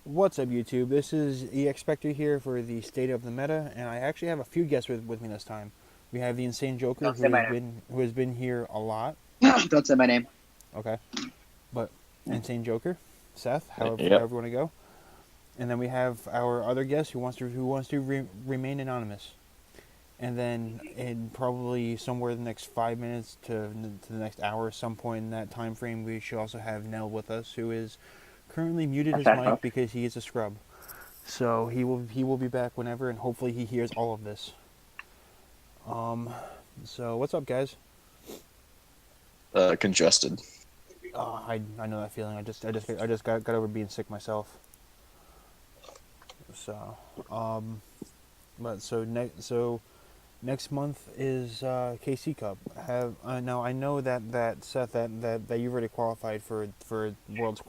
What's up, YouTube? This is Spectre here for the State of the Meta, and I actually have a few guests with me this time. We have the Insane Joker, Don't say my who has been here a lot. name. Don't say my name. Okay, but Insane Joker, Seth, however Yep. you want to go, and then we have our other guest who wants to remain anonymous, and then in probably somewhere in the next 5 minutes to the next hour, some point in that time frame, we should also have Nell with us, who is currently muted his mic because he is a scrub. So he will be back whenever, and hopefully he hears all of this. So what's up, guys? Congested. I know that feeling. I just got over being sick myself. So next month is KC Cup. Now I know that Seth that you've already qualified for the world's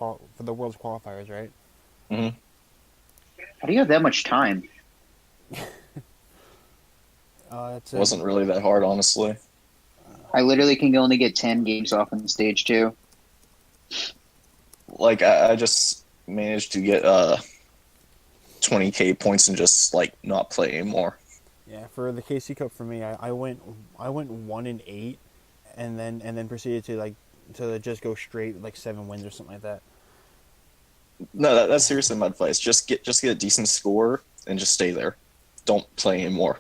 qualifiers, right? Mm-hmm. How do you have that much time? Wasn't really that hard, honestly. I literally can only get 10 games off on stage 2. Like I just managed to get 20k points and just like not play anymore. Yeah, for the KC Cup for me, I went 1-8, and then proceeded to just go straight like 7 wins or something like that. No, that's seriously my advice. Just get a decent score and just stay there. Don't play anymore.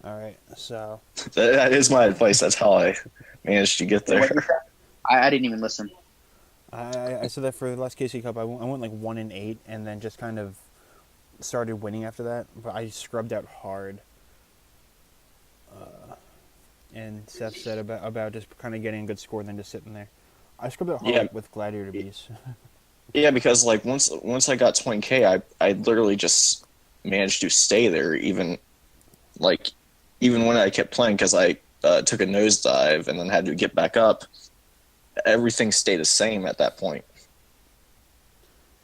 All right, so That is my advice. That's how I managed to get there. I didn't even listen. I said that for the last KC Cup, I went like 1-8, and then just kind of started winning after that. But I scrubbed out hard. And Seth said about just kind of getting a good score and then just sitting there. I scrubbed out hard Yeah. with Gladiator Beast. Yeah, because like once I got 20k, I literally just managed to stay there even when I kept playing because I took a nosedive and then had to get back up. Everything stayed the same at that point.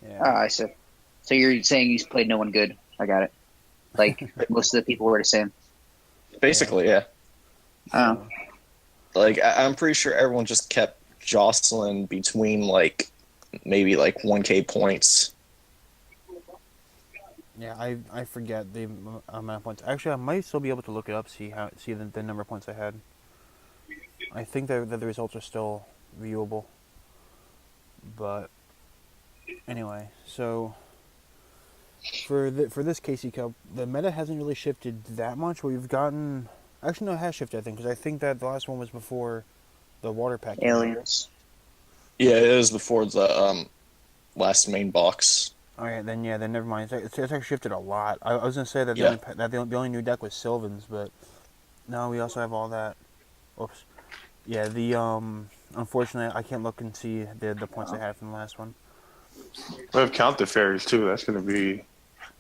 Yeah. I see. So you're saying you played no one good. I got it. Like, most of the people were the same. Basically, yeah. Oh. Like I'm pretty sure everyone just kept jostling between like maybe like 1k points. Yeah, I forget the amount of points. Actually, I might still be able to look it up, see the number of points I had. I think that the results are still viewable. But anyway, so for this KC Cup, the meta hasn't really shifted that much. We've gotten actually no, it has shifted, I think, because I think that the last one was before the water pack. Aliens. Yeah, it was before the last main box. Okay, then never mind. It's actually shifted a lot. I was gonna say that Yeah. the only new deck was Sylvan's, but no, we also have all that. Oops. Yeah, the unfortunately I can't look and see the points I had from the last one. We have Counter Fairies too. That's going to be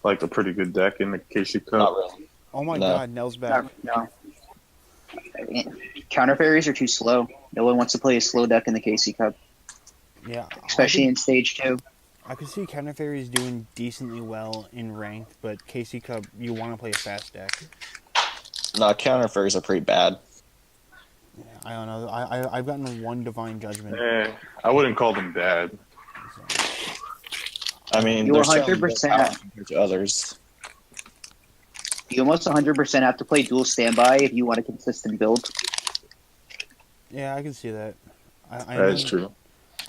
like a pretty good deck in the KC Cup. Not really. Oh my No. God, Nell's back. No. Counter fairies are too slow. No one wants to play a slow deck in the KC Cup, Yeah, especially in stage 2. I could see Counter Fairies doing decently well in ranked, but KC Cup, you want to play a fast deck. No, counter fairies are pretty bad. Yeah, I don't know. I've gotten one Divine Judgment. I wouldn't call them bad. So. I mean, You they're 100% compared to others. You almost 100% have to play dual standby if you want a consistent build. Yeah, I can see that. I That is true.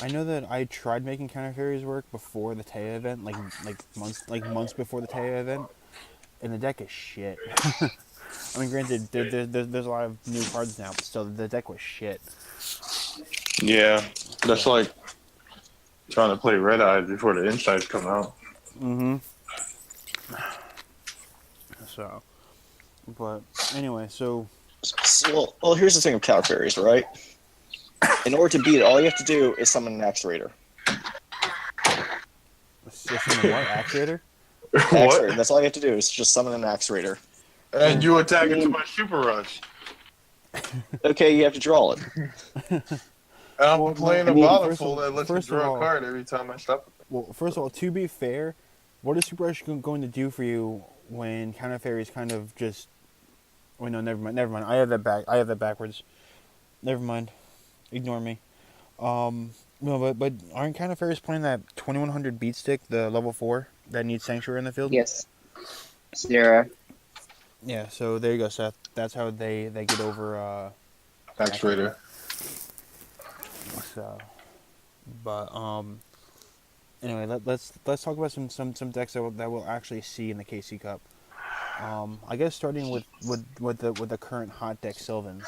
I know that I tried making Counter Fairies work before the Taya event, like months before the Taya event, and the deck is shit. I mean, granted, there's a lot of new cards now, but still, the deck was shit. Yeah, that's like trying to play Red Eye before the insights come out. Mm-hmm. So, but anyway, so Well, here's the thing with counter fairies, right? In order to beat it, all you have to do is summon an Axe Raider. what Activator? Axe-Raider, that's all you have to do is just summon an Axe Raider. And you attack into my Super Rush. Okay, you have to draw it. And I'm playing a bottle full that lets me first of draw all- a card every time I stop. Well, first of all, to be fair, what is Super Rush going to do for you when Counter Fairies kind of just? Wait, no, never mind. I have that backwards. Never mind. Ignore me. No, but aren't kind of fairies playing that 2100 beat stick, the level 4 that needs sanctuary in the field? Yes, Sarah. Yeah, so there you go, Seth. That's how they get over Tax Raider. So, but anyway, let's talk about some decks that we'll actually see in the KC Cup. I guess starting with the current hot deck Sylvans.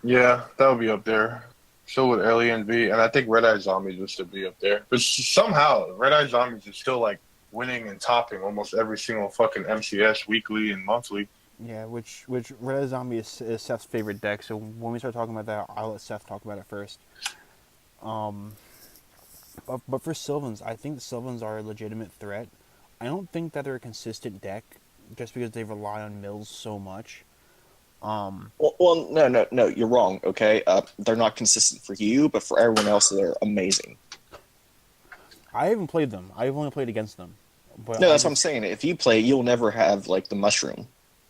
Yeah, that would be up there. So would Alien V, and I think Red Eye Zombies would still be up there. But somehow, Red Eye Zombies is still like winning and topping almost every single fucking MCS weekly and monthly. Yeah, which Red Zombie is Seth's favorite deck. So when we start talking about that, I'll let Seth talk about it first. Um, but for Sylvans, I think the Sylvans are a legitimate threat. I don't think that they're a consistent deck, just because they rely on mills so much. Well, no, you're wrong. Okay, they're not consistent for you, but for everyone else, they're amazing. I haven't played them. I've only played against them. But No, that's what I'm saying. If you play, you'll never have like the mushroom.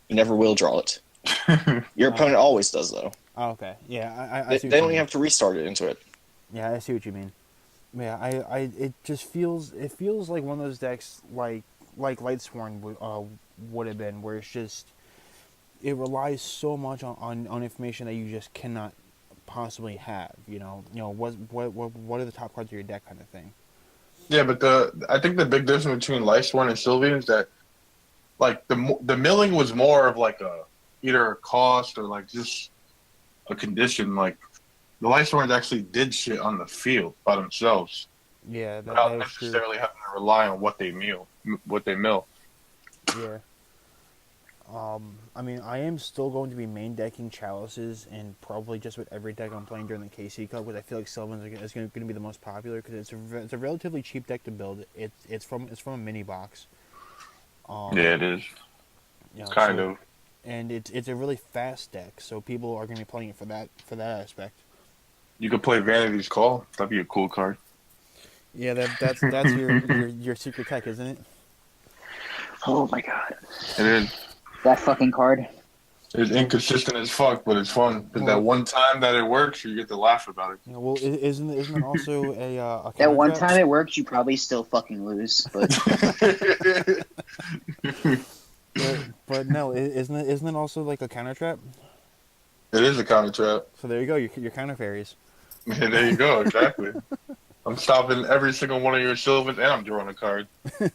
You never will draw it. Your opponent always does, though. Oh, okay. Yeah, I They see. don't even have to restart it into it. Yeah, I see what you mean. Yeah, it just feels like one of those decks like Lightsworn would have been, where it's just it relies so much on information that you just cannot possibly have. What are the top cards of your deck, kind of thing. Yeah, but I think the big difference between Lightsworn and Sylvian is that like the milling was more of like either a cost or like just a condition. Like the Lightsworns actually did shit on the field by themselves Yeah, without that is true. necessarily having to rely on what they mill. Yeah. I mean, I am still going to be main decking Chalices, and probably just with every deck I'm playing during the KC Cup, because I feel like Sylvans is going to be the most popular, because it's a relatively cheap deck to build. It's from a mini box. Yeah, it is. Kind of. And it's a really fast deck, so people are going to be playing it for that aspect. You could play Vanity's Call. That'd be a cool card. Yeah, that's your secret tech, isn't it? Oh my god, It is. that fucking card. It's inconsistent as fuck, but it's fun. Because that one time that it works, you get to laugh about it. Yeah, well, isn't it also a That one counter time it works, you probably still fucking lose. But but no, isn't it also like a counter trap? It is a counter trap. So there you go, your counter fairies. Yeah, there you go, exactly. I'm stopping every single one of your Sylvans, and I'm drawing a card. And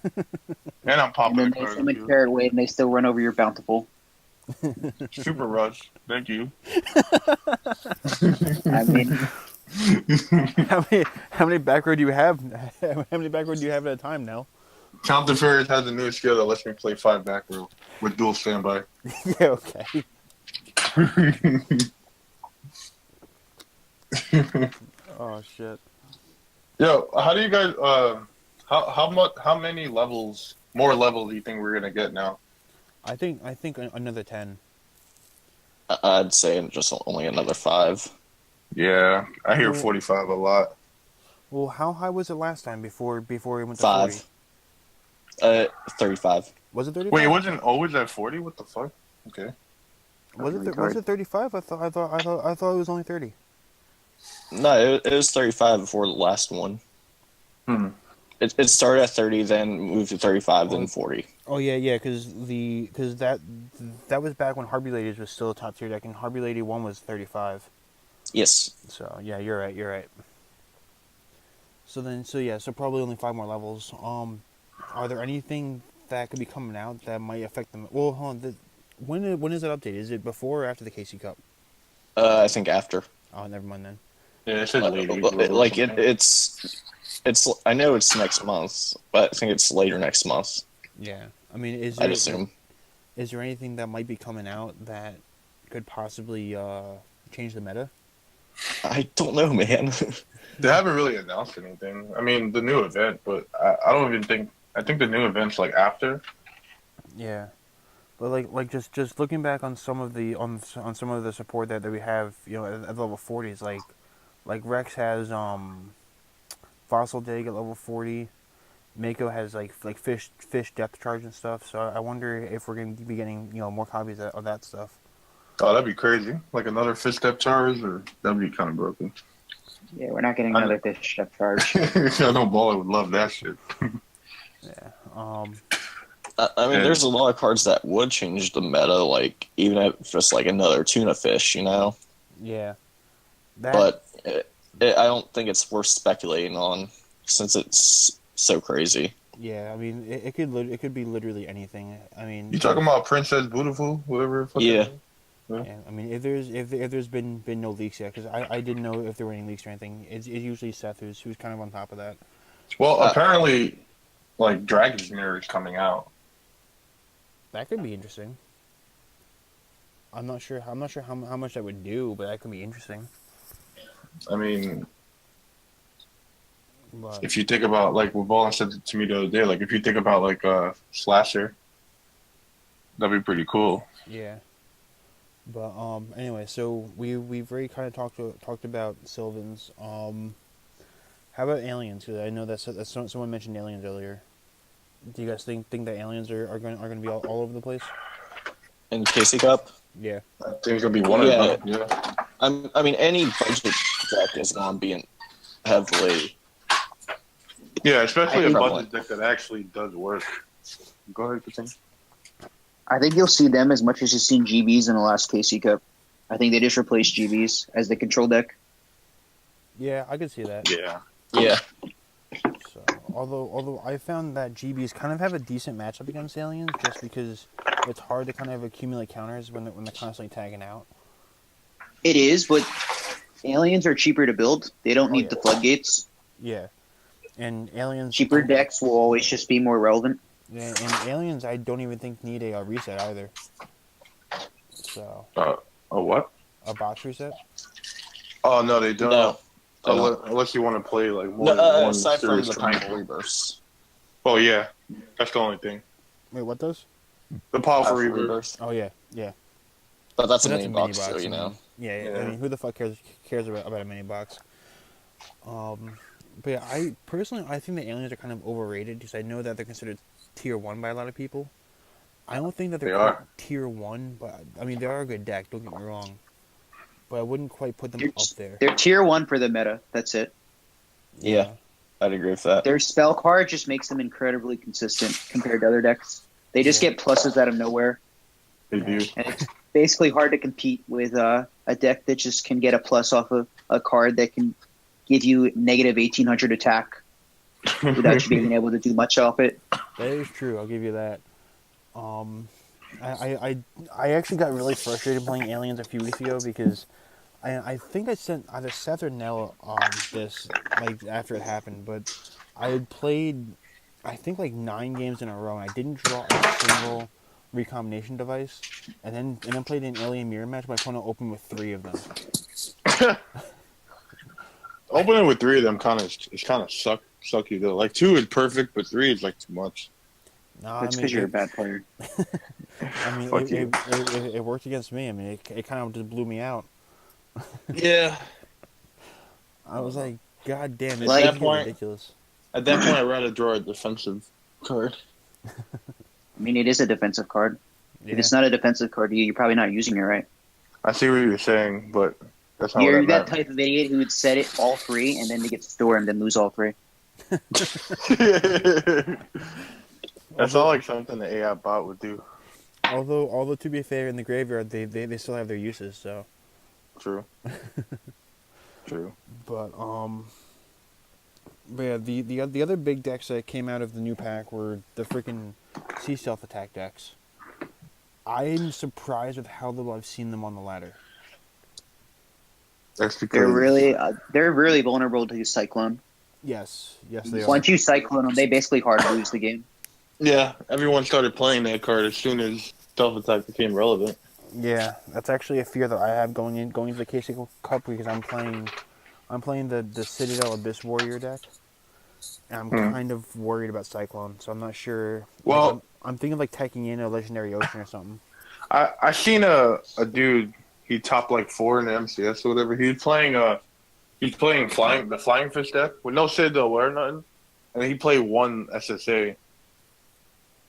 I'm and popping then a they card. summon Carrot Wave and they still run over your Bountiful. Super rush. Thank you. I mean, How many back row do you have? How many back row do you have at a time now? Counter Fairies has a new skill that lets me play 5 back row with dual standby. Yeah, okay. Oh shit. Yo, how do you guys how many more levels do you think we're gonna get now? I think another 10. I'd say just only another 5. Yeah, I hear Well- 45 a lot. Well, how high was it last time before we went to 5. 40? 35. Was it 35? Wait, it wasn't always at 40? What the fuck? Okay. was it 35? I thought it was only 30. No, it was 35 before the last one. It started at 30, then moved to 35, then 40. Oh yeah, because that was back when Harpy Ladies was still a top tier deck, and Harpy Lady 1 was 35. Yes. So yeah, you're right. So probably only 5 more levels. Are there anything that could be coming out that might affect them? Well, hold on. When is it updated? Is it before or after the KC Cup? I think after. Oh, never mind then. Yeah, it says late April or Like something. it's. I know it's next month, but I think it's later next month. Yeah, I mean, I'd assume. Is there anything that might be coming out that could possibly change the meta? I don't know, man. They haven't really announced anything. I mean, the new event, but I don't even think. I think the new event's like after. Yeah, but like just looking back on some of the some of the support that we have, at level 40s, like Rex has Fossil Dig at level 40. Mako has like fish depth charge and stuff. So I wonder if we're going to be getting more copies of that stuff. Oh, that'd be crazy. Like another fish step charge, or that'd be kind of broken. Yeah, we're not getting another fish depth charge. I know Baller would love that shit. Yeah. I mean, Yeah. there's a lot of cards that would change the meta, like even if just like another tuna fish, you know. Yeah. That. But I don't think it's worth speculating on since it's so crazy. Yeah. I mean, it could be literally anything. I mean. You talking about Princess Beautiful, whatever? The fuck Yeah. that is? Yeah, I mean, if there's been no leaks yet, because I didn't know if there were any leaks or anything. It's usually Seth who's kind of on top of that. Well, apparently, like Dragon's Mirror is coming out. That could be interesting. I'm not sure how much that would do, but that could be interesting. I mean, But if you think about like what Ballin said to me the other day, like if you think about like Slasher, that'd be pretty cool. yeah. But anyway, so we've already kind of talked about Sylvans. How about aliens? Because I know that's someone mentioned aliens earlier. Do you guys think that aliens are going to be all over the place? In KC Cup, Yeah. I think it's gonna be one Yeah. of them. Yeah. I mean, any budget deck is going to be in heavily. Yeah, especially a think- budget deck that actually does work. Go ahead, continue. I think you'll see them as much as you've seen GBs in the last KC Cup. I think they just replaced GBs as the control deck. Yeah, I could see that. Yeah. Yeah, So, although I found that GBs kind of have a decent matchup against aliens, just because it's hard to kind of accumulate counters when they're constantly tagging out. It is, but aliens are cheaper to build. They don't need yeah. the floodgates. Yeah, and aliens Cheaper decks will always just be more relevant. Yeah, and aliens, I don't even think need a reset either. So Oh, what? a box reset. Oh no, they don't. no. Unless you want to play like more No, than one aside from serious the tournament. powerful reverse. Oh yeah, that's the only thing. Wait, what does? The powerful Powerful reverse. reverse. Oh yeah, yeah. But that's a But mini box, so you know. Yeah, Yeah. I mean, who the fuck cares about a mini box? But yeah, I think the aliens are kind of overrated because I know that they're considered tier 1 by a lot of people. I don't think that they're They quite are. tier 1, but I mean they are a good deck. Don't get me wrong, but I wouldn't quite put them up there. They're tier 1 for the meta. That's it. Yeah, I'd agree with that. Their spell card just makes them incredibly consistent compared to other decks. They just Yeah. get pluses out of nowhere, They do. and it's basically hard to compete with a deck that just can get a plus off of a card that can give you negative 1800 attack without you being able to do much off it. That is true. I'll give you that. I actually got really frustrated playing aliens a few weeks ago because I think I sent either Seth or Nell this like after it happened, but I had played I think like 9 games in a row and I didn't draw a single recombination device, and then played an alien mirror match. My opponent opened with 3 of them. Opening with 3 of them kind of sucky though. Like 2 is perfect, but 3 is like too much. No, That's because you're a bad player. I mean, Fuck you. it worked against me. I mean, it kind of just blew me out. Yeah. I was like, God damn, Like- this At is that point- ridiculous. At that point, I'd rather draw a defensive card. I mean, it is a defensive card. Yeah. If it's not a defensive card, you're probably not using it right. I see what you're saying, but that's not You're what that I type of idiot who would set it all 3 and then to get stormed and lose all 3. meant. That's not like something the AI bot would do. Although to be fair, in the graveyard they still have their uses. So, True. True. but yeah, the other big decks that came out of the new pack were the freaking Sea Stealth attack decks. I'm surprised with how little I've seen them on the ladder. That's because They're really vulnerable to Cyclone. Yes, they are. Once you Cyclone them, they basically hard lose the game. yeah, everyone started playing that card as soon as Stealth Attack became relevant. Yeah, that's actually a fear that I have going into the KC Cup because I'm playing the Citadel Abyss Warrior deck, and I'm kind of worried about Cyclone, so I'm not sure. Well- Like, I'm thinking of like taking in a Legendary Ocean or something. I seen a dude, he topped like 4 in the MCS or whatever. He's playing the Flying Fish deck with no Citadel or nothing, and he played 1 SSA.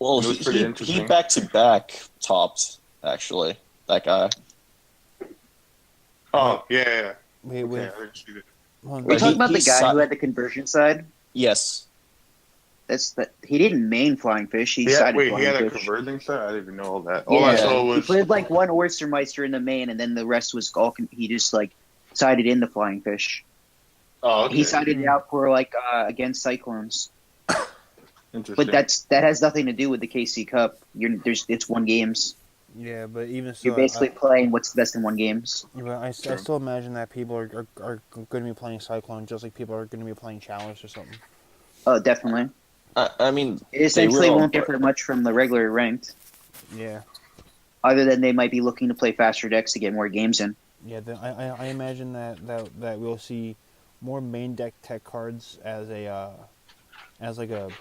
Well, It was pretty he interesting. back to back topped actually. That guy. Oh yeah. Wait, Okay, I didn't see that. Well, Are you But talking about the he guy si- who had the conversion side? Yes. That's that. He didn't main Flying Fish. He He had, sided wait, he Flying had a Fish. converting set? I didn't even know all that. All I Yeah, saw he was played like one Oystermeister in the main, and then the rest was all. He just like sided in the Flying Fish. oh, okay. He sided out for like against Cyclones. Interesting. But that has nothing to do with the KC Cup. It's one games. yeah, but even so, You're basically playing what's the best in one games. I still imagine that people are going to be playing Cyclone just like people are going to be playing Chalice or something. Oh, definitely. I mean, It they essentially will, won't but- differ much from the regular ranked, Yeah, other than they might be looking to play faster decks to get more games in. yeah. I imagine that we'll see more main deck tech cards as like a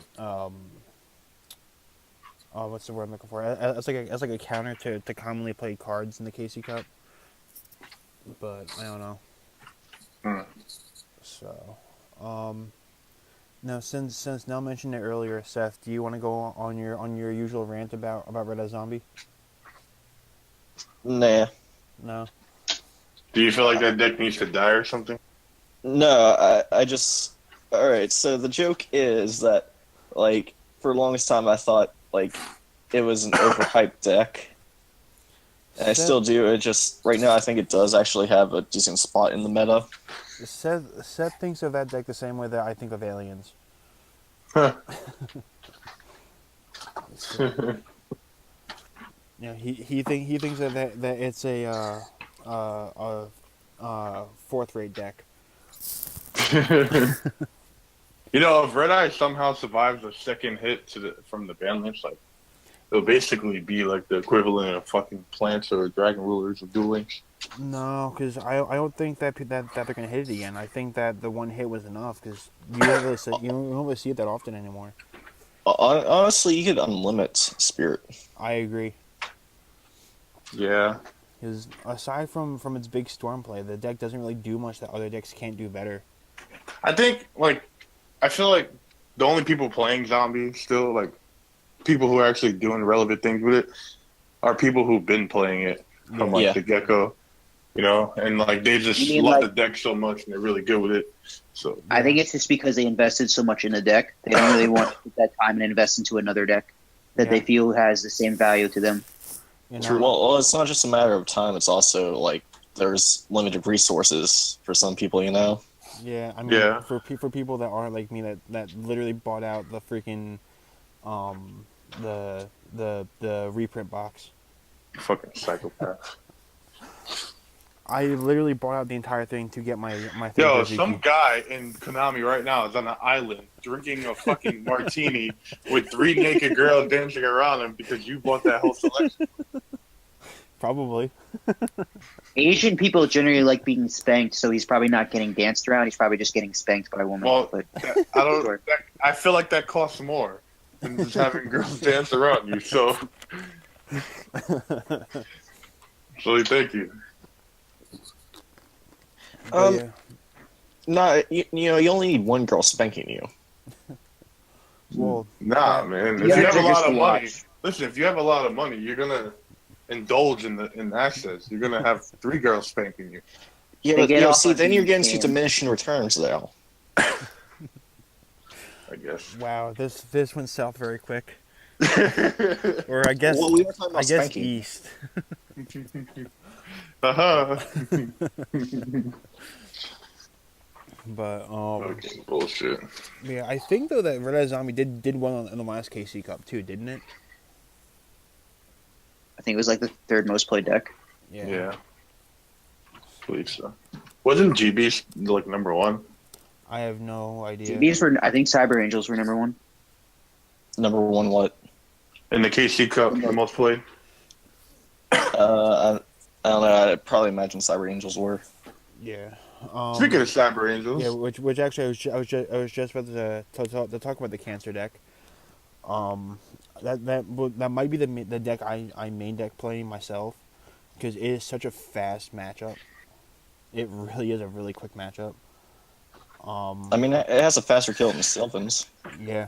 what's the word I'm looking for? As like a counter to commonly played cards in the KC Cup. But I don't know. Hmm. So, now since Nell mentioned it earlier, Seth, do you want to go on your usual rant about Red Eye Zombie? Nah. No. Do you feel like that deck needs to die or something? No, I just... Alright, so the joke is that, like, for the longest time I thought, like, it was an overhyped deck. And I still do, it just... Right now I think it does actually have a decent spot in the meta. Seth thinks of that deck the same way that I think of aliens. He thinks that it's a fourth rate deck. You know, if Red Eye somehow survives a second hit from the ban list, like it'll basically be like the equivalent of fucking plants or dragon rulers or Duel Links. No, because I don't think that they're gonna hit it again. I think that the one hit was enough because you don't really see it that often anymore. Honestly, you could unlimit Spirit. I agree. Yeah. Because aside from its big storm play, the deck doesn't really do much that other decks can't do better. I think, like, I feel like the only people playing Zombie still, like, people who are actually doing relevant things with it are people who've been playing it from, like, Yeah. the get-go, you know? And, like, they just You mean, love like- the deck so much and they're really good with it. So, I think it's just because they invested so much in the deck. They don't really want to put that time and invest into another deck that they Yeah. feel has the same value to them. You know? Well, it's not just a matter of time, it's also, like, there's limited resources for some people, you know? Yeah, I mean, Yeah. for people that aren't like me, that literally bought out the freaking, the reprint box. fucking psychopath. I literally bought out the entire thing to get my third Yo, Suzuki. some guy in Konami right now is on an island drinking a fucking martini with 3 naked girls dancing around him because you bought that whole selection. Probably. Asian people generally like being spanked, so he's probably not getting danced around. He's probably just getting spanked by a woman. Well, But I I feel like that costs more than just having girls dance around you. So, thank you. But yeah. No, you only need one girl spanking you. Well, Nah, man. The If you others have a are just lot of to money, watch. listen. If you have a lot of money, you're gonna indulge in access. You're gonna have 3 girls spanking you. Yeah, They but get off see, on then you're being getting to scammed. diminishing returns, though. I guess. wow, this went south very quick. Or I guess Well, we were talking about spanking. east. Uh-huh. But Fucking bullshit. yeah, I think though that Red Eye Zombie did well in the last KC Cup too, didn't it? I think it was like the third most played deck. Yeah. I believe so. Wasn't GB like number 1? I have no idea. These were, I think, Cyber Angels were number 1. Number one, what? In the KC Cup, the most played? I don't know. I'd probably imagine Cyber Angels were. Yeah. Speaking of Cyber Angels, Yeah, which actually I was just about to talk about the Cancer deck. That might be the deck I main deck playing myself because it is such a fast matchup. It really is a really quick matchup. I mean, it has a faster kill than Sylvans. Yeah.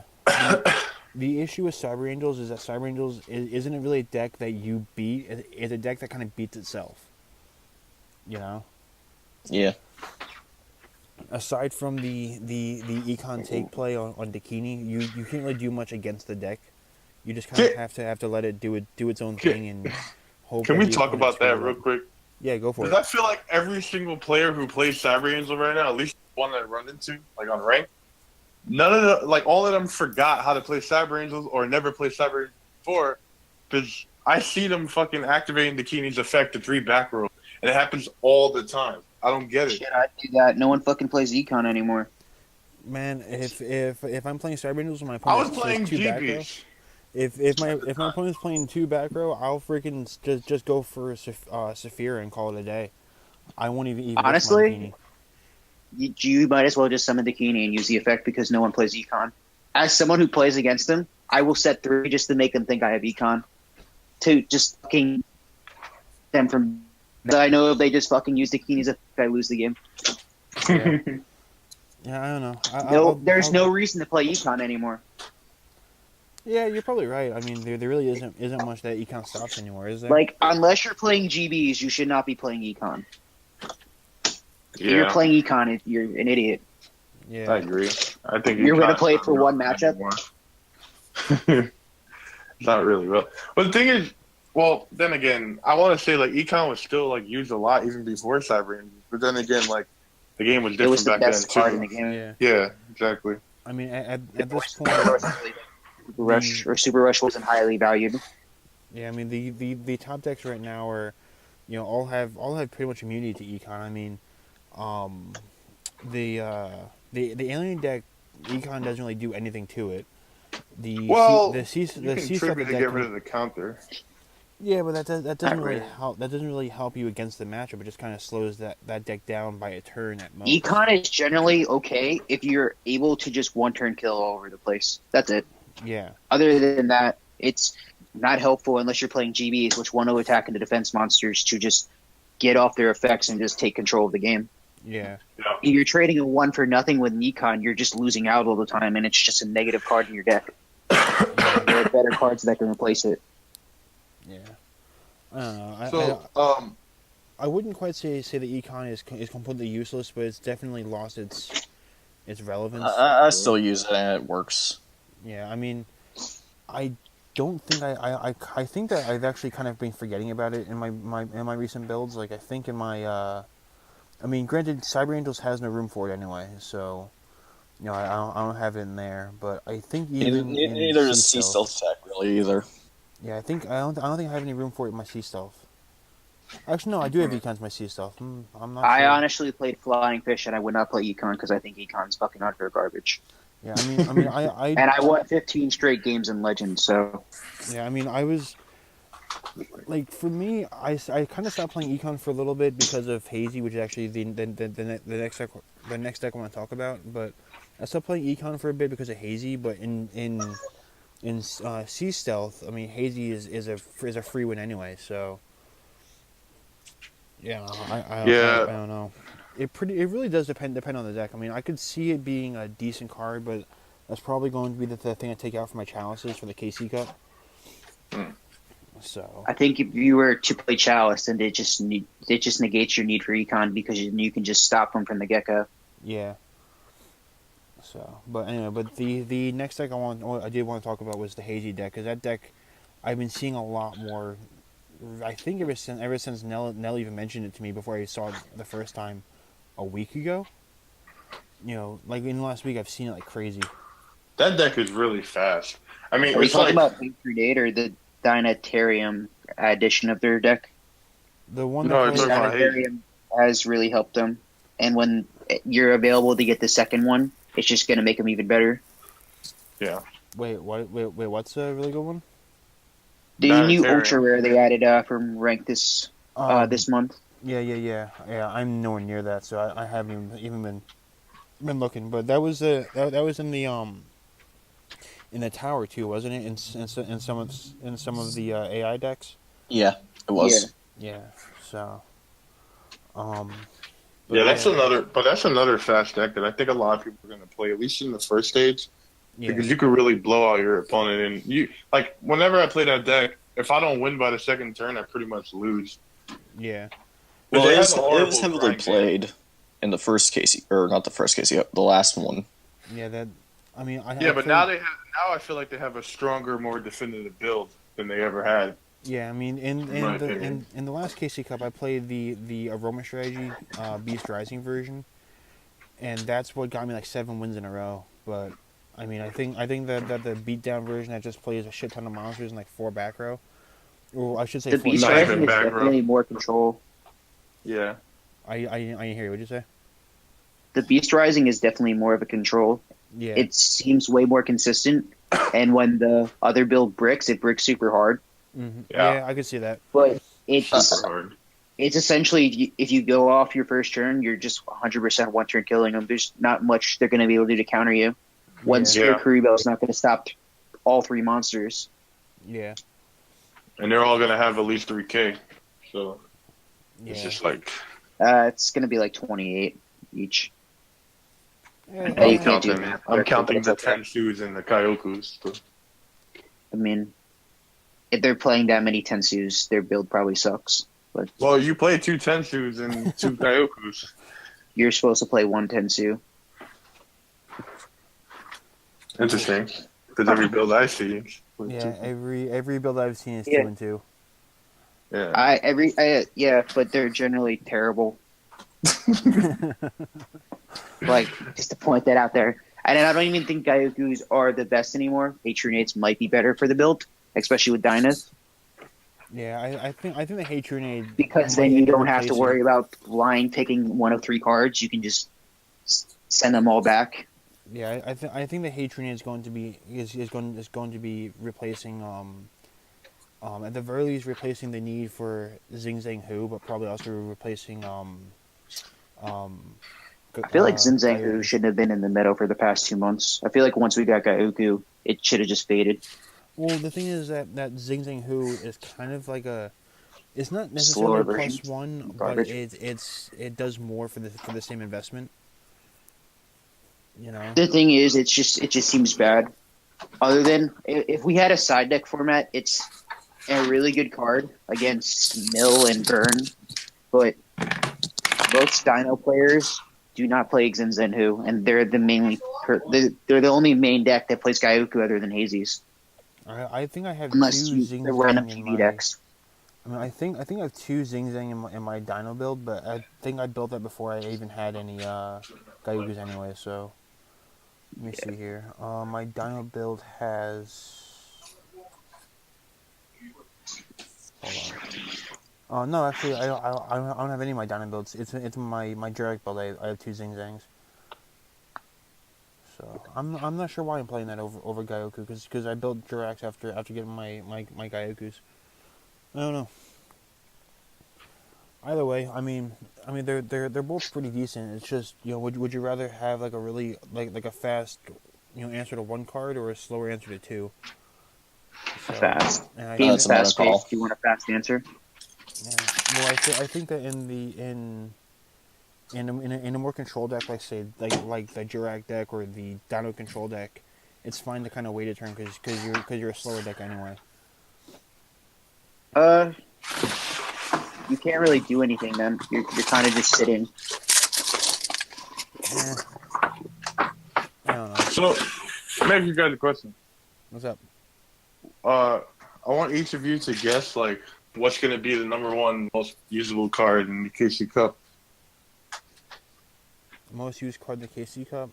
The issue with Cyber Angels is that Cyber Angels isn't really a deck that you beat. It's a deck that kind of beats itself. You know? Yeah. aside from the econ take play on Dakini, you can't really do much against the deck. You just kind of have to let it do its own thing and hope. Can that we the talk opponent about that screws real up. quick? Yeah, go for Because it. I feel like every single player who plays Cyber Angel right now, at least one that I run into, like on rank, none of the all of them forgot how to play Cyber Angels or never played Cyber Angels before. Because I see them fucking activating Dakini's effect to 3 back row, and it happens all the time. I don't get it. Shit, I do that. No one fucking plays econ anymore. Man, if I'm playing Cyber Angels and my I was opponent playing plays 2 back row, GBs. if my opponent's playing 2 back row, I'll freaking just go for Saphira and call it a day. I won't even risk my Honestly, Dakini. you might as well just summon Dakini and use the effect because no one plays econ. As someone who plays against them, I will set 3 just to make them think I have econ. To just fucking them from. I know if they just fucking use Dakini's effect, I lose the game. Yeah. Yeah, I don't know. There's no reason to play econ anymore. Yeah, you're probably right. I mean, there really isn't much that econ stops anymore, is there? Like, unless you're playing GBs, you should not be playing econ. If you're Yeah, playing econ, you're an idiot. I Yeah, agree. I think You're gonna Econ's play it not for real one matchup? anymore. It's not really real. But the thing is, well, then again, I want to say like Econ was still like used a lot even before Cyber Angels. But then again, like the game was It different was the back best then card too. in the game. yeah. Yeah, exactly. I mean, at this point, Super Rush or Super Rush wasn't highly valued. yeah. I mean, the top decks right now are, all have pretty much immunity to econ. I mean, um, the alien deck, econ doesn't really do anything to it. Well, The C you the can C stuff tribute to deck get can- rid of the counter. yeah, but that doesn't Not really really. help. That doesn't really help you against the matchup. It just kind of slows that deck down by a turn at most. Econ is generally okay if you're able to just one turn kill all over the place. That's it. Yeah, Other than that, it's not helpful unless you're playing GBs, which want to attack into defense monsters to just get off their effects and just take control of the game. yeah, Yeah. If you're trading a 1 for nothing with an econ, you're just losing out all the time, and it's just a negative card in your deck. There are better cards that can replace it. yeah. I don't know. So, I wouldn't quite say the econ is completely useless, but it's definitely lost its relevance. I still use it and it works. Yeah, I mean, I don't think I think that I've actually kind of been forgetting about it in my recent builds. Like I think in my I mean, granted, Cyber Angels has no room for it anyway, so I don't have it in there. But I think even in Neither does Sea C Stealth Attack really either. Yeah, I don't think I have any room for it in my Sea Stealth. Actually, no, I do have econs in my Sea Stealth. I'm not. I sure. honestly played Flying Fish, and I would not play econ because I think econ's fucking utter garbage. Yeah, I mean, And I won 15 straight games in Legends, so yeah, I mean, I was like, for me, I kind of stopped playing econ for a little bit because of Hazy, which is actually the next deck I want to talk about. But I stopped playing econ for a bit because of Hazy. But in Sea Stealth, I mean, Hazy is a free win anyway. So yeah, I don't know. It really does depend on the deck. I mean, I could see it being a decent card, but that's probably going to be the thing I take out for my chalices for the KC Cup. So I think if you were to play Chalice, then it just negates your need for econ because you can just stop them from the get-go. yeah. So, but anyway, but the next deck I did want to talk about was the Hazy deck, because that deck I've been seeing a lot more. I think ever since Nell even mentioned it to me before I saw it the first time a week ago. Like in the last week, I've seen it like crazy. that deck is really fast. I mean, Are we it's talking like about Big Predate or the Dynatarium edition of their deck? The one No, that it's plays, talking about Hazy. Dynatarium has really helped them, and when you're available to get the second one, it's just going to make them even better. yeah. wait, what's a really good one? The new Dynatarium. Ultra Rare they added from rank this month. Yeah. I'm nowhere near that, so I haven't even been looking. But that was that was in the tower too, wasn't it? In some of the AI decks. Yeah, it was. Yeah. So. But Yeah, that's another fast deck that I think a lot of people are going to play, at least in the first stage, because you could really blow out your opponent. And you like whenever I play that deck, if I don't win by the second turn, I pretty much lose. Yeah. Well, They it have is, a it horrible is heavily grind game. played. in the first Casey, or not the first Casey, the last one. Yeah, that. I mean, But now now I feel like they have a stronger, more definitive build than they ever had. Yeah, I mean, In my opinion. in the last KC Cup, I played the Aroma Strategy Beast Rising version, and that's what got me like 7 wins in a row. But I mean, I think that the beatdown version that just plays a shit ton of monsters and like 4 back row, or I should say The 4. Beast Not Rising even is back row. definitely more control. Yeah. I didn't hear you. What'd you say? The Beast Rising is definitely more of a control. Yeah. It seems way more consistent, and when the other build bricks, it bricks super hard. Yeah, I could see that. But it's Super hard. it's essentially if you go off your first turn, you're just 100% one turn killing them. There's not much they're going to be able to do to counter you. One Yeah. Spear Karibo is not going to stop all 3 monsters. Yeah. And they're all going to have at least 3K. So Yeah. it's just like. It's going to be like 28 each. Yeah, you I'm can't do counting, math. I'm counting It's the okay. Tensus and the Kyokus. So. I mean, if they're playing that many Tensus, their build probably sucks. But Well, you play 2 Tensus and 2 Kyokus. you're supposed to play 1 Tensu. Interesting. Because every build I see. is with Yeah, two. every build I've seen is Yeah. 2 and 2. Yeah, but they're generally terrible. Like, just to point that out there. And I don't even think Gaiukus are the best anymore. Hatrunates might be better for the build, especially with Dynas, Yeah, I think the Hatred because then you don't have to worry about blind picking 1 of 3 cards. You can just send them all back. Yeah, I think the Hatred is going to be is going to be replacing at the very least replacing the need for Zing Zang Hu, but probably also replacing I feel like Zinzangu shouldn't have been in the meta for the past 2 months. I feel like once we got Gaiuku, it should have just faded. Well, the thing is that Zing Zang Hu is kind of like it's not Slower necessarily a version. +1, but Garbage. it does more for the same investment. You know. The thing is, it just seems bad. Other than if we had a side deck format, it's a really good card against Mill and Burn, but most Dino players do not play Zinzenhu, and they're the only main deck that plays Gaiuku other than Hazy's. I think I have Unless 2 you Zing the random Zang in TV my. decks. I mean, I think I have 2 Zing Zang in my Dino build, but I think I built that before I even had any Gaiukus anyway. So let me see here. My Dino build has. Hold on. No, actually, I don't have any of my Dino builds. It's my Jurek build. I have 2 Zing Zangs. So I'm not sure why I'm playing that over Gaiuku because I built Jurax after getting my Gaiukus. I don't know. Either way, I mean they're both pretty decent. It's just would you rather have like a really like a fast answer to 1 card or a slower answer to 2? So, Fast. and I, Being That's another fast call. paced, do you want a fast answer? yeah, well, I think that in a more control deck, like say like the Jurac deck or the Dino control deck, it's fine to kind of wait a turn because you're a slower deck anyway. You can't really do anything then. You're kind of just sitting. I don't know. So, maybe you guys a question. What's up? I want each of you to guess, like, what's going to be the number 1 most usable card in the KC Cup. Most used card in the KC Cup?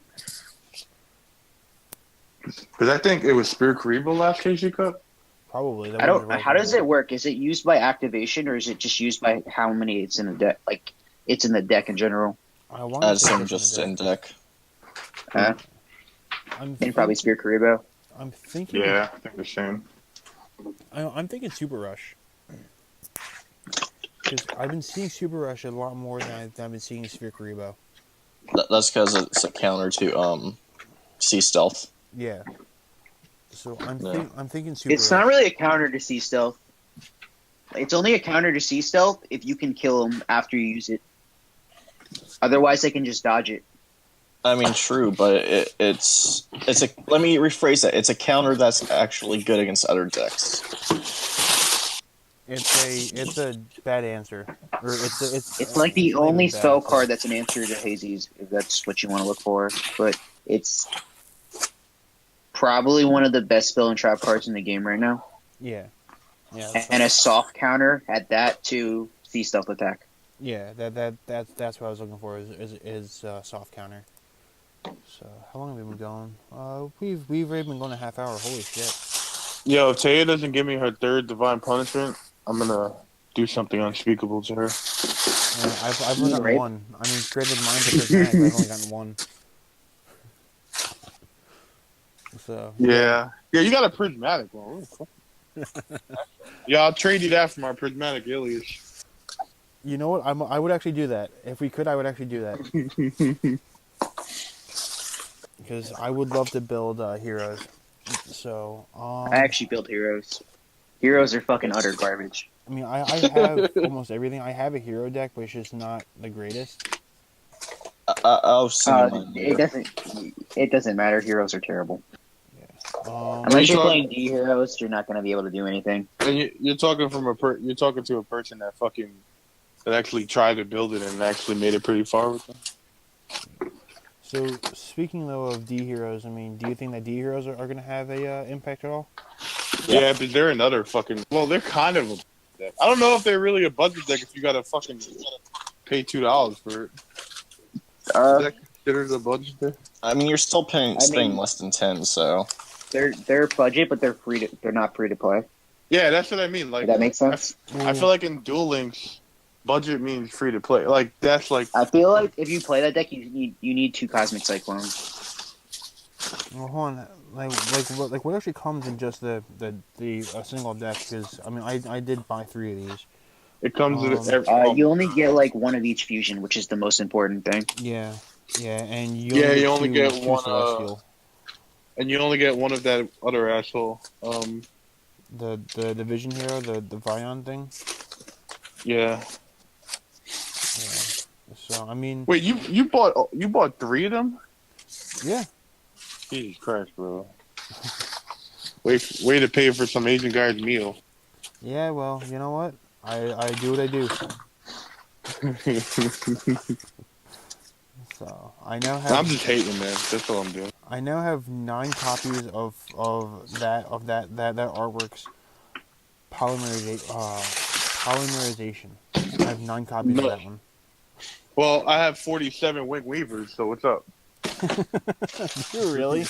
Because I think it was Spear Karibo last KC Cup. Probably. I don't. How does it work? Is it used by activation or is it just used by how many it's in the deck? Like it's in the deck in general. I want I to assume just in deck. I'm And probably Spear Karibo. I'm thinking. Yeah, I think the same. I'm thinking Super Rush. Because I've been seeing Super Rush a lot more than I've been seeing Sphere Karibo. That's because it's a counter to Sea Stealth. Yeah. So I'm thinking Super It's Rush. not really a counter to Sea Stealth. It's only a counter to Sea Stealth if you can kill them after you use it. Otherwise, they can just dodge it. I mean, true, but it's a. Let me rephrase that. It's a counter that's actually good against other decks. It's a bad answer, or It's like the it's not even only bad. spell It's card that's an answer to Hazy's, if that's what you want to look for. But it's probably one of the best spell and trap cards in the game right now. yeah, yeah, And a soft counter at that to see stealth attack. yeah. That's what I was looking for. Is soft counter. So how long have we been going? We've already been going a half hour. Holy shit! Yo, if Taya doesn't give me her third divine punishment, I'm gonna do something unspeakable to her. I've only gotten one. I mean, granted, mine's a prismatic. I've only gotten one. So Yeah, you got a prismatic one. Yeah, I'll trade you that for my prismatic alias. you know what? I would actually do that if we could. I would actually do that because I would love to build heroes. So I actually build heroes. Heroes are fucking utter garbage. I mean, I have almost everything. I have a hero deck, but it's just not the greatest. I'll send you mine later. It doesn't matter. Heroes are terrible. Um, Unless you're talking- playing D heroes, you're not going to be able to do anything. And you're talking from you're talking to a person that actually tried to build it and actually made it pretty far with them. so speaking though of D heroes, I mean, do you think that D heroes are going to have a impact at all? Yeah, but they're another fucking. Well, they're kind of a deck. I don't know if they're really a budget deck if you gotta fucking pay $2 for it. Is that considered a budget deck? I mean, you're still spending less than 10, so They're budget, but they're not free to play. Yeah, that's what I mean. Like Does that make sense? I feel like in Duel Links, budget means free to play. Like that's like I feel like if you play that deck, you need 2 Cosmic Cyclones. Well, hold on. Like what actually comes in just the single deck? Because I mean, I did buy 3 of these. it comes with every. You only get like 1 of each fusion, which is the most important thing. Yeah, and you only get two one, celestial. and you only get one of that other asshole. The division hero, the Vion thing. Yeah. Yeah. So I mean, Wait, you bought 3 of them? yeah. Jesus Christ, bro. Way to pay for some Asian guy's meal. Yeah, well, you know what? I do what I do. So I now have. I'm just hating, man. That's all I'm doing. I now have 9 copies of that artwork's polymerization. I have 9 copies of that one. Well, I have 47 Wing Weavers, so what's up? You really?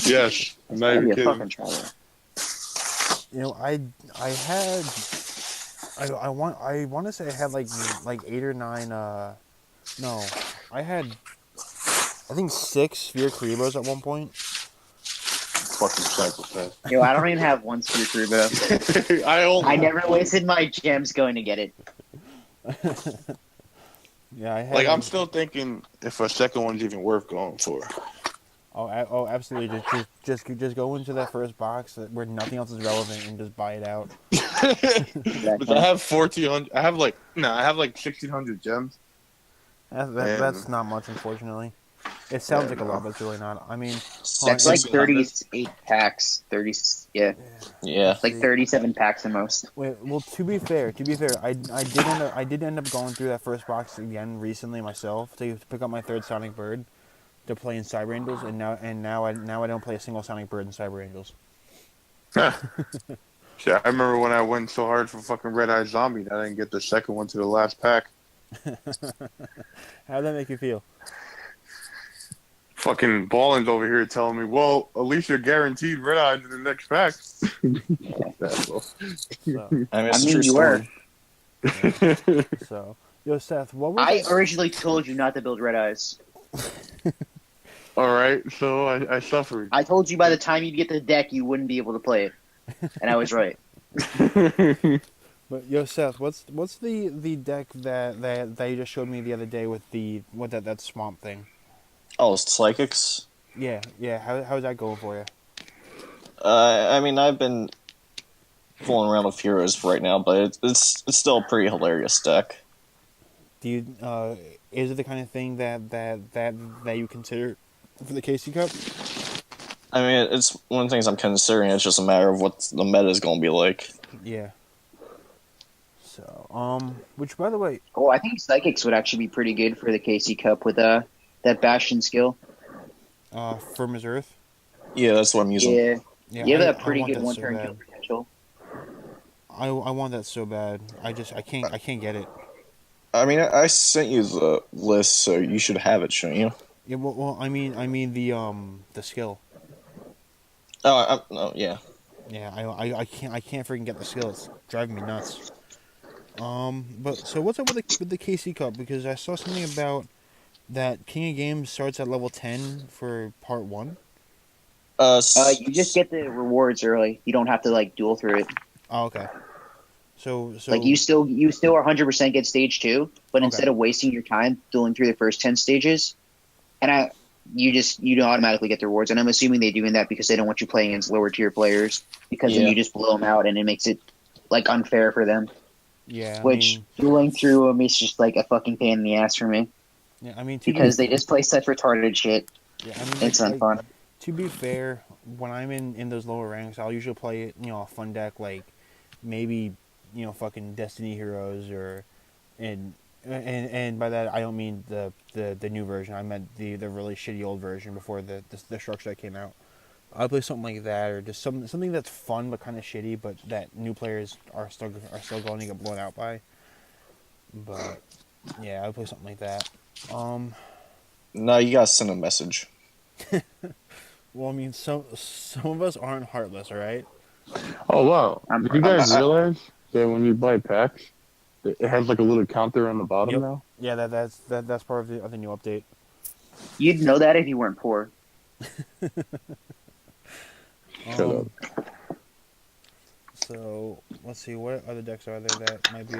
Yes, I'm not even That'd be a kidding. fucking traveler. You know, I want to say I had like 8 or 9. No, I had I think 6 Sphere Karibos at one point. Fucking psychopath. Yo, I don't even have 1 Sphere Karibo. I never wasted my gems going to get it. Yeah, I had. Like, I'm still thinking if a second one's even worth going for. Oh, absolutely. Just go into that first box where nothing else is relevant and just buy it out. But I have 1,400. I have like 1,600 gems. That's not much, unfortunately. It sounds like a lot, but it's really not. I mean, That's like 38 packs. 30, yeah. yeah. It's like 37 packs the most. Wait, well, to be fair, I did end up going through that first box again recently myself to pick up my 3rd Sonic Bird to play in Cyber Angels, and now I don't play a single Sonic Bird in Cyber Angels. Yeah, I remember when I went so hard for fucking Red Eye Zombie that I didn't get the second one to the last pack. How'd that make you feel? Fucking Ballin's over here telling me, well, at least you're guaranteed Red Eyes in the next pack. So, I mean, it's a I true mean, you story. were. so, yo, Seth, what was I originally told you not to build Red Eyes. All right, so I suffered. I told you by the time you'd get the deck, you wouldn't be able to play it. And I was right. But yo, Seth, what's the deck that you just showed me the other day with that swamp thing? Oh, Psychics? Yeah. How's that going for you? I mean, I've been fooling around with heroes right now, but it's still a pretty hilarious deck. Do you is it the kind of thing that you consider for the KC Cup? I mean, it's one of the things I'm considering. It's just a matter of what the meta is going to be like. Yeah. So, which by the way, Oh, I think Psychics would actually be pretty good for the KC Cup with that Bastion skill. firm as earth. Yeah, that's what I'm using. Yeah. Yeah, You have that I pretty want good that so one-turn kill bad. potential. I want that so bad. I can't get it. I mean, I sent you the list, so you should have it, shouldn't you? Yeah, I mean the skill. Oh, yeah. Yeah, I can't freaking get the skill. It's driving me nuts. But so what's up with the KC Cup? Because I saw something about that King of Games starts at level 10 for part 1. You just get the rewards early. You don't have to like duel through it. Oh, okay. So Like you still 100% get stage 2, but Okay. instead of wasting your time dueling through the first 10 stages, you don't automatically get the rewards. And I'm assuming they're doing that because they don't want you playing against lower tier players, because then Yeah. you just blow them out and it makes it like unfair for them. yeah, Which dueling through them is just like a fucking pain in the ass for me, I mean because they just play such retarded shit. yeah, I mean It's not fun. To be fair, when I'm in those lower ranks, I'll usually play a fun deck like maybe fucking Destiny Heroes and by that I don't mean the new version. I meant the really shitty old version before the structure that came out. I'll play something like that, or just something that's fun but kind of shitty, but that new players are still going to get blown out by. But yeah, I'll play something like that. No, you gotta send a message. Well, I mean, some of us aren't heartless, all right? Oh wow! Did you guys I'm- realize that when you buy packs, it has like a little counter on the bottom Yep. now? Yeah, that's part of the new update. You'd know that if you weren't poor. Shut up. So let's see, what other decks are there that might be.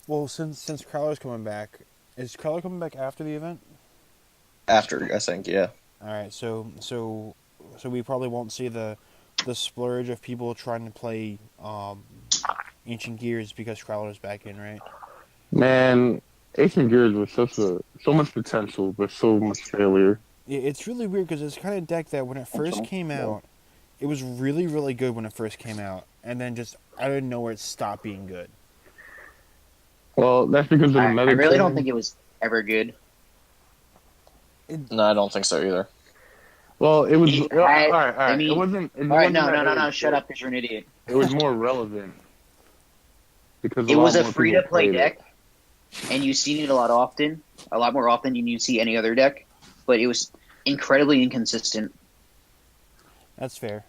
Well, since Crowler's coming back, is Crowler coming back after the event? After, I think, yeah. All right, so we probably won't see the splurge of people trying to play Ancient Gears because Crowler's back in, right? Man, Ancient Gears was so much potential, but so much failure. Yeah, it's really weird because it's the kind of deck that when it first came out, it was really, really good when it first came out, and then just out of nowhere it stopped being good. Well, that's because of the I meta. really don't think it was ever good. No, I don't think so either. Well, it was. It all had- right. I mean- it wasn't. It All right, wasn't no, that shut up because you're an idiot. It was more relevant because It was a more free people to play played it. deck, and you've seen it a lot more often than you see any other deck. But it was incredibly inconsistent. That's fair.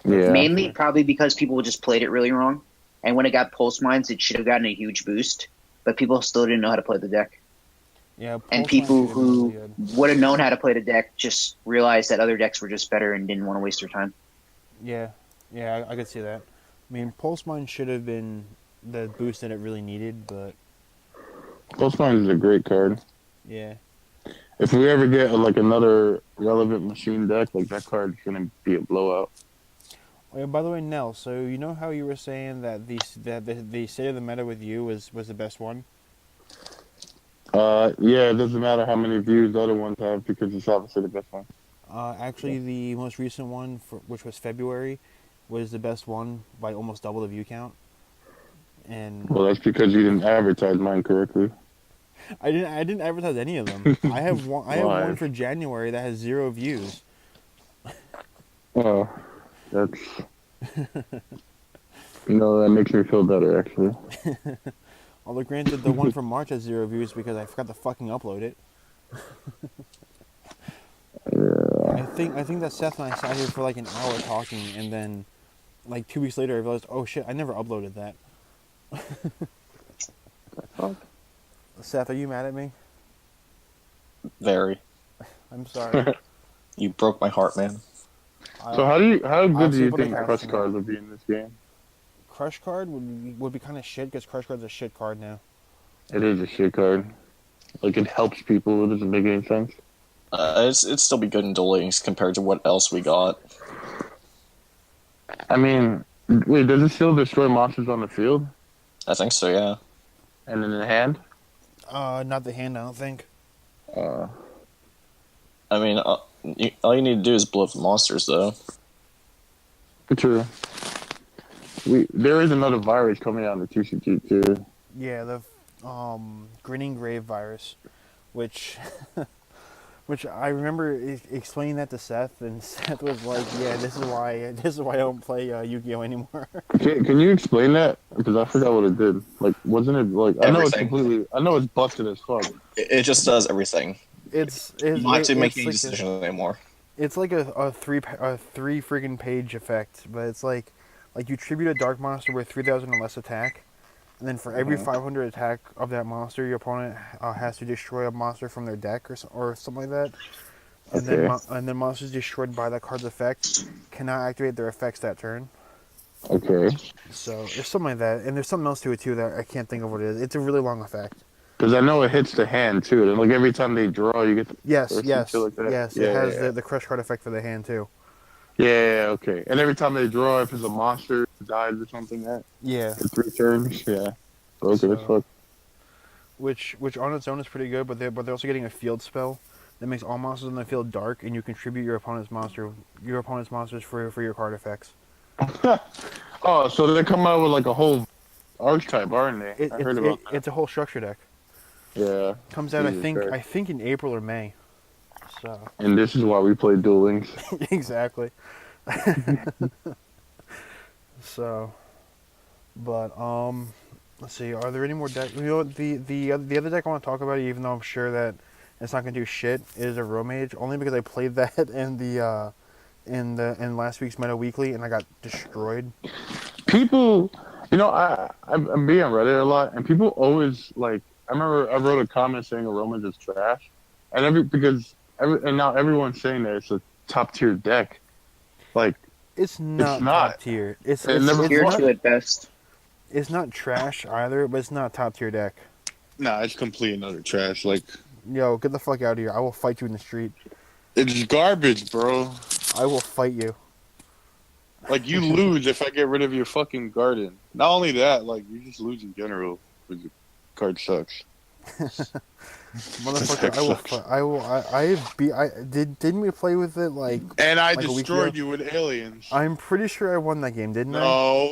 Yeah. Mainly probably because people just played it really wrong. And when it got pulse mines, it should have gotten a huge boost, but people still didn't know how to play the deck. Yeah, And Pulse people Mine should have been who really good. would have known how to play the deck just realized that other decks were just better and didn't want to waste their time. Yeah, I could see that. I mean, Pulse Mine should have been the boost that it really needed, but Pulse Mine is a great card. yeah. If we ever get like another relevant machine deck, like that card's gonna be a blowout. Oh, yeah, by the way, Nell, so you know how you were saying that the state of the meta with you was the best one? Yeah, it doesn't matter how many views the other ones have because it's obviously the best one. Actually, the most recent one, which was February, was the best one by almost double the view count. And Well, that's because you didn't advertise mine correctly. I didn't advertise any of them. I have one. I have one Live. for January that has 0 views. Oh, that's that makes me feel better actually. Although granted, the one from March has 0 views because I forgot to fucking upload it. Yeah. I think that Seth and I sat here for like an hour talking, and then like 2 weeks later I realized, oh shit, I never uploaded that. Seth, are you mad at me? Very. I'm sorry. You broke my heart, man. So how good I'll do see you what I think can Crush from cards would be in this game? Crush card would be kind of shit because Crush card's a shit card now. It is a shit card. Like it helps people. It doesn't make any sense. It'd still be good in Duel Links compared to what else we got. I mean, wait, does it still destroy monsters on the field I think so, yeah. and in the hand? Not the hand, I don't think. Uh, I mean, all you need to do is blow up the monsters, though. True. there is another virus coming out in the TCG too. Yeah, the grinning grave virus, which which I remember explaining that to Seth, and Seth was like, "Yeah, this is why I don't play Yu-Gi-Oh anymore." Can you explain that? Because I forgot what it did. Like, wasn't it like Everything. I know it's busted as fuck. It just does everything. You don't have to make any decisions anymore. It's like a three freaking page effect, but it's like you tribute a dark monster with 3,000 or less attack, and then for every 500 attack of that monster, your opponent has to destroy a monster from their deck or something like that. And then monsters destroyed by that card's effect cannot activate their effects that turn. Okay. So there's something like that, and there's something else to it too that I can't think of what it is. It's a really long effect. Because I know it hits the hand too. And like every time they draw, you get Yes. like that. It has the crush card effect for the hand too. Yeah, okay. And every time they draw, if it's a monster it dies or something, that in 3 turns, yeah. Okay, that's fuck. Which on its own is pretty good, but they're also getting a field spell that makes all monsters in the field dark, and you contribute your opponent's monsters for your card effects. Oh, so they come out with like a whole archetype, aren't they? I heard about that. It's a whole structure deck. Yeah. Comes out, I think in April or May. So. And this is why we play Duel Links. Exactly. So, but let's see. Are there any more decks? You know, the other deck I want to talk about, even though I'm sure that it's not gonna do shit, is a Romage. Only because I played that in last week's Meta Weekly, and I got destroyed. People, I'm being on Reddit a lot, and people always like. I remember I wrote a comment saying Romance is trash, and now everyone's saying that it's a top tier deck. Like it's not top tier. It's tier 2 at best. It's not trash either, but it's not a top tier deck. Nah, it's complete and utter trash. Like, yo, get the fuck out of here! I will fight you in the street. It's garbage, bro. I will fight you. Like, you lose if I get rid of your fucking garden. Not only that, like, you just lose in general because your card sucks. Motherfucker, didn't we play with it like... And I destroyed you with aliens. I'm pretty sure I won that game, didn't I?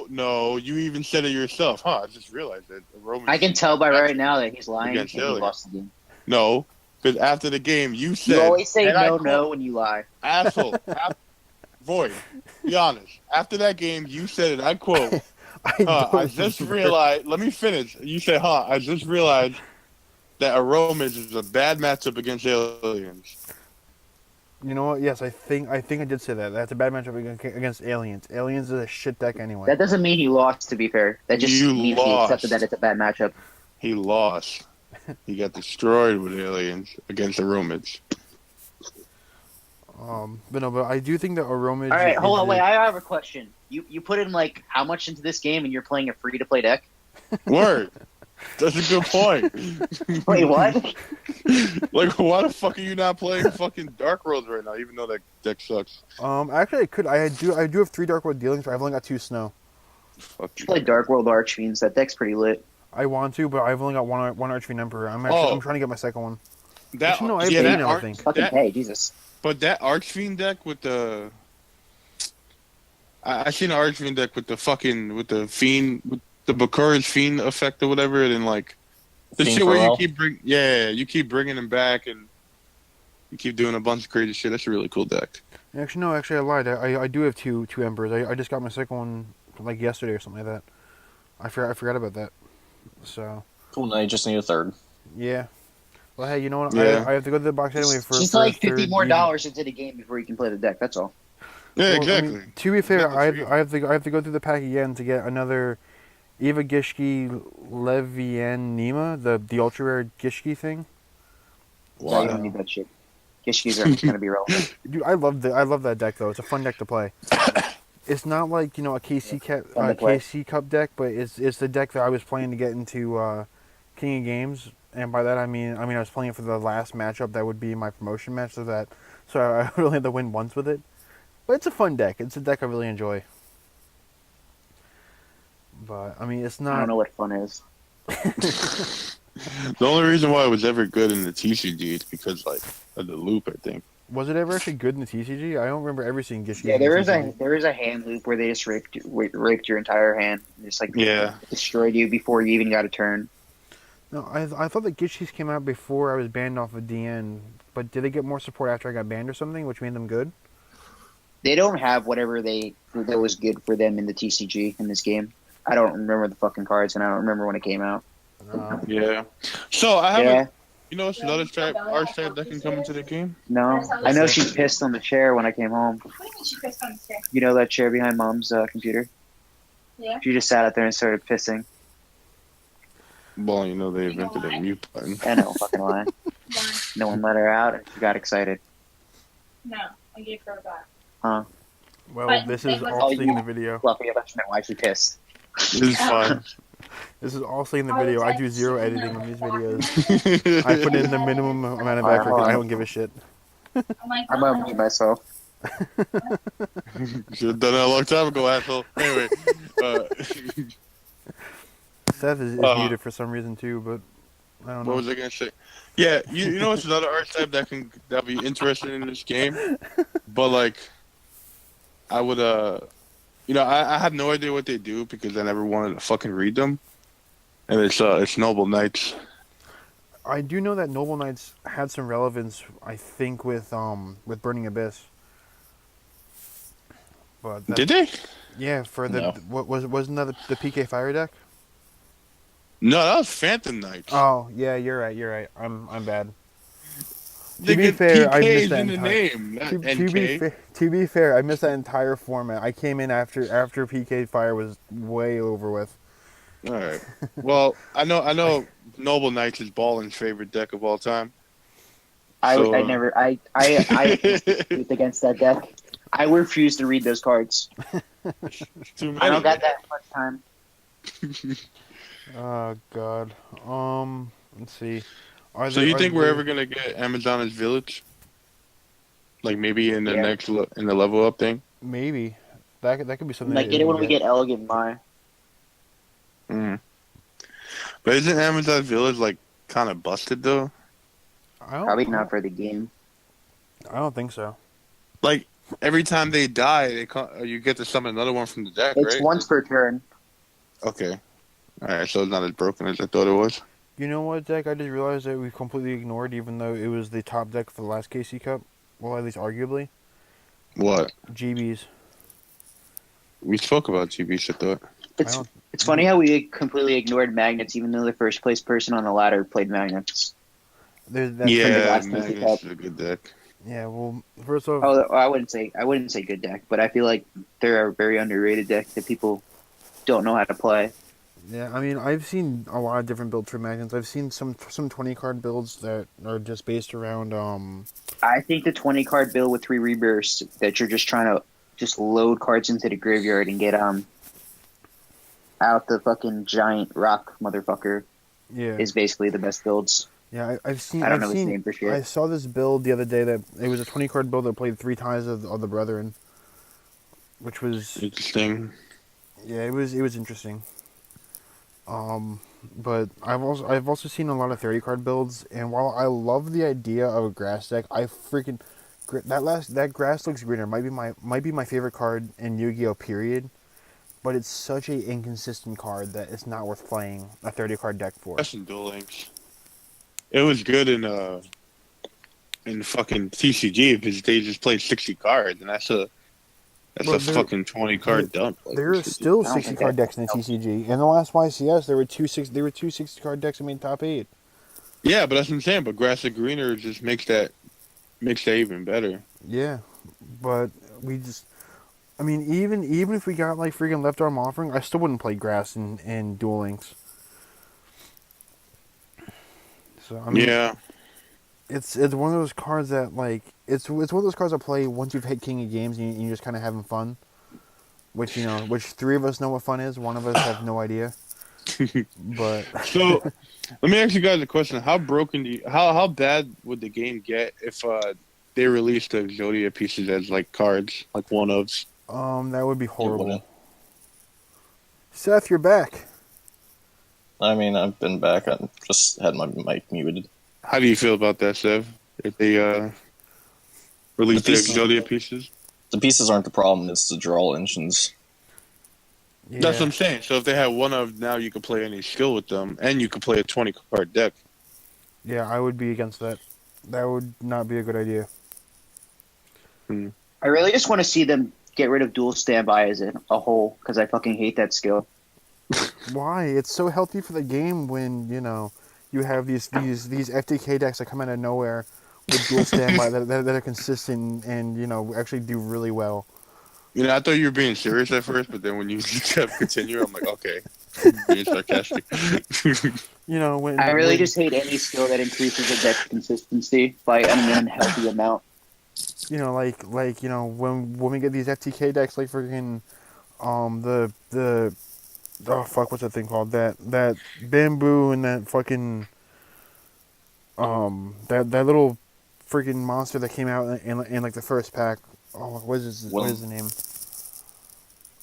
No, you even said it yourself. Huh, I just realized that. I can tell by right now that he's lying and he lost the game. No, because after the game, you said... You always say no when you lie. Asshole. Void. Be honest. After that game, you said it. I quote. I just realized. Let me finish. You said, I just realized that Aromage is a bad matchup against aliens. You know what? Yes, I think I did say that. That's a bad matchup against aliens. Aliens is a shit deck anyway. That doesn't mean he lost, to be fair. That just means he accepted that it's a bad matchup. He lost. He got destroyed with aliens against Aromage. But I do think that Aromage... Alright, hold on, wait, I have a question. You put in, like, how much into this game and you're playing a free-to-play deck? Word! That's a good point. Wait, what? Like, why the fuck are you not playing fucking Dark Worlds right now, even though that deck sucks? Actually, I could. I do have 3 Dark World dealings, but I've only got 2 Snow. Fuck you. Play Dark World Archfiends. That deck's pretty lit. I want to, but I've only got one Archfiend Emperor. I'm trying to get my second one. I think. Fucking pay, Jesus. But that Archfiend deck with the... I seen an Archfiend deck with the Fiend... With the Bakura's Fiend effect or whatever, and then, like... The shit where you keep bringing him back, and you keep doing a bunch of crazy shit. That's a really cool deck. Actually, no. I lied. I do have two Embers. I just got my second one, like, yesterday or something like that. I forgot about that. So... Cool, now you just need a third. Yeah. Well, hey, you know what? Yeah. I have to go to the box anyway for... Just like $50 more into the game before you can play the deck. That's all. Yeah, exactly. I mean, to be fair, I have to go through the pack again to get another Eva Gishki Levian Nima, the ultra rare Gishki thing. Wow. No, you don't need that shit. Gishkis are going to be relevant. Dude, I love that deck though. It's a fun deck to play. It's not like, a KC Cup deck, but it's the deck that I was playing to get into King of Games. And by that I mean I was playing it for the last matchup that would be my promotion match, so I would only have to win once with it. But it's a fun deck. It's a deck I really enjoy. But I mean, it's not. I don't know what fun is. The only reason why it was ever good in the TCG is because, like, of the loop, I think. Was it ever actually good in the TCG? I don't remember ever seeing Gish Yeah, using the there TCG. is a hand loop where they just raped your entire hand, and just like Yeah. destroyed you before you even got a turn. No, I thought that Gishis came out before I was banned off of DN, but did they get more support after I got banned or something, which made them good? They don't have whatever that was good for them in the TCG in this game. I don't remember the fucking cards, and I don't remember when it came out. Yeah. So I have Yeah, you know, it's another archetype that can come into the game. no, I know she pissed on the chair when I came home. You know that chair behind Mom's computer? Yeah. She just sat out there and started pissing. Well, you know, they invented a mute button. I know, fucking lie. No one let her out, and she got excited. No, I gave her a back. Huh? Well, But this they is were- all seen in the video. Fluffy, let's know why she pissed. This is fun. This is all seen in the video. I do zero editing on these videos. I put in the minimum amount of effort because I don't give a shit. I'm like, I'm gonna mute myself. Should have done that a long time ago, asshole. Anyway, Seth is Uh, muted for some reason too, but I don't know. what was I gonna say? Yeah, you know, it's another archetype that'll be interesting in this game, but like, I would you know, I have no idea what they do because I never wanted to fucking read them, and it's Noble Knights. I do know that Noble Knights had some relevance, I think, with Burning Abyss. But Did they? yeah, for the No. wasn't that the PK Fire deck? No, that was Phantom Knights. Oh yeah, you're right. I'm bad. They be get fair, I missed PKs that in the entire- name, not NK. To be fair, I missed that entire format. I came in after PK Fire was way over with. All right. Well, I know. Noble Knights is Ballin's favorite deck of all time. I So, never I used against that deck. I refuse to read those cards. Too many. I don't got that much time. Oh God. Let's see. So you think we're ever gonna get Amazona's Village? Like maybe in the Yeah. in the level up thing? Maybe that could be something. Like that get it when we we get Elegant Mine. Mm-hmm. But isn't Amazona's Village like kind of busted though? Probably not for the game. I don't think so. Like every time they die, you get to summon another one from the deck, It's right? once per turn. Okay. All right, so it's not as broken as I thought it was. You know what deck I just realized that we completely ignored, even though it was the top deck for the last KC Cup. Well, at least arguably, What? GBs. We spoke about GBs, I thought. It's don't- it's funny how we completely ignored Magnets, even though the first place person on the ladder played Magnets. There's that. Yeah. Yeah, KC Magnus Cup. is a good deck. Yeah. Well, first off, Oh, I wouldn't say good deck, but I feel like they're a very underrated deck that people don't know how to play. yeah. I mean, I've seen a lot of different builds for magnets. I've seen some 20 card builds that are just based around I think the 20 card build with 3 rebirths that you're just trying to just load cards into the graveyard and get out the fucking giant rock motherfucker yeah. is basically the best builds. Yeah, I've seen. I don't I've know his seen. name for sure. I saw this build the other day that it was a 20 card build that played 3 times of the Brethren, which was Interesting. yeah, it was interesting. But I've also seen a lot of 30 card builds, and while I love the idea of a grass deck, I freaking that grass looks greener might be my favorite card in Yu-Gi-Oh! Period. But it's such a inconsistent card that it's not worth playing a 30 card deck for. That's in Duel Links. It was good in fucking TCG because they just played 60 cards, and that's a Well, a fucking 20 card dump. Like, There are still I don't 60 think card that decks in the TCG. In the last YCS, there were two 60 card decks that made top 8. yeah, but that's what I'm saying. But grass and greener just makes that even better. Yeah, but I mean, even if we got like freaking left arm offering, I still wouldn't play grass in Duel Links. So I mean, Yeah, it's one of those cards that like it's one of those cards I play once you've hit King of Games and you're just kind of having fun. Which 3 of us know what fun is. One of us have no idea. But So let me ask you guys a question: How broken how bad would the game get if they released the Exodia pieces as like cards, like one ofs? that would be horrible. wouldn't. Seth, you're back. I mean, I've been back. I just had my mic muted. How do you feel about that, Sev? If they Release The the pieces- Exodia pieces. The pieces aren't the problem; it's the draw engines. Yeah. That's what I'm saying. So if they had one of now, you could play any skill with them, and you could play a 20 card deck. Yeah, I would be against that. That would not be a good idea. I really just want to see them get rid of dual standby as a whole because I fucking hate that skill. Why? It's so healthy for the game when, you know, you have these FTK decks that come out of nowhere with dual standby that are consistent and, you know, actually do really well. You know, I thought you were being serious at first, but then when you kept continue, I'm like, okay, being sarcastic. You know, when I really when- just hate any skill that increases a deck's consistency by an unhealthy amount. you know, like you know, when we get these FTK decks, like freaking, the oh fuck, what's that thing called? That bamboo and that fucking, that little freaking monster that came out in like the first pack. Oh, what is the name?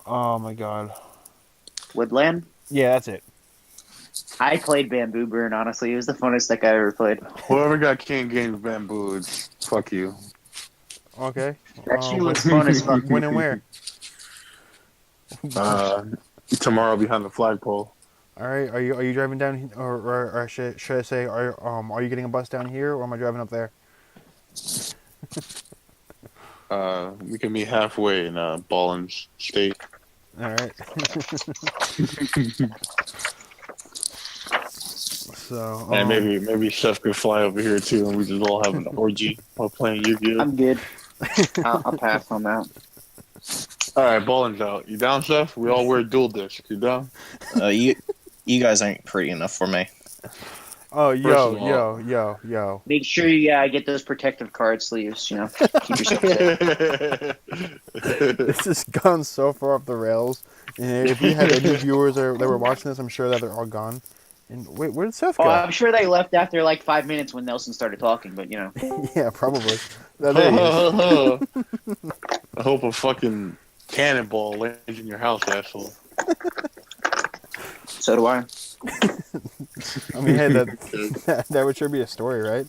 Oh my god. Woodland? Yeah, that's it. I played Bamboo Burn, honestly. It was the funnest deck I ever played. Whoever got King Games Bamboo, fuck you. Okay. That shit was fun as fuck. When and where? Tomorrow behind the flagpole. All right. Are you driving down, or should I say, are you getting a bus down here, or am I driving up there? We can meet halfway in Ballins State. All right. So. And maybe Chef could fly over here too, and we just all have an orgy while playing Yu-Gi-Oh. I'm good. I'll pass on that. All right, Ballins out. You down, Chef? We all wear dual disc. You down? You guys ain't pretty enough for me. Oh, First of yo. Make sure you get those protective card sleeves, you know. Keep yourself safe. This has gone so far off the rails. And if we had any viewers that were watching this, I'm sure that they're all gone. And wait, where did Seth go? Oh, I'm sure they left after like 5 minutes when Nelson started talking, but you know. Yeah, probably. There he is. I hope a fucking cannonball lands in your house, asshole. So do I. I mean, hey, that would sure be a story, right?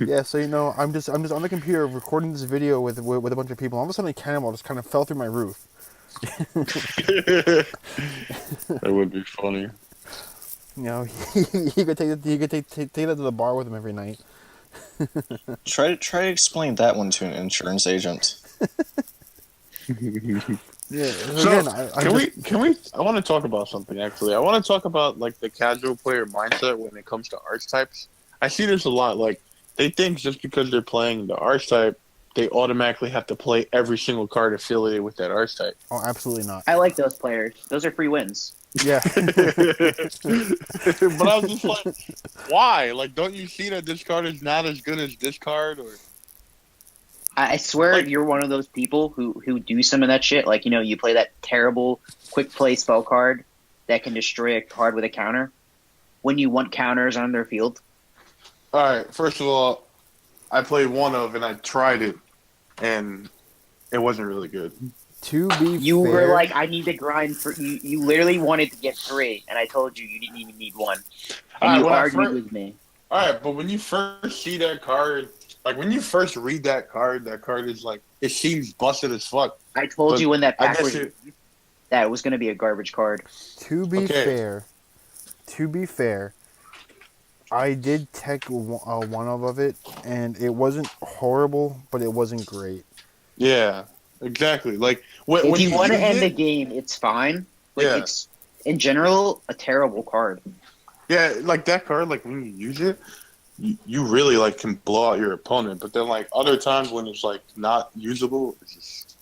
Yeah, so you know, I'm just on the computer recording this video with a bunch of people. All of a sudden, a cannonball just kind of fell through my roof. That would be funny. You know, he could take that to the bar with him every night. Try to explain that one to an insurance agent. Yeah. So, Again, can we? I want to talk about something actually. I want to talk about like the casual player mindset when it comes to archetypes. I see this a lot. Like they think just because they're playing the archetype, they automatically have to play every single card affiliated with that archetype. Oh, absolutely not. I like those players. Those are free wins. Yeah. But I was just like, why? Like, don't you see that this card is not as good as this card? Or I swear Like- you're one of those people who do some of that shit. Like, you know, you play that terrible quick play spell card that can destroy a card with a counter when you want counters on their field. all right, first of all, I played one of and I tried it, and it wasn't really good. To be You fair, were like, I need to grind for you. You literally wanted to get 3, and I told you you didn't even need 1. And you when I argued first- with me. All right, but when you first see that card, like when you first read that card is like it seems busted as fuck. I told But you when that I pack guess was that it was going to be a garbage card. to be Okay. fair, I did tech one of it, and it wasn't horrible, but it wasn't great. Yeah, exactly. Like when If you want to use end the it- game, it's fine. But Yeah. it's, in general, a terrible card. yeah, like that card, like when you use it, you really like can blow out your opponent. But then like other times when it's like not usable, it's just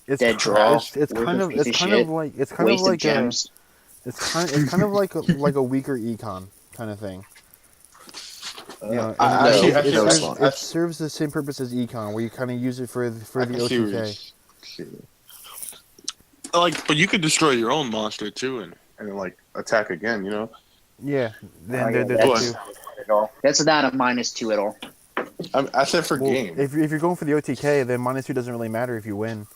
It's Dead draw. It's Worth kind a of piece it's of kind shit. of like it's kind of Waste of like a, gems. it's kind of like a weaker econ kind of thing. You know, I and see- it, I see- it no, it's serves, not. it serves the same purpose as econ, where you kind of use it for I the can see where OTK. like, but you could destroy your own monster too, and then like attack again. You know, Yeah, then Oh, yeah, there's that's two. not good at all. That's not a -2 at all. I said for Well, game. if you're going for the OTK, then -2 doesn't really matter if you win.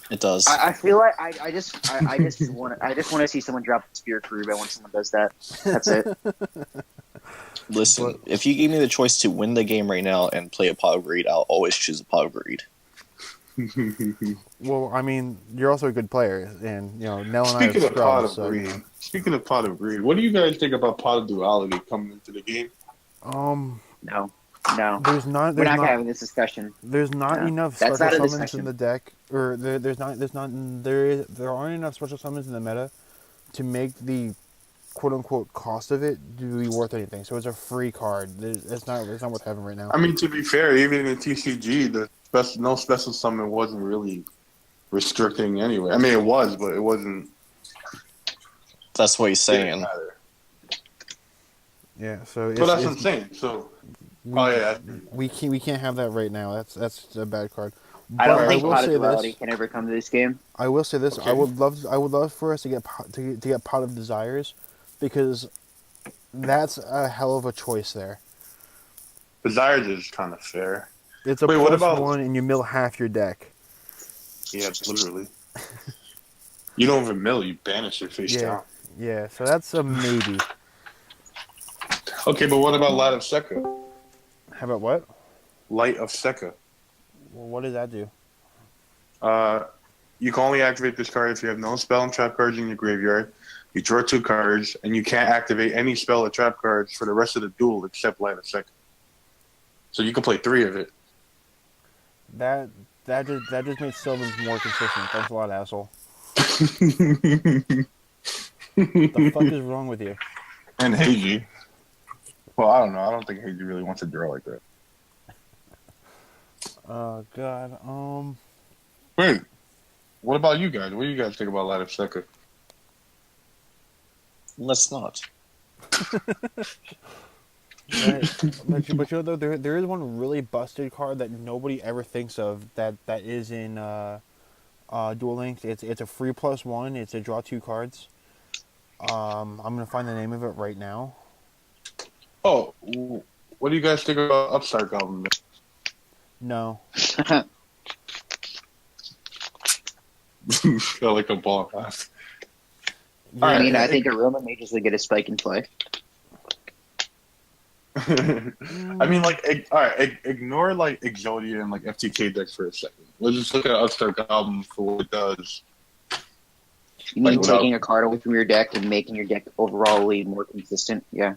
It does. I feel like I just want to see someone drop the spear crew when someone does that. That's it. Listen, But- if you gave me the choice to win the game right now and play a Pog Breed, I'll always choose a Pog Breed. Well, I mean, you're also a good player, and Nell and I are Speaking of pot scrubs. of So, greed, speaking of pot of greed, what do you guys think about pot of duality coming into the game? No. there's not We're there's not not having this discussion. there's not No. enough That's special not a summons discussion. in the deck, or there aren't enough special summons in the meta to make the quote unquote cost of it to be worth anything. So it's a free card. It's not worth having right now. I mean, to be fair, even in TCG, no special summon wasn't really restricting anyway. I mean, it was, but it wasn't. That's what he's Didn't saying. matter. Yeah. So But that's what I'm saying. So, we can't have that right now. That's a bad card. I don't But think will pot of say duality this. can ever come to this game. I will say this. Okay. I would love for us to get to get Pot of Desires, because that's a hell of a choice there. Desires is kind of fair. It's a Wait, what plus about- one, and you mill half your deck. Yeah, literally. You don't even mill, you banish it face Yeah. down. Yeah, so that's a maybe. Okay, but what about Light of Sekka? How about what? Light of Sekka. Well, what does that do? You can only activate this card if you have no spell and trap cards in your graveyard. You draw 2 cards, and you can't activate any spell or trap cards for the rest of the duel except Light of Sekka. So you can play 3 of it. That just makes Sylvans more consistent. Thanks a lot, asshole. The fuck is wrong with you? And Heiji. Well, I don't know. I don't think Heiji really wants to draw like that. Oh God. Wait. What about you guys? What do you guys think about Light of Sekka? Let's not. But you know, though, there is one really busted card that nobody ever thinks of that is in Duel Links. It's a free +1. It's a draw 2 cards. I'm gonna find the name of it right now. Oh, what do you guys think about Upstart Goblin? No. Felt like a ball laugh. Yeah, I mean, I it- think Aroma may just get a spike and play. I mean, like, all right, ignore like Exodia and like FTK decks for a second. Let's just look at Upstart Goblin for what it does. You mean Like, without- taking a card away from your deck and making your deck overall more consistent? Yeah.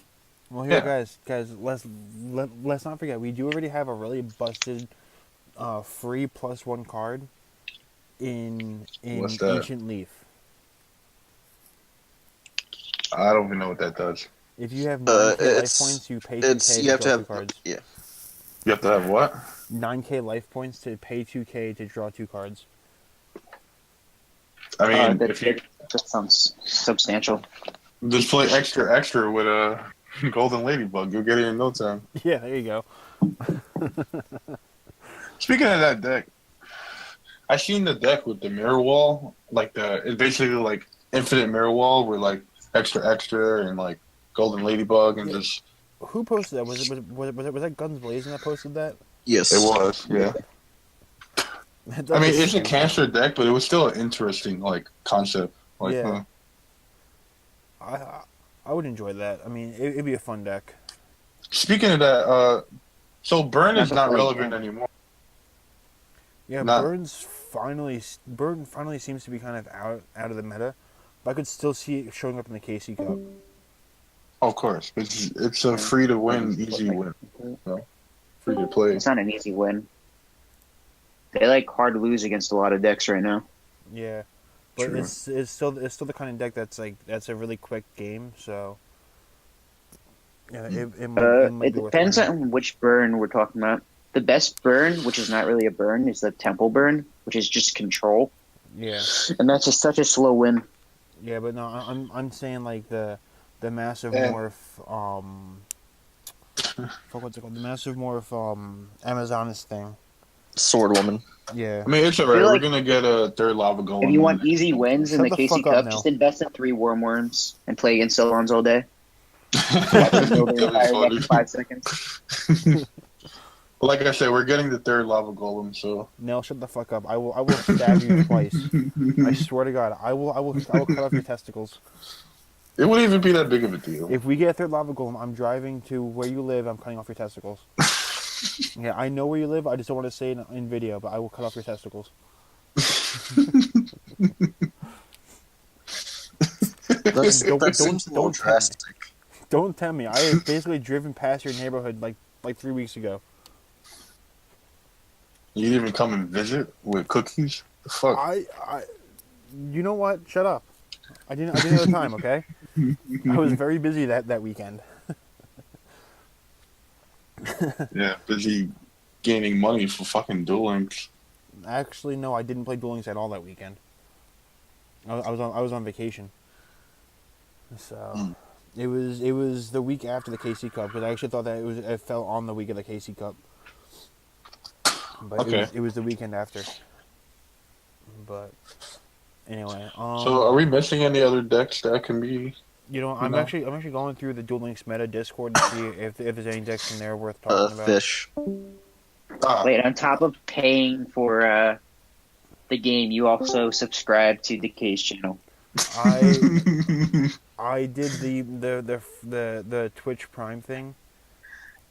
Well, here, Yeah. guys, let's not forget, we do already have a really busted free +1 card in What's that? Ancient Leaf. I don't even know what that does. If you have 9k life it's- points, you pay 2k you have to draw have 2 cards. yeah. You have to have what? 9k life points to pay 2k to draw 2 cards. I mean, that, if you that sounds substantial. just play extra with a Golden Ladybug, you'll get it in no time. Yeah, there you go. Speaking of that deck, I seen the deck with the mirror wall, like it's basically like infinite mirror wall with like extra and like Golden Ladybug and just Who posted that? Was that Guns Blazing that posted that? Yes. it was, yeah. That I mean, does it's a seem- cancer deck, but it was still an interesting like concept. Like, Yeah. I would enjoy that. I mean, it'd be a fun deck. Speaking of that, so Burn is That's a not great relevant game. anymore. Yeah, Not- Burn finally seems to be kind of out of the meta, but I could still see it showing up in the KC Cup. Of course, it's a free to win, easy win, free to play. It's not an easy win. They like hard to lose against a lot of decks right now. Yeah, but True. it's still the kind of deck that's a really quick game. So yeah, it might It be worth depends playing. on which burn we're talking about. The best burn, which is not really a burn, is the Temple burn, which is just control, Yeah, and that's just such a slow win. yeah, but no, I'm saying like the massive Yeah. morph fuck, what's it called? The massive morph Amazoness thing. Sword Woman. Yeah. I mean, it's alright. feel We're like- gonna get a third lava golem. If you want easy wins in Shut the the KC fuck up Cup, now. just invest in 3 Wormworms and play against Solons all day. That'd Build be their entire deck funny. in 5 seconds. Like I said, we're getting the third lava golem, so Nell, shut the fuck up. I will stab you twice. I swear to God, I will cut off your testicles. It wouldn't even be that big of a deal. If we get a third lava golem, I'm driving to where you live. I'm cutting off your testicles. Yeah, I know where you live. I just don't want to say it in video, but I will cut off your testicles. That seems a little drastic. Don't tempt me. I have basically driven past your neighborhood like 3 weeks ago. You didn't even come and visit with cookies? The fuck? You know what? Shut up. I didn't have the time, okay? I was very busy that weekend. Yeah, busy gaining money for fucking Duel Links. Actually, no, I didn't play Duel Links at all that weekend. I was on vacation. So it was the week after the KC Cup, because I actually thought that it fell on the week of the KC Cup. But Okay. it was the weekend after. But anyway, So are we missing any other decks that can be? I'm No. actually going through the Duel Links meta Discord to see if there's any decks in there worth talking about. Fish. Wait, on top of paying for the game, you also subscribe to Decay's channel. I did the Twitch Prime thing.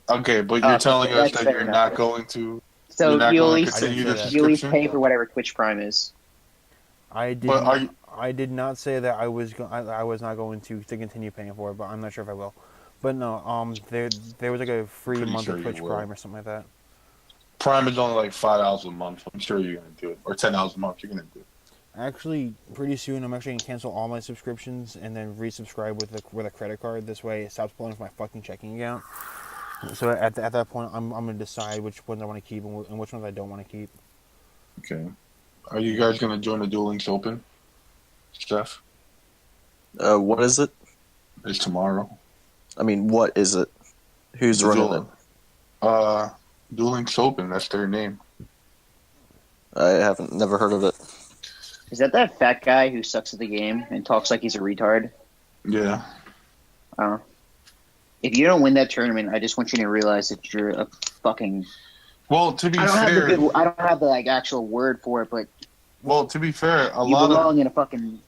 Okay, but you're telling us that's that fair you're enough. not going to. So You're not you at gonna least continue the I didn't you at least subscription? pay for whatever Twitch Prime is. I did. But are you? I did not say that I was not going to continue paying for it, but I'm not sure if I will. But no, there was like a free Pretty month sure of you Twitch will. Prime or something like that. Prime is only like $5 a month. I'm sure you're gonna do it, or $10 a month. You're gonna do it. Actually, pretty soon I'm actually gonna cancel all my subscriptions and then resubscribe with a credit card. This way, it stops pulling from my fucking checking account. So at that point, I'm gonna decide which ones I want to keep and which ones I don't want to keep. Okay. Are you guys gonna join the Duel Links Open? Steph, What is it? it's tomorrow. I mean, what is it? Who's running it? Duel Links Open. That's their name. I haven't never heard of it. Is that fat guy who sucks at the game and talks like he's a retard? Yeah. If you don't win that tournament, I just want you to realize that you're a fucking. Well, to be I fair, don't have the like actual word for it, but a you lot belong in a fucking.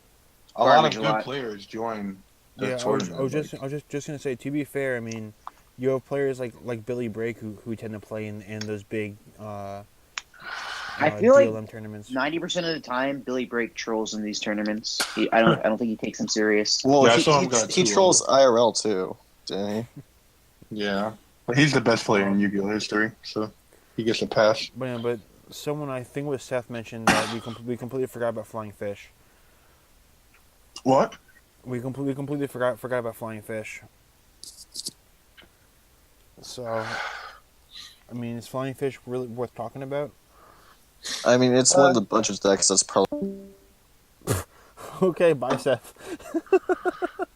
of garbage good lot. players join the Yeah, I was tournament. just gonna say. To be fair, I mean, you have players like Billy Brake who tend to play in those big. I feel like DLM tournaments. 90% of the time, Billy Brake trolls in these tournaments. I don't think he takes them serious. Well, Yeah, I saw him got he two trolls IRL too, didn't he? Yeah, but he's the best player in Yu-Gi-Oh history, so he gets a pass. But yeah, but someone I think was Seth mentioned that we completely forgot about Flying Fish. What? We completely forgot about Flying Fish. So, I mean, is Flying Fish really worth talking about? I mean, it's one of the budget decks that's probably. Okay, bye, Seth.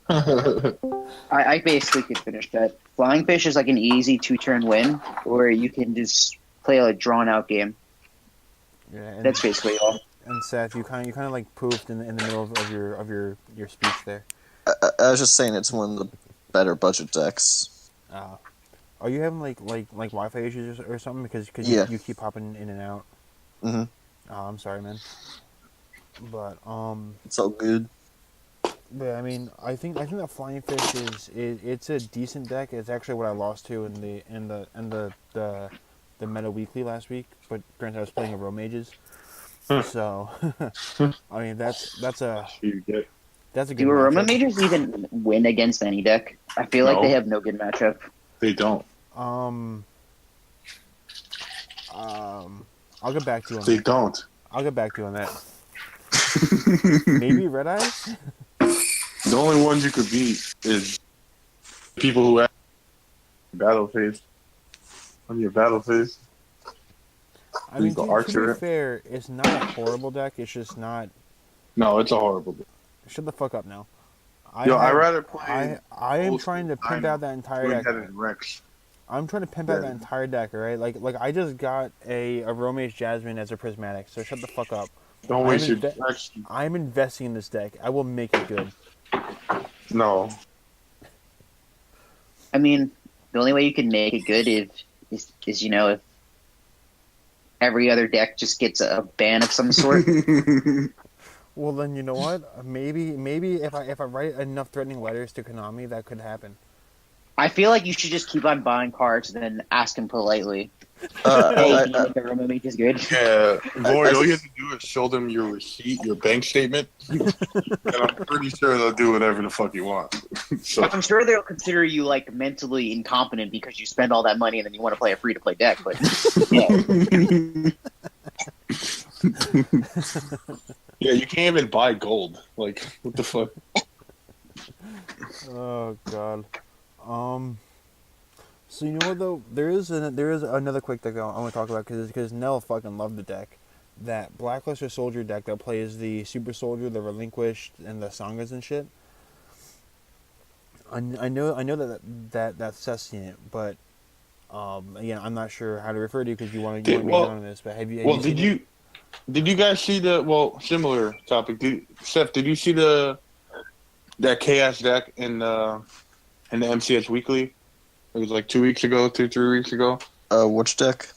I basically could finish that. Flying Fish is like an easy 2-turn win, or you can just play a drawn-out game. Yeah, and, That's basically all. and Seth, you kind of like poofed in the middle of your speech there. I was just saying it's one of the better budget decks. Are you having like Wi-Fi issues or something? Because Yeah. you keep popping in and out. Mm-hmm. Oh, I'm sorry, man. But It's all good. I mean, I think that Flying Fish it's a decent deck. It's actually what I lost to in the Meta Weekly last week. But granted, I was playing a Row Mages, so I mean that's a good Do Roman matchup. Majors even win against any deck? I feel like No. they have no good matchup. They don't. I'll get back to you on They that. don't. I'll get back to you on that. Maybe Red Eyes? The only ones you could beat is people who have battle phase. On your battle phase. I mean, The to Archer. be fair, it's not a horrible deck. It's just not. No, it's a horrible deck. Shut the fuck up now. I'd rather play. I am old trying to school pimp out that entire deck. Twin-headed Rex. I'm trying to pimp out Yeah. that entire deck, alright? Like I just got a Romage Jasmine as a prismatic, so shut the fuck up. Don't waste your I'm Rex. I'm investing in this deck. I will make it good. No. I mean, the only way you can make it good is if every other deck just gets a ban of some sort. Well, then you know what? Maybe if I write enough threatening letters to Konami, that could happen. I feel like you should just keep on buying cards and then ask him politely. Hey, can you make the Romo mage is good? Yeah, Void, all I- you have to do is show them your receipt, your bank statement, and I'm pretty sure they'll do whatever the fuck you want. So, I'm sure they'll consider you like mentally incompetent because you spend all that money and then you want to play a free to play deck. But yeah, yeah, you can't even buy gold. Like, what the fuck? Oh God. So you know what though? There is another quick deck I want to talk about because Nell fucking loved the deck. That Blackluster Soldier deck that plays the Super Soldier, the Relinquished, and the Sangas and shit. I know that's Cessy in it, but again, I'm not sure how to refer to you because you want to be anonymous. But have Well, you seen did you guys see similar topic? Seth, did you see that chaos deck in the MCS Weekly? It was like 2 weeks ago, 3 weeks ago. Which deck?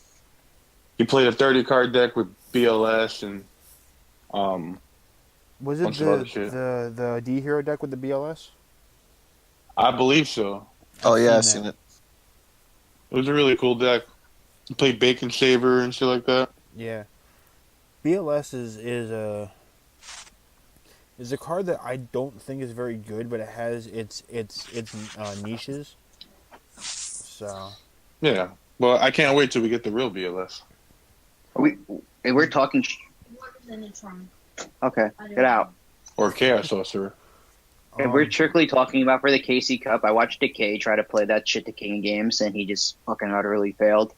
He played a 30-card deck with BLS and Was it bunch of other shit. the D Hero deck with the BLS? I believe so. Oh yeah, I've seen seen it. It was a really cool deck. He played Bacon Saber and shit like that. Yeah. BLS is a card that I don't think is very good, but it has its niches. So Yeah. Well, I can't wait till we get the real BLS. we're talking. What is in the trunk? Okay, get out. Or Chaos Sorcerer. If we're strictly talking about for the KC Cup, I watched Decay try to play that shit to King games, and he just fucking utterly failed.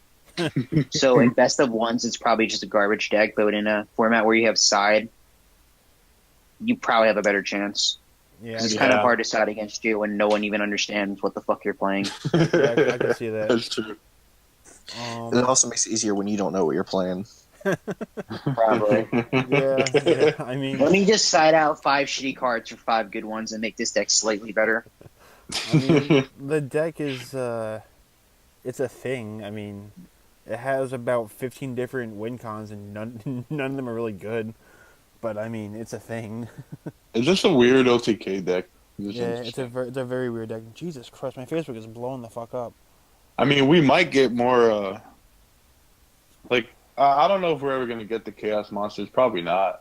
So in best of ones, it's probably just a garbage deck, but in a format where you have side, you probably have a better chance. yeah, It's I, kind of hard to side against you when no one even understands what the fuck you're playing. I can see that. That's true. It also makes it easier when you don't know what you're playing. Probably. Yeah. I mean, Let me just side out 5 shitty cards for 5 good ones and make this deck slightly better. the deck is it's a thing. I mean, it has about 15 different win cons, and none of them are really good. But I mean, it's a thing. Is this a weird OTK deck? Yeah, it's a very weird deck. Jesus Christ, my Facebook is blowing the fuck up. I mean, we might get more, I don't know if we're ever going to get the Chaos Monsters. Probably not.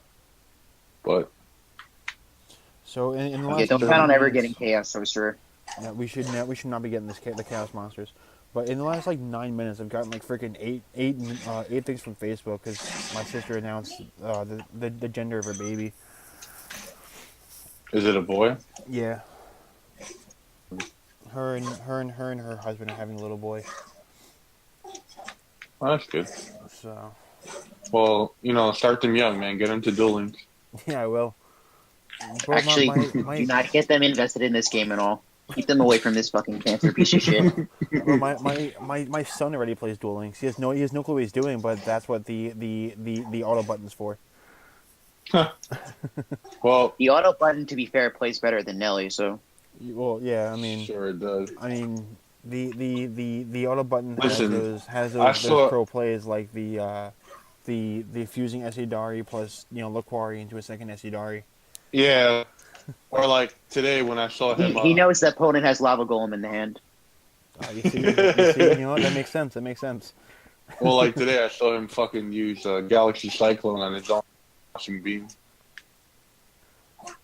But So in the last Yeah, don't 9 count on ever minutes- getting Chaos Sorcerer. Yeah, we should not be getting the Chaos Monsters. But in the last 9 minutes, I've gotten freaking eight things from Facebook because my sister announced the gender of her baby. is it a boy? Yeah. Her and her husband are having a little boy. Well, that's good. So Well, start them young, man. Get them to dueling. yeah, I will. But Actually, my do not get them invested in this game at all. Keep them away from this fucking cancer piece of shit. well, my son already plays Duel Links. He has no clue what he's doing, but that's what the auto button's for. Well, The auto button, to be fair, plays better than Nelly, so Well, yeah, I mean, sure it does. I mean, the auto button Listen, has I those saw- pro plays like the fusing Esidari plus Laquari into a second Esidari. Yeah. Or like today when I saw him. he knows the opponent has Lava Golem in the hand. You see, what? That makes sense. That makes sense. Well, like today I saw him fucking use Galaxy Cyclone on his own Crushing Beam.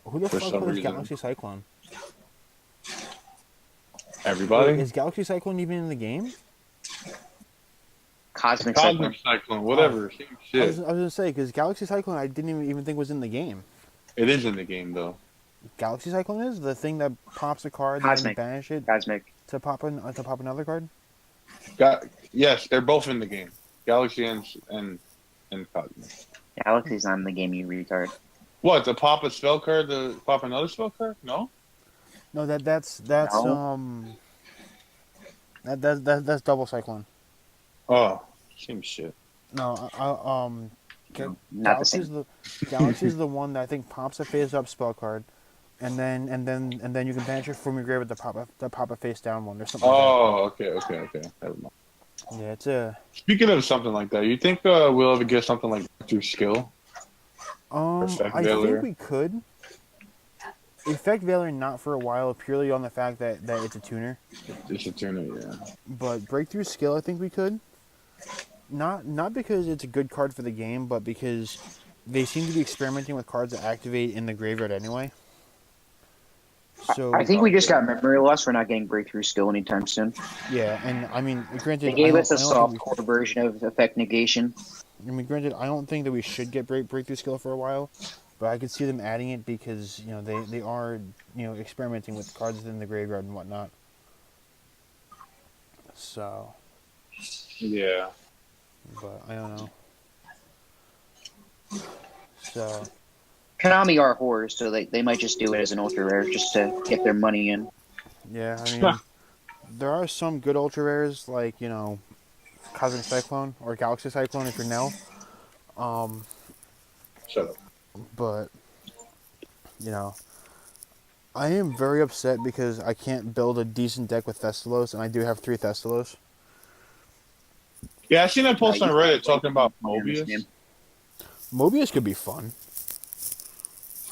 Who the For fuck some plays reason. Galaxy Cyclone? Everybody? Is Galaxy Cyclone even in the game? Cosmic Cosmic Cyclone. Cyclone, whatever. Same I shit. was gonna say because Galaxy Cyclone I didn't even think was in the game. It is in the game though. Galaxy Cyclone is the thing that pops a card and Cosmic. then banish it Cosmic. to pop another card. Yes, they're both in the game. Galaxy and Cosmic. Galaxy's not in the game, you retard. What? To pop a spell card? To pop another spell card? No. No, that's No. that's double Cyclone. Oh, same shit. No, Not the same. Galaxy's the one that I think pops a face up spell card, and then you can banish it from your grave with the pop a face down one or something. Oh, okay. Never mind. Like that. Yeah, it's a. Speaking of something like that, you think we'll ever get something like through skill? Effect I think Valor. we could. Effect Valor not for a while, purely on the fact that it's a tuner. It's a tuner, yeah. But Breakthrough Skill, I think we could. Not because it's a good card for the game, but because they seem to be experimenting with cards that activate in the graveyard anyway. So I think we just got memory loss for not getting breakthrough skill anytime soon. yeah, and I mean, granted, They gave us a I don't soft think core version of effect negation. I don't think that we should get Breakthrough Skill for a while, but I could see them adding it because they are experimenting with cards within the graveyard and whatnot. So, Yeah. but I don't know. So. Konami are whores, so they might just do it as an ultra rare just to get their money in. Yeah, I mean, there are some good ultra rares like Cosmic Cyclone or Galaxy Cyclone if you're Nell. Shut up. But I am very upset because I can't build a decent deck with Thestalos, and I do have 3 Thestalos. Yeah, I seen that post Yeah, on you- Reddit talking about Yeah, this Mobius. game. Mobius could be fun.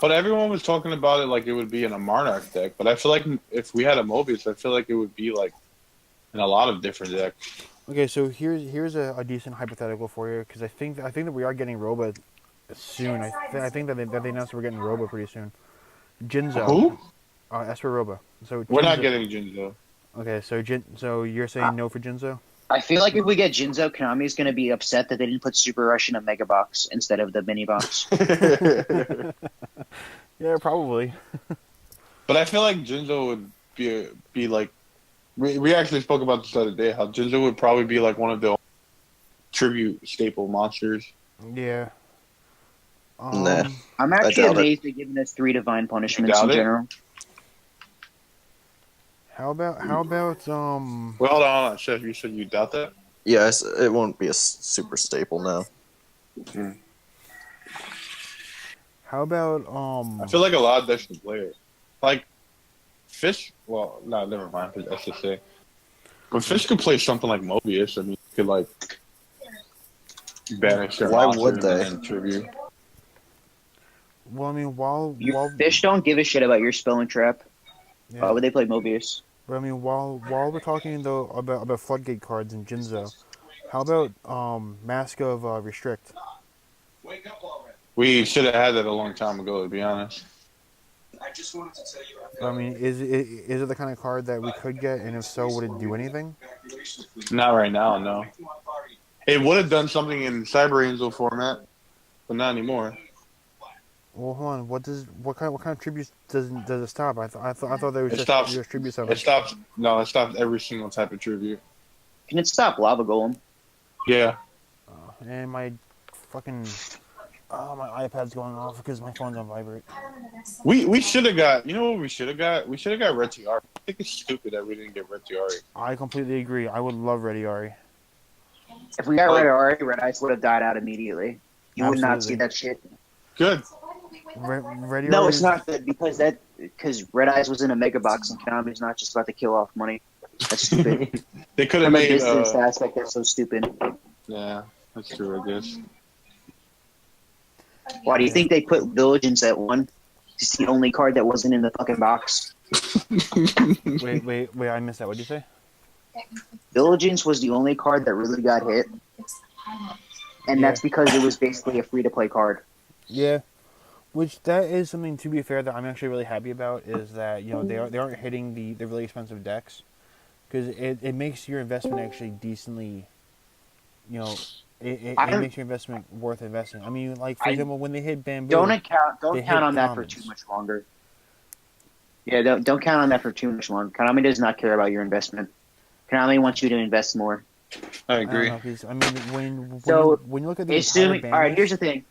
But everyone was talking about it like it would be in a Monarch deck. But I feel like if we had a Mobius, I feel like it would be like in a lot of different decks. Okay, so here's a decent hypothetical for you because I think that we are getting Roba soon. I think that they announced we're getting Roba pretty soon. Jinzo. Who? Esper Roba. So We're not Jinzo- getting Jinzo. Okay, so you're saying no for Jinzo? I feel like if we get Jinzo, Konami's going to be upset that they didn't put Super Rush in a Mega Box instead of the Mini Box. Yeah, probably. But I feel like Jinzo would be like we actually spoke about this the other day. How Jinzo would probably be like one of the tribute staple monsters. Yeah. Nah. I'm actually doubt it. amazed they're giving us 3 divine punishments doubt in it? general. How about Well, hold on. Chef, you said you doubt that? Yes, it won't be a super staple now. how about I feel like a lot of decks can play it. Like Fish. Well, no, never mind. Because SSA. But Fish could play something like Mobius. I mean, you could like banish their Why monster would they? and tribute. well, I mean, while Fish don't give a shit about your spelling trap. yeah, Why would they play Mobius? but I mean, while we're talking though about floodgate cards and Jinzo, how about Mask of Restrict? We should have had that a long time ago, to be honest. I mean, is it the kind of card that we could get, and if so, would it do anything? Not right now, no. It would have done something in Cyber Angel format, but not anymore. Well, hold on. What kind of tributes does it stop? I thought there was It just stops. tributes of It stops. No, it stops every single type of tribute. Can it stop Lava Golem? Yeah. And my fucking my iPad's going off because my phone's on vibrate. We should have got. You know what we should have got? We should have got Red Tiara. I think it's stupid that we didn't get Red Tiara. I completely agree. I would love Ready Ari. If we got Red Ari, Red Ice would have died out immediately. You would not see Absolutely. that shit. Good. Ready No, Ari it's not good because Red Eyes was in a Mega Box and Konami's not just about to kill off money. That's stupid. They could have From a made. business aspect, that's so stupid. Yeah, that's true. I guess. Why do you think they put Vigilance at 1? It's the only card that wasn't in the fucking box. Wait! I missed that. What'd you say? Vigilance was the only card that really got hit, and Yeah. that's because it was basically a free-to-play card. Yeah, which that is something to be fair that I'm actually really happy about is that they aren't hitting the really expensive decks because it makes your investment actually decently, it makes your investment worth investing. I mean, like for example, when they hit Bamboo, Don't they count hit on that for commons. too much longer. Yeah, don't count on that for too much longer. Konami does not care about your investment. Konami wants you to invest more. I I agree. don't know, 'cause, I mean, So, when you look at the Assuming, all right, here's the thing.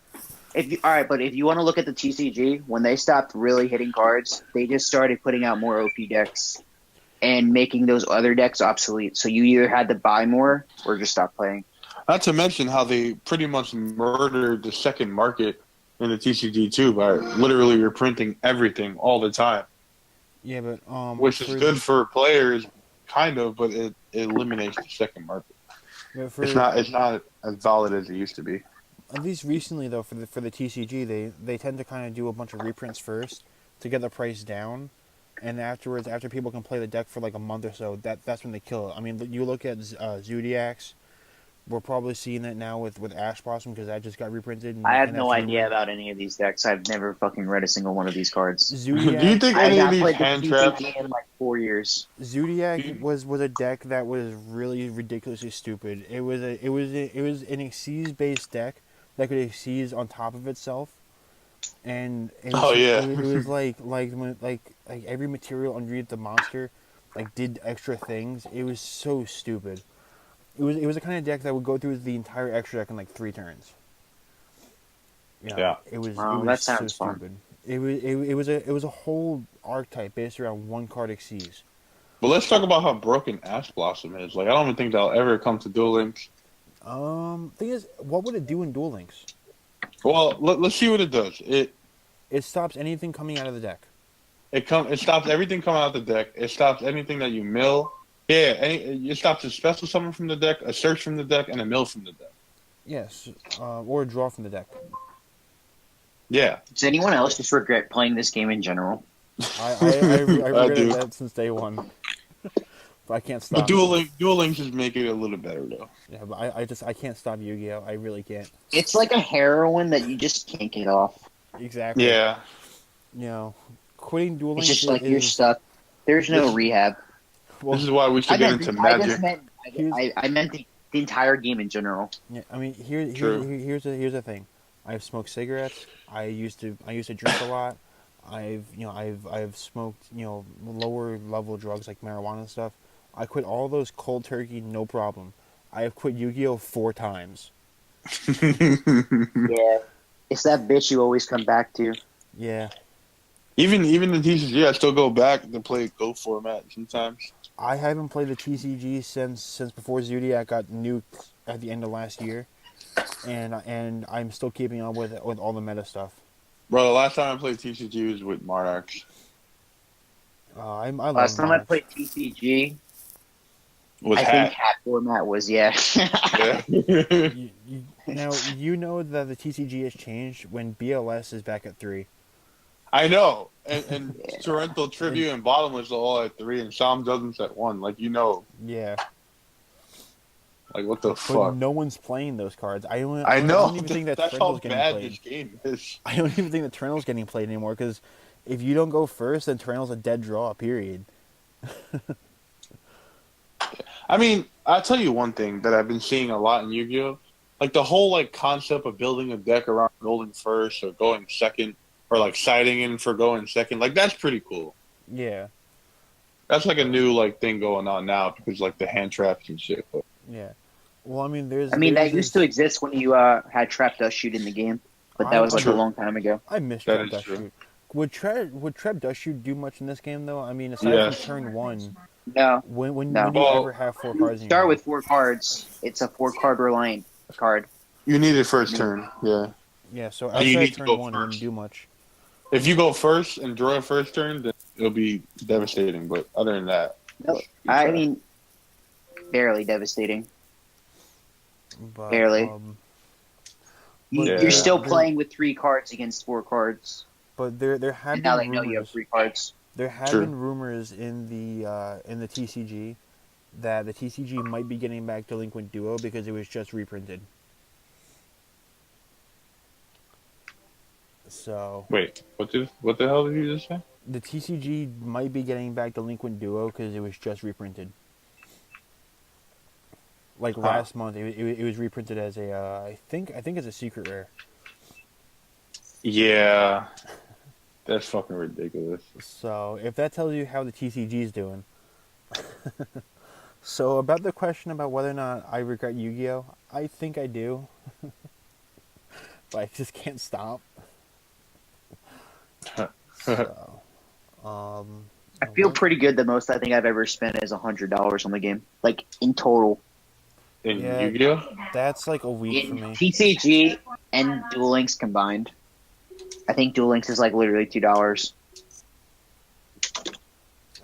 But if you want to look at the TCG, when they stopped really hitting cards, they just started putting out more OP decks and making those other decks obsolete. So you either had to buy more or just stop playing. Not to mention how they pretty much murdered the second market in the TCG too by literally reprinting everything all the time, yeah, but which is good for players, kind of, but it eliminates the second market. Yeah, It's not as valid as it used to be. at least recently though, for the TCG, they tend to kind of do a bunch of reprints first to get the price down, and afterwards, after people can play the deck for like a month or so, that's when they kill it. I mean, you look at Zodiacs. We're probably seeing that now with Ash Blossom because that just got reprinted. I have and no that's idea rumored. about any of these decks. I've never fucking read a single one of these cards. Do Zodiac. you think I have any of not these played the hand traps? TCG in like 4 years. Zodiac was a deck that was really ridiculously stupid. It was an Xyz based deck that could Xyz on top of itself, and Oh, yeah. it was like every material underneath the monster like did extra things. It was so stupid. It was a kind of deck that would go through the entire extra deck in like 3 turns. Yeah. It was That so sounds fun. stupid. It was a whole archetype based around one card Xyz. But let's talk about how broken Ash Blossom is. Like, I don't even think that'll ever come to Duel Links. Thing is, what would it do in Duel Links? Well, let's see what it does. It stops anything coming out of the deck. It stops everything coming out the deck. It stops anything that you mill. Yeah, it stops a special summon from the deck, a search from the deck, and a mill from the deck. Yes, or a draw from the deck. Yeah. Does anyone else just regret playing this game in general? I I regretted do. that since day one. But I can't But stop. Duel Links is making it a little better, though. Yeah, but I can't stop Yu-Gi-Oh. I really can't. It's like a heroin that you just can't get off. Exactly. Yeah. You know, quitting Duel It's Links just like is, you're stuck. There's no rehab. well, This is why we should get into I Magic. just meant I meant the entire game in general. yeah, I mean, True. here's the thing. I've smoked cigarettes. I used to drink a lot. I've smoked lower level drugs like marijuana and stuff. I quit all those cold turkey, no problem. I have quit Yu-Gi-Oh 4 times. Yeah, it's that bitch you always come back to. Yeah, Even the TCG, I still go back to play Go format sometimes. I haven't played the TCG since before Zodiac got nuked at the end of last year, and I'm still keeping up with all the meta stuff. Bro, the last time I played TCG was with Monarchs. I love Last time I Monarchs. played TCG, Was I Hat. think hat format was yeah. Yeah. Now you know that the TCG has changed when BLS is back at 3. I know. And Torrential Tribute and Bottomless are all at 3, and Psalm Dozens at 1. Like, Yeah, like, what the but fuck? no one's playing those cards. I know. don't even think that That's how Trundle's getting bad played. this game is. I don't even think that Trundle's getting played anymore because if you don't go first, then Trundle's a dead draw. Period. I mean, I'll tell you one thing that I've been seeing a lot in Yu-Gi-Oh! Like, the whole, like, concept of building a deck around going first or going second, or, like, siding in for going second, like, that's pretty cool. Yeah, That's, like, a new, like, thing going on now because, like, the hand traps and shit. But yeah. Well, I mean, that used to exist when you had Trap Dust Shoot in the game, but that was like True. a long time ago. I miss That Trap is Dust true. Shoot. Would Trap Dust Shoot do much in this game though? I mean, aside Yes. from turn 1, No, when No. do you Well, ever have 4 cards in your start hand? with 4 cards. It's a 4-card reliant card. you need it first turn, yeah. Yeah, so And you outside need of to turn go 1, it wouldn't first. do much. If you go first and draw a first turn, then it'll be devastating. But other than that, No, I mean, barely devastating. But, Barely. Yeah. You're still there- playing with 3 cards against 4 cards, But there have and now they been know you have rumors. 3 cards. There have True. been rumors in the TCG that the TCG might be getting back Delinquent Duo because it was just reprinted. So wait, what the hell did you just say? the TCG might be getting back Delinquent Duo because it was just reprinted. Like last month, it was reprinted as a I think as a secret rare. Yeah, that's fucking ridiculous. So if that tells you how the TCG is doing. So about the question about whether or not I regret Yu-Gi-Oh, I think I do, but I just can't stop. So, I feel pretty good. The most I think I've ever spent is $100 on the game, like in total. In Yeah. Yu-Gi-Oh? That's like a week for In me. TCG and Duel Links combined. I think Duel Links is like literally $2.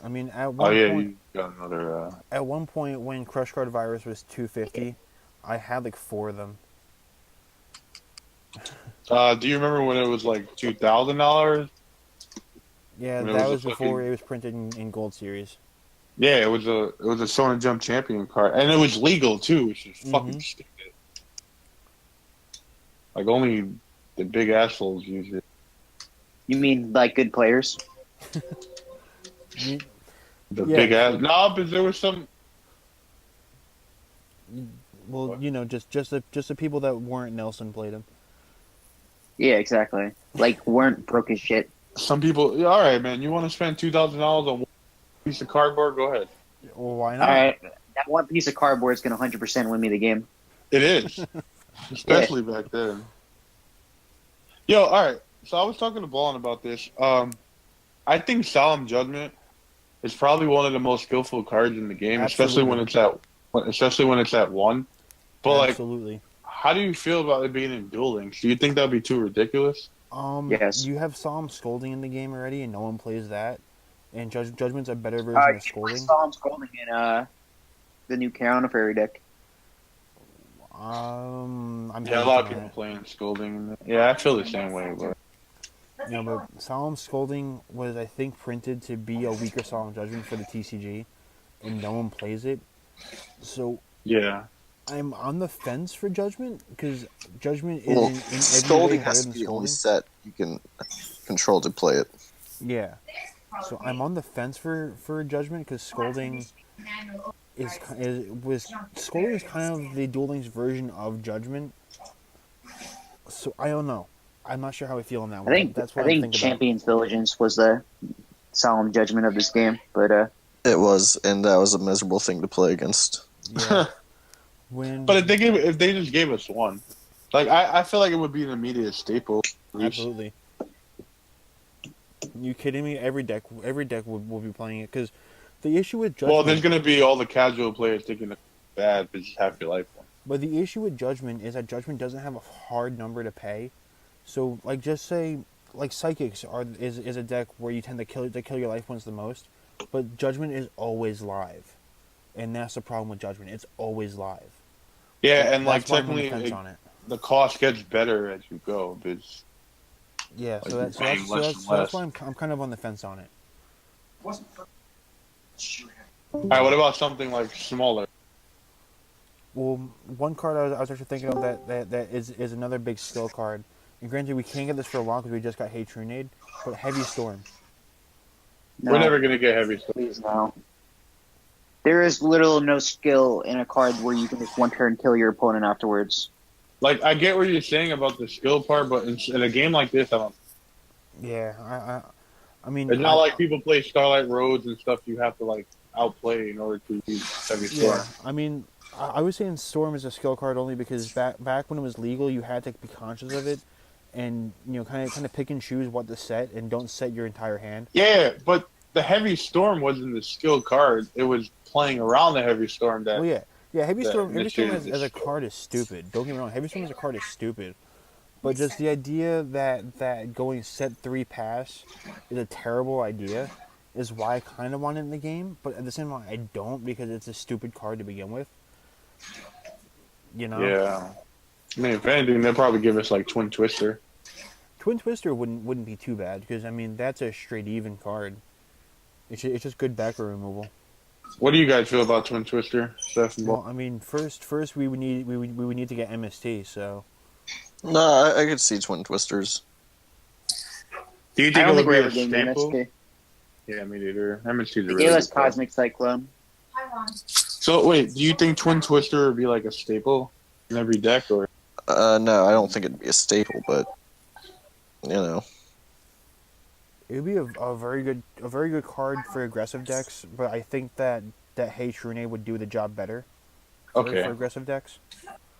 I mean, at Oh one yeah, point, you got another. at one point when Crush Card Virus was $250, I had like 4 of them. Do you remember when it was like $2,000? Yeah, When it that was a was before fucking it was printed in Gold Series. yeah, it was a Sona Jump Champion card, and it was legal too, which is fucking Mm-hmm. stupid. Like only the big assholes use it. You mean like good players? You, The yeah, big ass. so No, but there was some. well, What? just the people that weren't Nelson played him. Yeah, exactly. Like weren't broke as shit. Some people. Yeah, all right, man. You want to spend $2,000 on one piece of cardboard? Go ahead. Well, why All not? right, that one piece of cardboard is going to 100% win me the game. It is, Yeah. especially back then. Yo, all right. So I was talking to Ballin about this. I think Solemn Judgment is probably one of the most skillful cards in the game, especially when Absolutely. it's at one. But like, Absolutely. how do you feel about it being in Duel Links? Do you think that'd be too ridiculous? Yes. You have Solemn Scolding in the game already, and no one plays that. And Judgment's a better version of I Scolding. saw him scrolling in the new Counter Fairy deck. I'm Yeah, a hesitant lot of on people it. playing Scolding. Yeah, I feel the same way, but But Solemn Scolding was, I think, printed to be a weaker Solemn Judgment for the TCG, and no one plays it. So yeah. I'm on the fence for Judgment, because Judgment is Well, in every way scolding better has than to be the only Scolding. set you can control to play it. Yeah. So I'm on the fence for Judgment, because Scolding Scolding is kind of the Duel Links version of Judgment. So I don't know. I'm not sure how I feel on that I one. think That's I what I'm think thinking about. Champion's Diligence was the solemn judgment of this game, but It was, and that was a miserable thing to play against. Yeah. When But if they just gave us one, like I feel like it would be an immediate staple. absolutely. You kidding me? Every deck will be playing it, because the issue with Well, there's Judgment, gonna be all the casual players thinking it's bad, but just half your life one. but the issue with Judgment is that Judgment doesn't have a hard number to pay. So like just say like Psychics is a deck where you tend to kill your life ones the most, but Judgment is always live, and that's the problem with Judgment. It's always live. Yeah, and like That's why I'm on the technically fence on it. the cost gets better as you go, but Yeah, like so you're paying less and that's less. why I'm kind of on the fence on it. All right, what about something like smaller? Well, one card I was actually thinking of that is another big skill card. And granted, we can't get this for a while because we just got Hey Trunade, but Heavy Storm. no, We're never gonna get heavy stuff. please no. There is literally no skill in a card where you can just one turn kill your opponent afterwards. Like I get what you're saying about the skill part, but in a game like this, I don't. Yeah, I mean, It's not like people play Starlight Roads and stuff. You have to like outplay in order to use heavy storm. yeah, I mean, I was saying Storm is a skill card only because back when it was legal, you had to be conscious of it, and kind of pick and choose what to set, and don't set your entire hand. Yeah, but the heavy storm wasn't the skill card. It was playing around the heavy storm that. Well, yeah, Heavy that Storm. Heavy Storm initiated as a this. card is stupid. Don't get me wrong, Heavy Storm as a card is stupid. But just the idea that going set 3 pass is a terrible idea is why I kind of want it in the game. But at the same time, I don't, because it's a stupid card to begin with. Yeah. I mean, if anything, they'll probably give us like Twin Twister. Twin Twister wouldn't be too bad, because I mean that's a straight even card. It's just good backer removal. What do you guys feel about Twin Twister, Steph and Well, Ball? I mean first we would need to get MST. So No, I could see Twin Twisters. Do you I think it don't would think we're be ever a getting staple? MST. Yeah, me neither. MST's a They really gave us good card. Cosmic Cyclone. So wait, do you think Twin Twister would be like a staple in every deck, or No, I don't think it'd be a staple, but it would be a very good card for aggressive decks. But I think that Hey Trune would do the job better okay? for aggressive decks.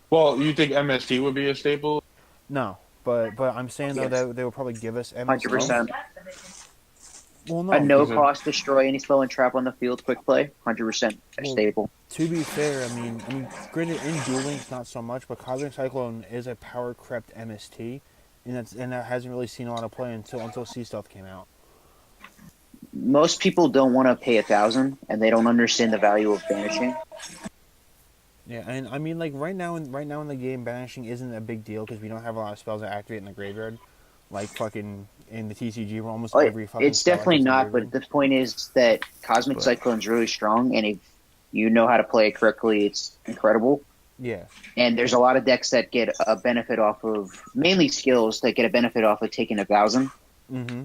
Well, you think MST would be a staple? No, but I'm saying though Yes. that they will probably give us MST. 100%. Well, no, A no because cost destroy any spell and trap on the field. Quick play. 100% Well, stable. to be fair, I mean, granted in Duel Links not so much, but Cosmic Cyclone is a power crept MST, and that hasn't really seen a lot of play until Sea Stealth came out. Most people don't want to pay 1,000, and they don't understand the value of banishing. Yeah, and I mean, like right now in the game, banishing isn't a big deal because we don't have a lot of spells that activate in the graveyard, like fucking in the TCG, where almost Oh, every fucking it's spell definitely activates in the not, but graveyard. the point is that Cosmic But Cyclone's really strong, and if you know how to play it correctly, it's incredible. yeah, And there's a lot of decks that get a benefit off of, mainly skills, that get a benefit off of taking 1,000. mm-hmm.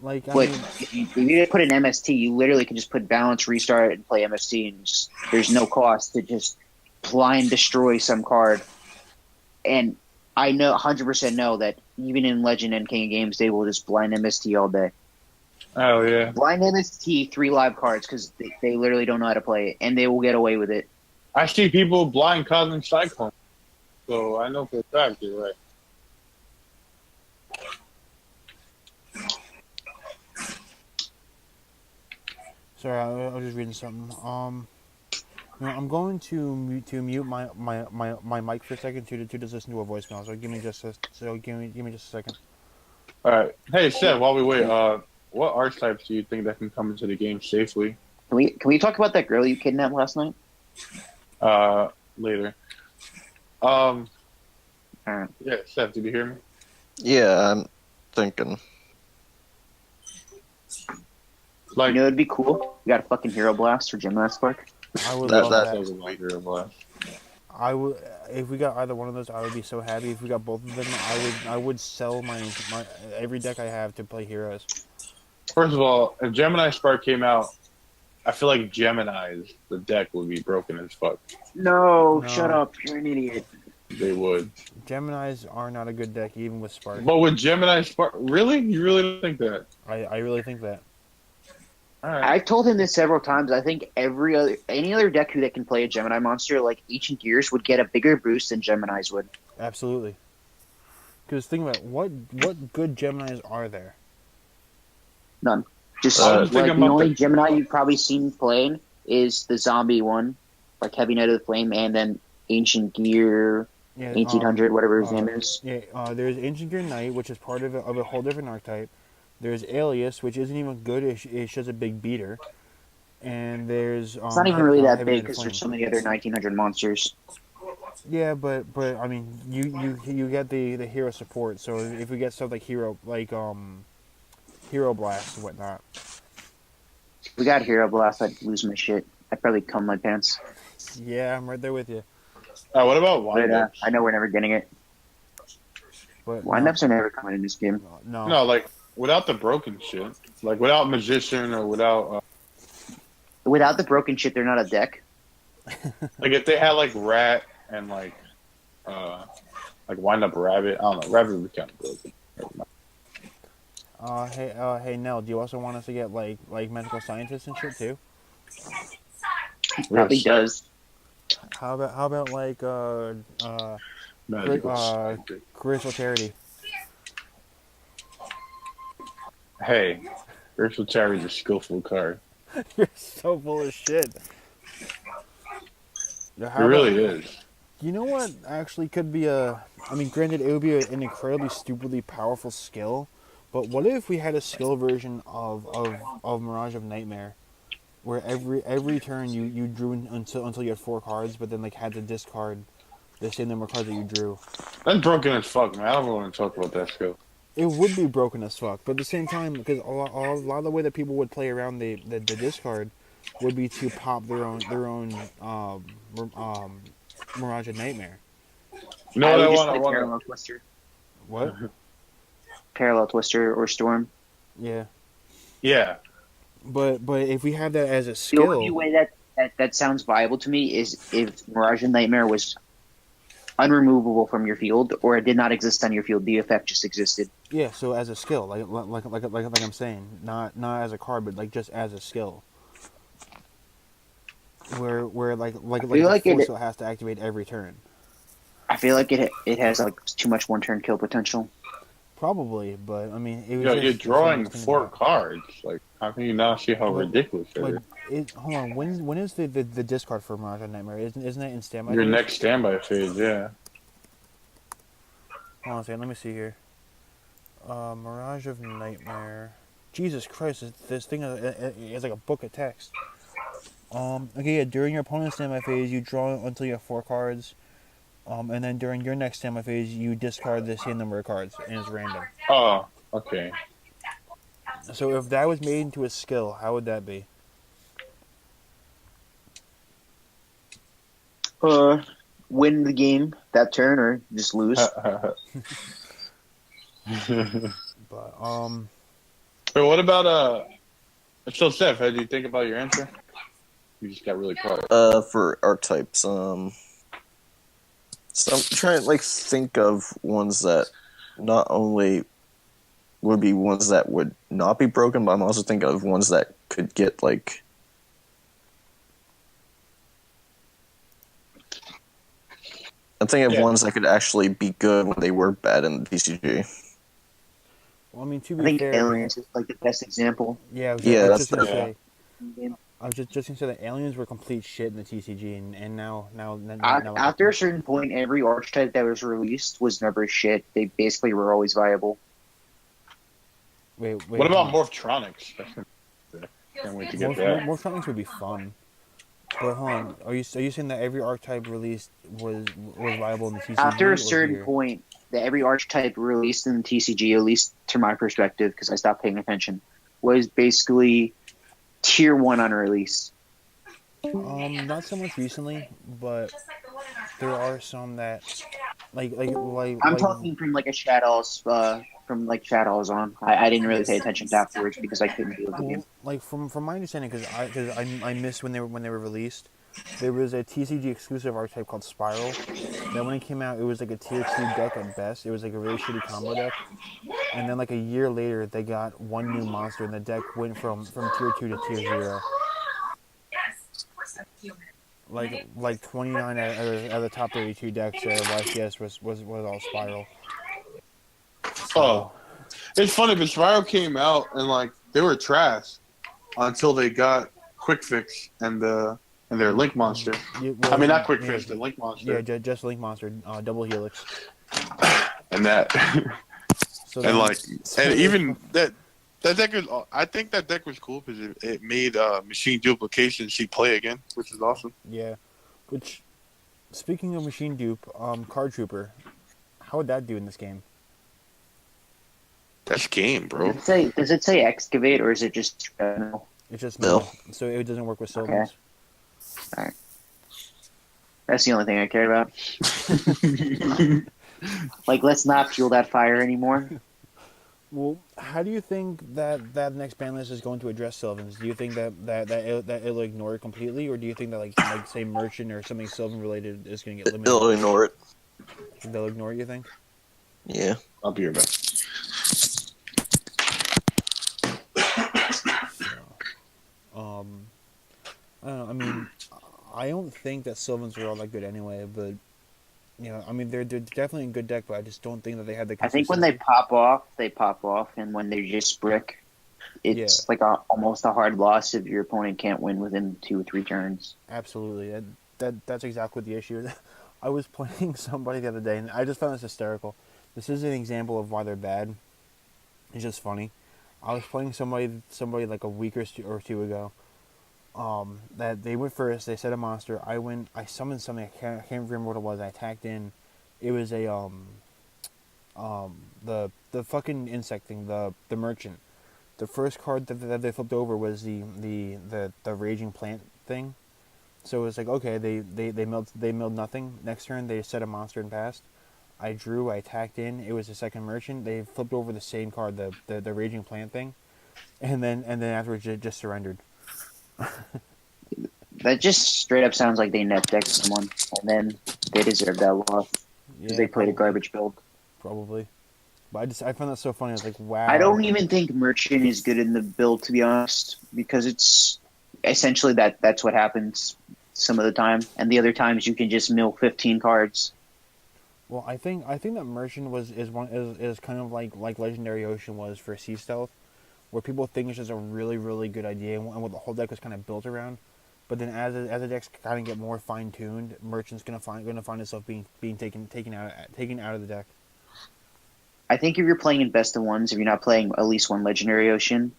Like I But mean, if you put an MST, you literally can just put balance, restart, and play MST, and just, there's no cost to just blind destroy some card. And I know 100% know that even in Legend and King of Games, they will just blind MST all day. Oh yeah. Blind MST 3 live cards because they literally don't know how to play it, and they will get away with it. I see people blind Cosmic Cyclone, so I know for a fact you're right. sorry, I was just reading something. I'm going to mute my mic for a second to just listen to a voicemail. So give me just a second. All right. Hey, Seth. While we wait, what archetypes do you think that can come into the game safely? Can we talk about that girl you kidnapped last night? Later. All right. Yeah, Seth. Did you hear me? Yeah, I'm thinking. Like, You know, it'd be cool. You got a fucking Hero Blast or Gemini Spark. I would That- love that- that. doesn't like Hero Blast. I would if we got either one of those. I would be so happy. If we got both of them, I would sell my every deck I have to play heroes. First of all, if Gemini Spark came out, I feel like Gemini's the deck would be broken as fuck. No, No. shut up. You're an idiot. They would. Geminis are not a good deck, even with Spark. But with Gemini Spark, really? You really don't think that? I really think that. All right. I've told him this several times. I think any other deck that can play a Gemini monster like Ancient Gears would get a bigger boost than Gemini's would. Absolutely. Because think about it, what good Geminis are there? None. Just I was like thinking the about only the- Gemini you've probably seen playing is the zombie one, like Heavy Knight of the Flame, and then Ancient Gear, Yeah, 1800, whatever his name is. Yeah, there's Ancient Gear Knight, which is part of a whole different archetype. There's Alias, which isn't even good. It's just a big beater. And there's It's not even really that Heavy Knight big of because Flame. there's so many other 1900 monsters. Yeah, but I mean, you get the hero support. So if we get stuff like Hero Blast and whatnot. If we got Hero Blast, I'd lose my shit. I'd probably cum my pants. Yeah, I'm right there with you. What about But windups? I know we're never getting it. But Windups are never coming in this game. no. No, like without the broken shit, like without Magician or without, Without the broken shit, they're not a deck. like if they had like Rat and like Wind Up Rabbit. I don't know. Rabbit would be kind of broken. Hey Nell, do you also want us to get like medical scientists and shit too? Probably does. How about like Magical uh, Scientist. Crystal Charity? Hey, Virtual Charity is a skillful card. You're so full of shit. Yeah, It how really about- is. You know what actually could be I mean, granted, it would be an incredibly stupidly powerful skill, but what if we had a skill version of Mirage of Nightmare, where every turn you drew until you had 4 cards, but then like had to discard the same number of cards that you drew. That's broken as fuck, man. I don't want to talk about that skill. It would be broken as fuck, but at the same time, because a lot of the way that people would play around the discard would be to pop their own Mirage of Nightmare. You know what I would just want? I play want. Parallel Twister. What? Parallel Twister or Storm. Yeah, Yeah. but if we have that as a The skill, only way that sounds viable to me is if Mirage and Nightmare was unremovable from your field, or it did not exist on your field. The effect just existed. yeah. So as a skill, like I'm saying, not as a card, but like just as a skill, where like feel like the it- force still has to activate every turn. I feel like it has like too much one-turn kill potential. Probably, but I mean, it was Yo, just, you're it's drawing something 4 about- cards. Like, how can you not see how But- ridiculous it But is? hold on, when is the discard for Mirage of Nightmare? Isn't it in standby? Your phase? next standby phase, yeah. Hold on a second, let me see here. Mirage of Nightmare. Jesus Christ, this thing is like a book of text. Okay, yeah. During your opponent's standby phase, you draw until you have 4 cards. And then during your next standby phase, you discard the same number of cards, and it's random. Oh, okay. So if that was made into a skill, how would that be? Win the game that turn or just lose. But But what about So Seth, how do you think about your answer? You just got really quiet. For archetypes, so I'm trying to think of ones that not only would be ones that would not be broken, but I'm also thinking of ones that could get I'm thinking of ones that could actually be good when they were bad in the TCG. well, I mean, to I be think fair, Aliens is like the best example. yeah, I was that's just gonna definitely- say, I was just gonna say that aliens were complete shit in the TCG, and now After a certain point, every archetype that was released was never shit. They basically were always viable. wait, What about hold on. Morphtronics? Can't wait to get that. Morphtronics would be fun. But hold on, are you saying that every archetype released was viable in the TCG? After or a certain here? point, that every archetype released in the TCG, at least to my perspective, because I stopped paying attention, was basically tier 1 on release. Not so much recently, but there are some that I'm talking from like a Shadows, from like Shadows on. I didn't really pay attention to afterwards because I couldn't deal with the game. like from my understanding, because I missed when they were released. There was a TCG exclusive archetype called Spiral. That when it came out, it was like a tier 2 deck at best. It was like a really shitty combo deck. And then like a year later, they got one new monster, and the deck went from tier 2 to tier 0. Like 29 out of the top 32 decks at YCS was all Spiral. So, Oh, it's funny, but Spiral came out and they were trash until they got Quick Fix and their Link Monster. I mean, not Quick Fix, the Link Monster. Yeah, just Link Monster, Double Helix. And that, So and then- and even that deck is. I think that deck was cool because it made machine duplication see play again, which is awesome. Yeah, which, speaking of machine dupe, Card Trooper, how would that do in this game? That's game, bro. Does it say excavate or is it just no? It's just No. mill, so it doesn't work with Okay. Sylvans. That's the only thing I care about. Let's not fuel that fire anymore. Well, how do you think that next ban list is going to address Sylvans? Do you think that it'll ignore it completely, or do you think that like say Merchant or something Sylvan related is going to get limited? They'll ignore it. They'll ignore it, you think? Yeah. I'll be right back. I don't know. I mean, I don't think that Sylvans are all that good anyway, but I mean they're definitely a good deck, but I just don't think that they have the. I think when they pop off, and when they're just brick, it's almost a hard loss if your opponent can't win within 2 or 3 turns. Absolutely, that's exactly the issue. I was playing somebody the other day, and I just found this hysterical. This is an example of why they're bad. It's just funny. I was playing somebody like a week or two ago. That they went first. They set a monster. I summoned something. I can't remember what it was. I attacked in. It was a the fucking insect thing. The merchant. The first card that they flipped over was the raging plant thing. So it was like, okay, they milled nothing. Next turn they set a monster and passed. I drew. I attacked in. It was the second merchant. They flipped over the same card, the raging plant thing, and then afterwards it just surrendered. That just straight up sounds like they net decked someone, and then they deserve that loss because they played a garbage build. Probably. But I found that so funny. I was like, wow. I don't even think Merchant is good in the build, to be honest, because it's essentially that's what happens some of the time, and the other times you can just mill 15 cards. Well, I think that Merchant is kind of like Legendary Ocean was for Sea Stealth, where people think it's just a really, really good idea and what the whole deck was kind of built around. But then as the decks kind of get more fine tuned, Merchant's gonna find itself being taken out of the deck. I think if you're playing in best of ones, if you're not playing at least one Legendary Ocean,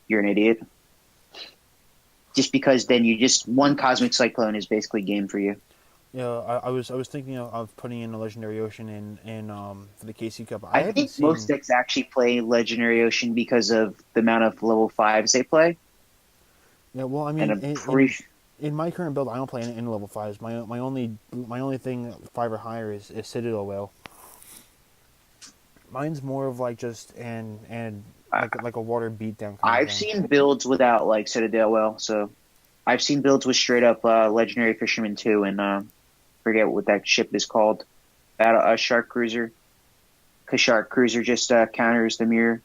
you're an idiot. just because then you just one Cosmic Cyclone is basically game for you. Yeah, I was thinking of putting in a Legendary Ocean in for the KC Cup. I I haven't think seen. most decks actually play Legendary Ocean because of the amount of level 5s they play. Yeah, well, I And mean, I'm pretty in my current build, I don't play any level 5s. My only thing 5 or higher is Citadel Whale. Mine's more of like just and like a water beatdown kind of I've thing. seen builds without like Citadel well, so I've seen builds with straight up Legendary Fisherman 2 and forget what that ship is called. Shark Cruiser. Because Shark Cruiser just counters the mirror.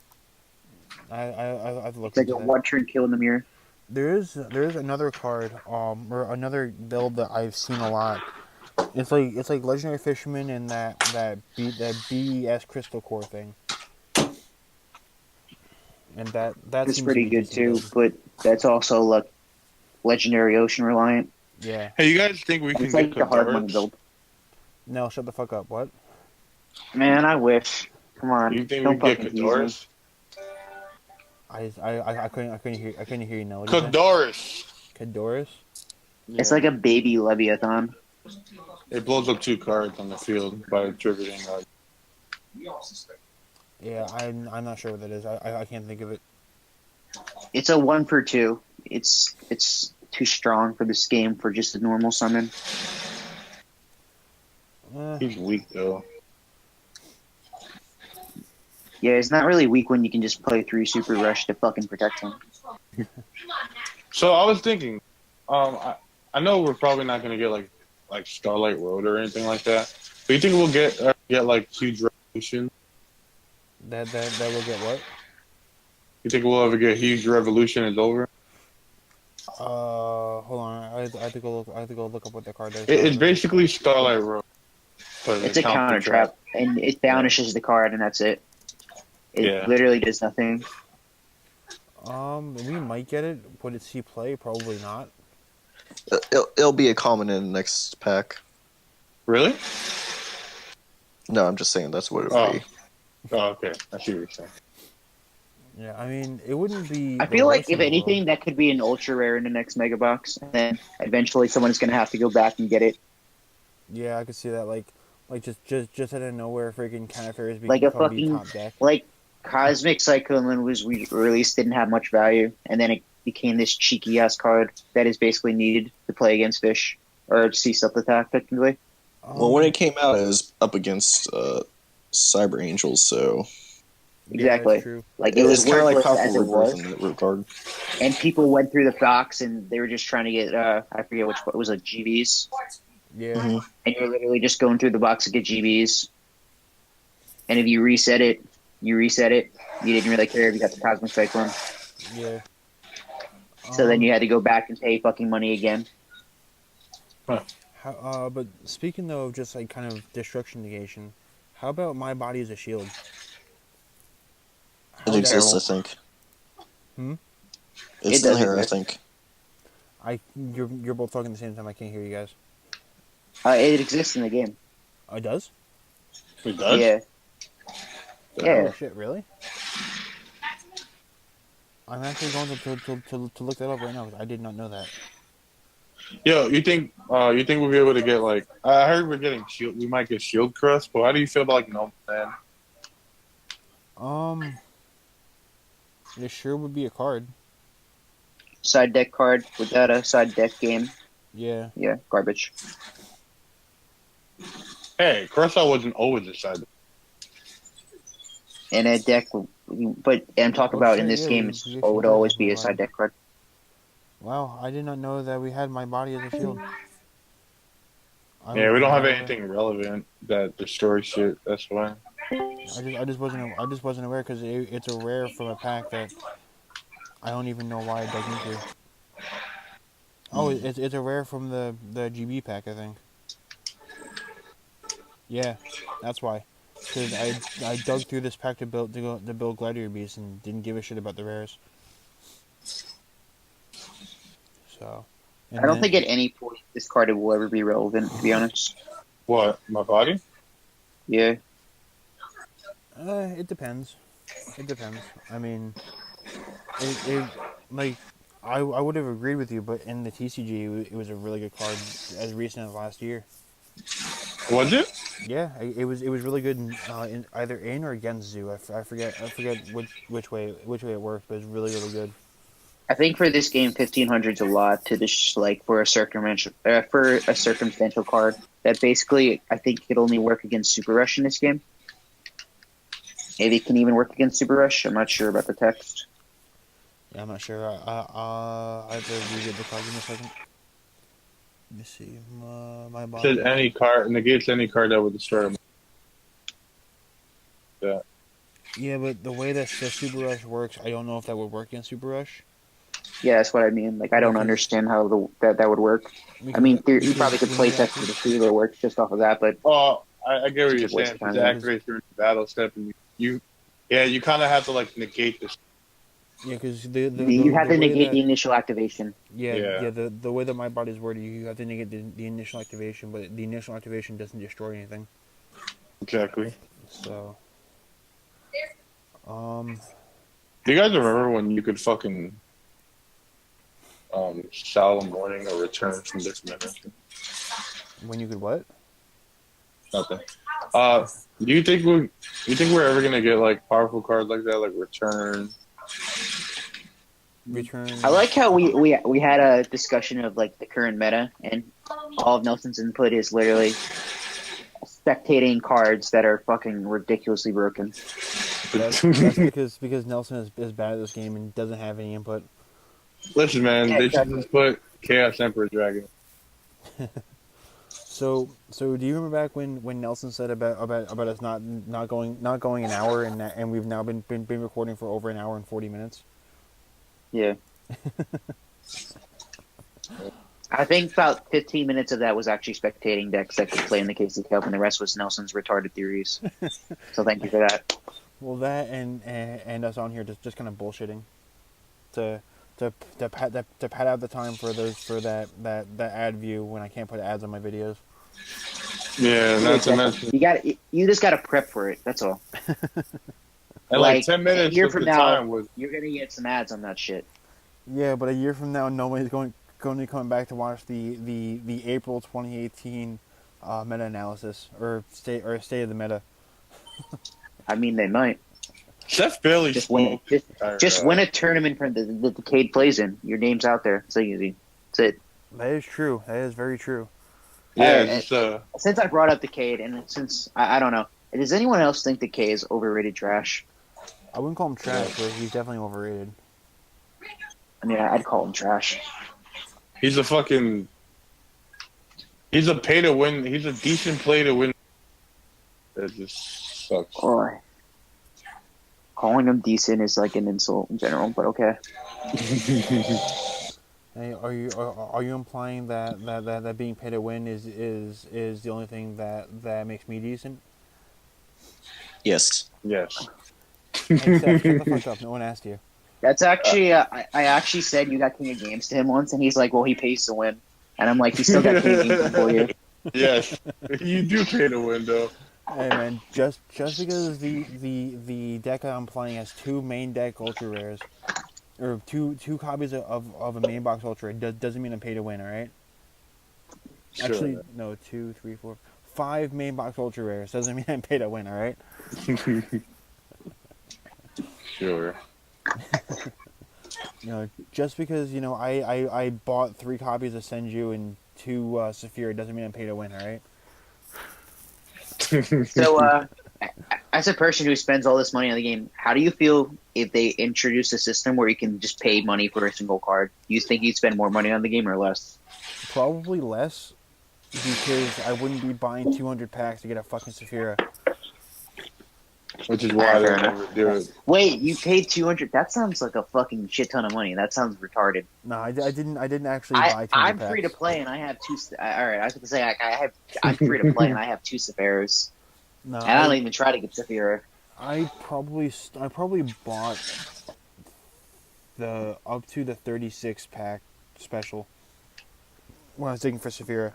I've looked It's like into a that. one turn kill in the mirror. There is another card or another build that I've seen a lot. It's like Legendary Fisherman and that BES Crystal Core thing. And that It's seems to pretty be a good decent too, build. but that's also like Legendary Ocean reliant. Yeah. Hey, you guys think we can It's get like the hard money Kadars? build. No, shut the fuck up. What? Man, I wish. Come on, You think we don't can get fucking tease me. Kadars? I couldn't hear you now. What did you say? Kadars. Kadoris? It's like a baby Leviathan. It blows up 2 cards on the field by triggering. Yeah, I'm not sure what that is. I can't think of it. It's a 1 for 2. It's too strong for this game for just a normal summon. He's weak though. Yeah, it's not really weak when you can just play 3 Super Rush to fucking protect him. So I was thinking, I know we're probably not gonna get like Starlight Road or anything like that. But you think we'll get like huge revolution? That will get what? You think we'll ever get huge revolution? Is over. Hold on. I have to go look up what the card is. It's basically Starlight Road. but It's a counter trap, and it banishes the card, and that's it. It literally does nothing. We might get it. Would it see play? Probably not. It'll be a common in the next pack. Really? No, I'm just saying that's what it would be. Oh, okay. I see what you're saying. Yeah, I mean, it wouldn't be. I the feel like, worst if in the anything, world. that could be an ultra rare in the next mega box, and then eventually someone's going to have to go back and get it. Yeah, I could see that. Like just out of nowhere, freaking Canafair is Like a become the fucking, top deck. like, Cosmic Cyclone when it was released didn't have much value, and then it became this cheeky ass card that is basically needed to play against fish or sea stealth attack technically. Well, when it came out, it was up against Cyber Angels, so Exactly. that's true. Like it was it's kind of like worthless Powerful as it Rebirth was, in that regard. and people went through the box and they were just trying to get I forget which one, it was like GBs, Yeah. Mhm. and you're literally just going through the box to get GBs, and if you reset it, you didn't really care if you got the Cosmic Cyclone. Yeah. So then you had to go back and pay fucking money again. But speaking though of just like kind of destruction negation, how about My Body as a Shield? It exists, I think. Hmm? It's It still does here, I exist. think. You're both talking at the same time. I can't hear you guys. It exists in the game. Oh, it does? It does? Yeah. Yeah. Oh shit! Really? I'm actually going to look that up right now because I did not know that. Yo, you think we'll be able to get like? I heard we're getting shield. We might get Shield Crust, but how do you feel about like No Man? It sure would be a card. Side deck card without a side deck game. Yeah. Yeah, garbage. Hey, Crust wasn't always a side. And a deck, but I'm talking about in shit, this yeah, game, we it actually would do always have be My a side Body. deck card. Wow, I did not know that we had My Body as a shield. Yeah, we don't have anything relevant that destroys shit. That's why. I just wasn't aware because it's a rare from a pack that I don't even know why I dug into. Oh, it's a rare from the GB pack, I think. Yeah, that's why. Because I dug through this pack to build Gladiator Beast and didn't give a shit about the rares. So. I don't think at any point this card will ever be relevant, to be honest. What? My body? Yeah. It depends. It depends. I mean, it like I would have agreed with you, but in the TCG, it was a really good card as recent as last year. Was it? Yeah, it was really good in either in or against Zoo. I forget which way it worked, but it's really good. I think for this game, 1500's a lot to just like for a circumstantial card that basically I think could only work against Super Rush in this game. Maybe it can even work against Super Rush. I'm not sure about the text. Yeah, I'm not sure. I have to re-get the card in a second. Let me see. My It says body. any card negates any card that would destroy him. Yeah. Yeah, but the way that the Super Rush works, I don't know if that would work against Super Rush. Yeah, that's what I mean. Like I don't Because- understand how that would work. I mean, you probably could play test for the see that works just off of that, but Oh, I get what you're It's a waste saying. of Because time. it activates during the battle step, and you kind of have to like negate this. Yeah, because you have to negate the initial activation. Yeah. The way that my body's worded, you have to negate the initial activation, but the initial activation doesn't destroy anything. Exactly. So, Do you guys remember when you could fucking Solemn Warning or Return from this dimension? when you could what? Nothing. Do you think we're ever gonna get like powerful cards like that, like Return? Return. I like how we had a discussion of like the current meta, and all of Nelson's input is literally spectating cards that are fucking ridiculously broken. That's because Nelson is bad at this game and doesn't have any input. Listen, man, Yeah, they exactly. should just put Chaos Emperor Dragon. So do you remember back when Nelson said about us not going an hour and we've now been recording for over an hour and 40 minutes? Yeah. I think about 15 minutes of that was actually spectating decks that could play in the KC Cup, and the rest was Nelson's retarded theories. So thank you for that. Well, that and us on here just kind of bullshitting to pad out the time for that ad view when I can't put ads on my videos. Yeah, not to mention, You just gotta prep for it. That's all. and like 10 minutes a year of from the now, time was. you're gonna get some ads on that shit. Yeah, but a year from now, nobody's going to be coming back to watch the April 2018 meta analysis or state of the meta. I mean, they might Seth Bailey just win. smoked. Just win a tournament from the Decade plays in. Your name's out there. It's so easy. That's it. That is true. That is very true. Yeah, Hey, just Since I brought up Decade, and since I don't know, does anyone else think Decade is overrated trash? I wouldn't call him trash, but he's definitely overrated. I mean, I'd call him trash. he's a fucking. He's a pay to win. He's a decent play to win. That just sucks. Or calling him decent is like an insult in general, but okay. Hey, are you implying that being paid to win is the only thing that makes me decent? Yes. Yes. Hey, Seth, shut the fuck up. No one asked you. That's actually, I actually said you got King of Games to him once, and he's like, well, he pays to win. And I'm like, he still got King of Games for you. Yes. You do pay to win, though. Hey man, just because the deck I'm playing has two main deck ultra rares, or two copies of a main box ultra, doesn't mean I'm pay to win. All right. Sure. Actually, no, 2, 3, 4, 5 main box ultra rares doesn't mean I'm pay to win. All right. Sure. Just because I bought 3 copies of Senju and 2 Saphira doesn't mean I'm pay to win. All right. So, as a person who spends all this money on the game, how do you feel if they introduce a system where you can just pay money for a single card? Do you think you'd spend more money on the game or less? Probably less, because I wouldn't be buying 200 packs to get a fucking Saphira. Which is why they Fair never do it. Wait, you paid 200? That sounds like a fucking shit ton of money. That sounds retarded. No, I didn't actually buy 200 I'm packs. free to play and I have 2. All right, I was going to say I'm free to play and I have 2 Saphiras. No, And I don't even try to get Saphira. I probably bought the up to the 36 pack special when I was digging for Saphira.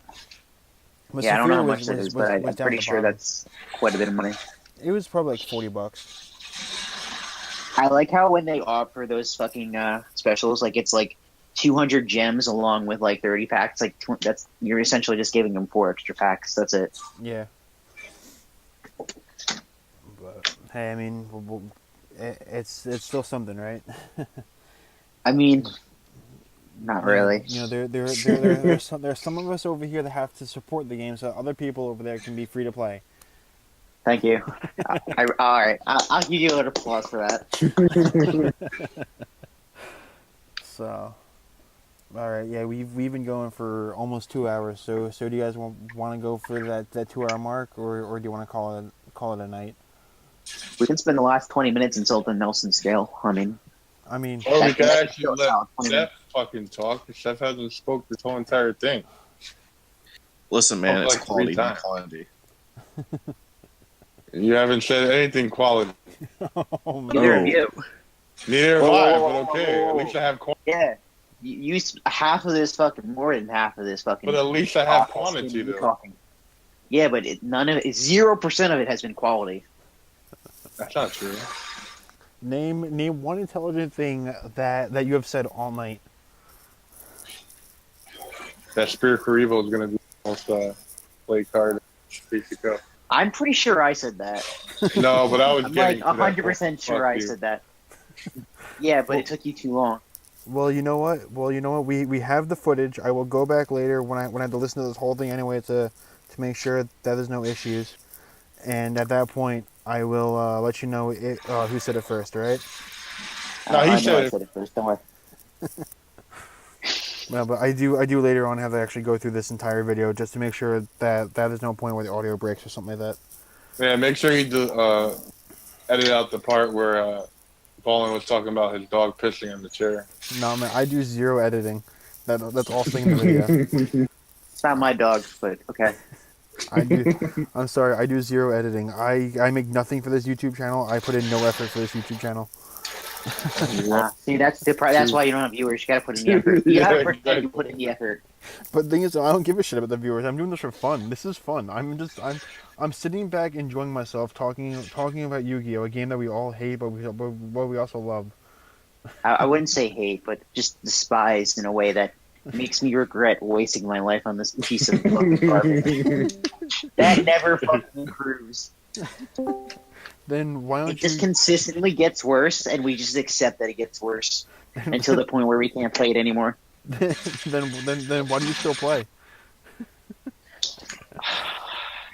But Yeah, I don't know how Saphira much that is, but I'm down pretty at the sure bottom. that's quite a bit of money. It was probably like $40. I like how when they offer those fucking specials, like it's like 200 gems along with like 30 packs. Like that's you're essentially just giving them 4 extra packs. That's it. Yeah. But hey, I mean, it's still something, right? I mean, not really. You know, there's some of us over here that have to support the game, so other people over there can be free to play. Thank you. All right, I'll give you a little applause for that. So, all right, yeah, we've been going for almost 2 hours. So do you guys want to go for that 2 hour mark, or do you want to call it a night? We can spend the last 20 minutes until the Nelson scale. I mean, Or we That- can that's actually still let solid, 20 Seth fucking talk. Seth hasn't spoke this whole entire thing. Listen, man, Oh, it's like quality, 3 not times. quantity. You haven't said anything quality. Oh, man. neither No. of you. Neither have Whoa, I, whoa, but whoa, okay. whoa, whoa, At least I have quantity. Yeah. You use half of this fucking more than half of this fucking. But at least I have awful quantity, skin you're though. talking. Yeah, but none of it. 0% of it has been quality. That's not true. Name one intelligent thing that you have said all night. That Spirit Karibo is going to be the most play card in Cup. I'm pretty sure I said that. No, but I was I'm getting like to that 100% point. sure Fuck I you. said that. Yeah, but it took you too long. Well, you know what? We have the footage. I will go back later when I have to listen to this whole thing anyway to make sure that there's no issues. And at that point, I will let you know who said it first. All right? No, he I know said I it. said it first. Don't worry. No, but I do later on have to actually go through this entire video just to make sure that there's no point where the audio breaks or something like that. Yeah, make sure you do, edit out the part where Ballin was talking about his dog pissing on the chair. No, man, I do zero editing. That's all staying in the video. It's not my dog, but okay. I do. I'm sorry. I do zero editing. I make nothing for this YouTube channel. I put in no effort for this YouTube channel. See, that's why you don't have viewers. You gotta put in the effort. You gotta pretend you put in the effort. But the thing is, I don't give a shit about the viewers. I'm doing this for fun. This is fun. I'm sitting back enjoying myself, talking about Yu-Gi-Oh, a game that we all hate, but we also love. I wouldn't say hate, but just despise in a way that makes me regret wasting my life on this piece of fucking garbage. That never fucking improves. Then why don't It just consistently gets worse, and we just accept that it gets worse until the point where we can't play it anymore. then why do you still play?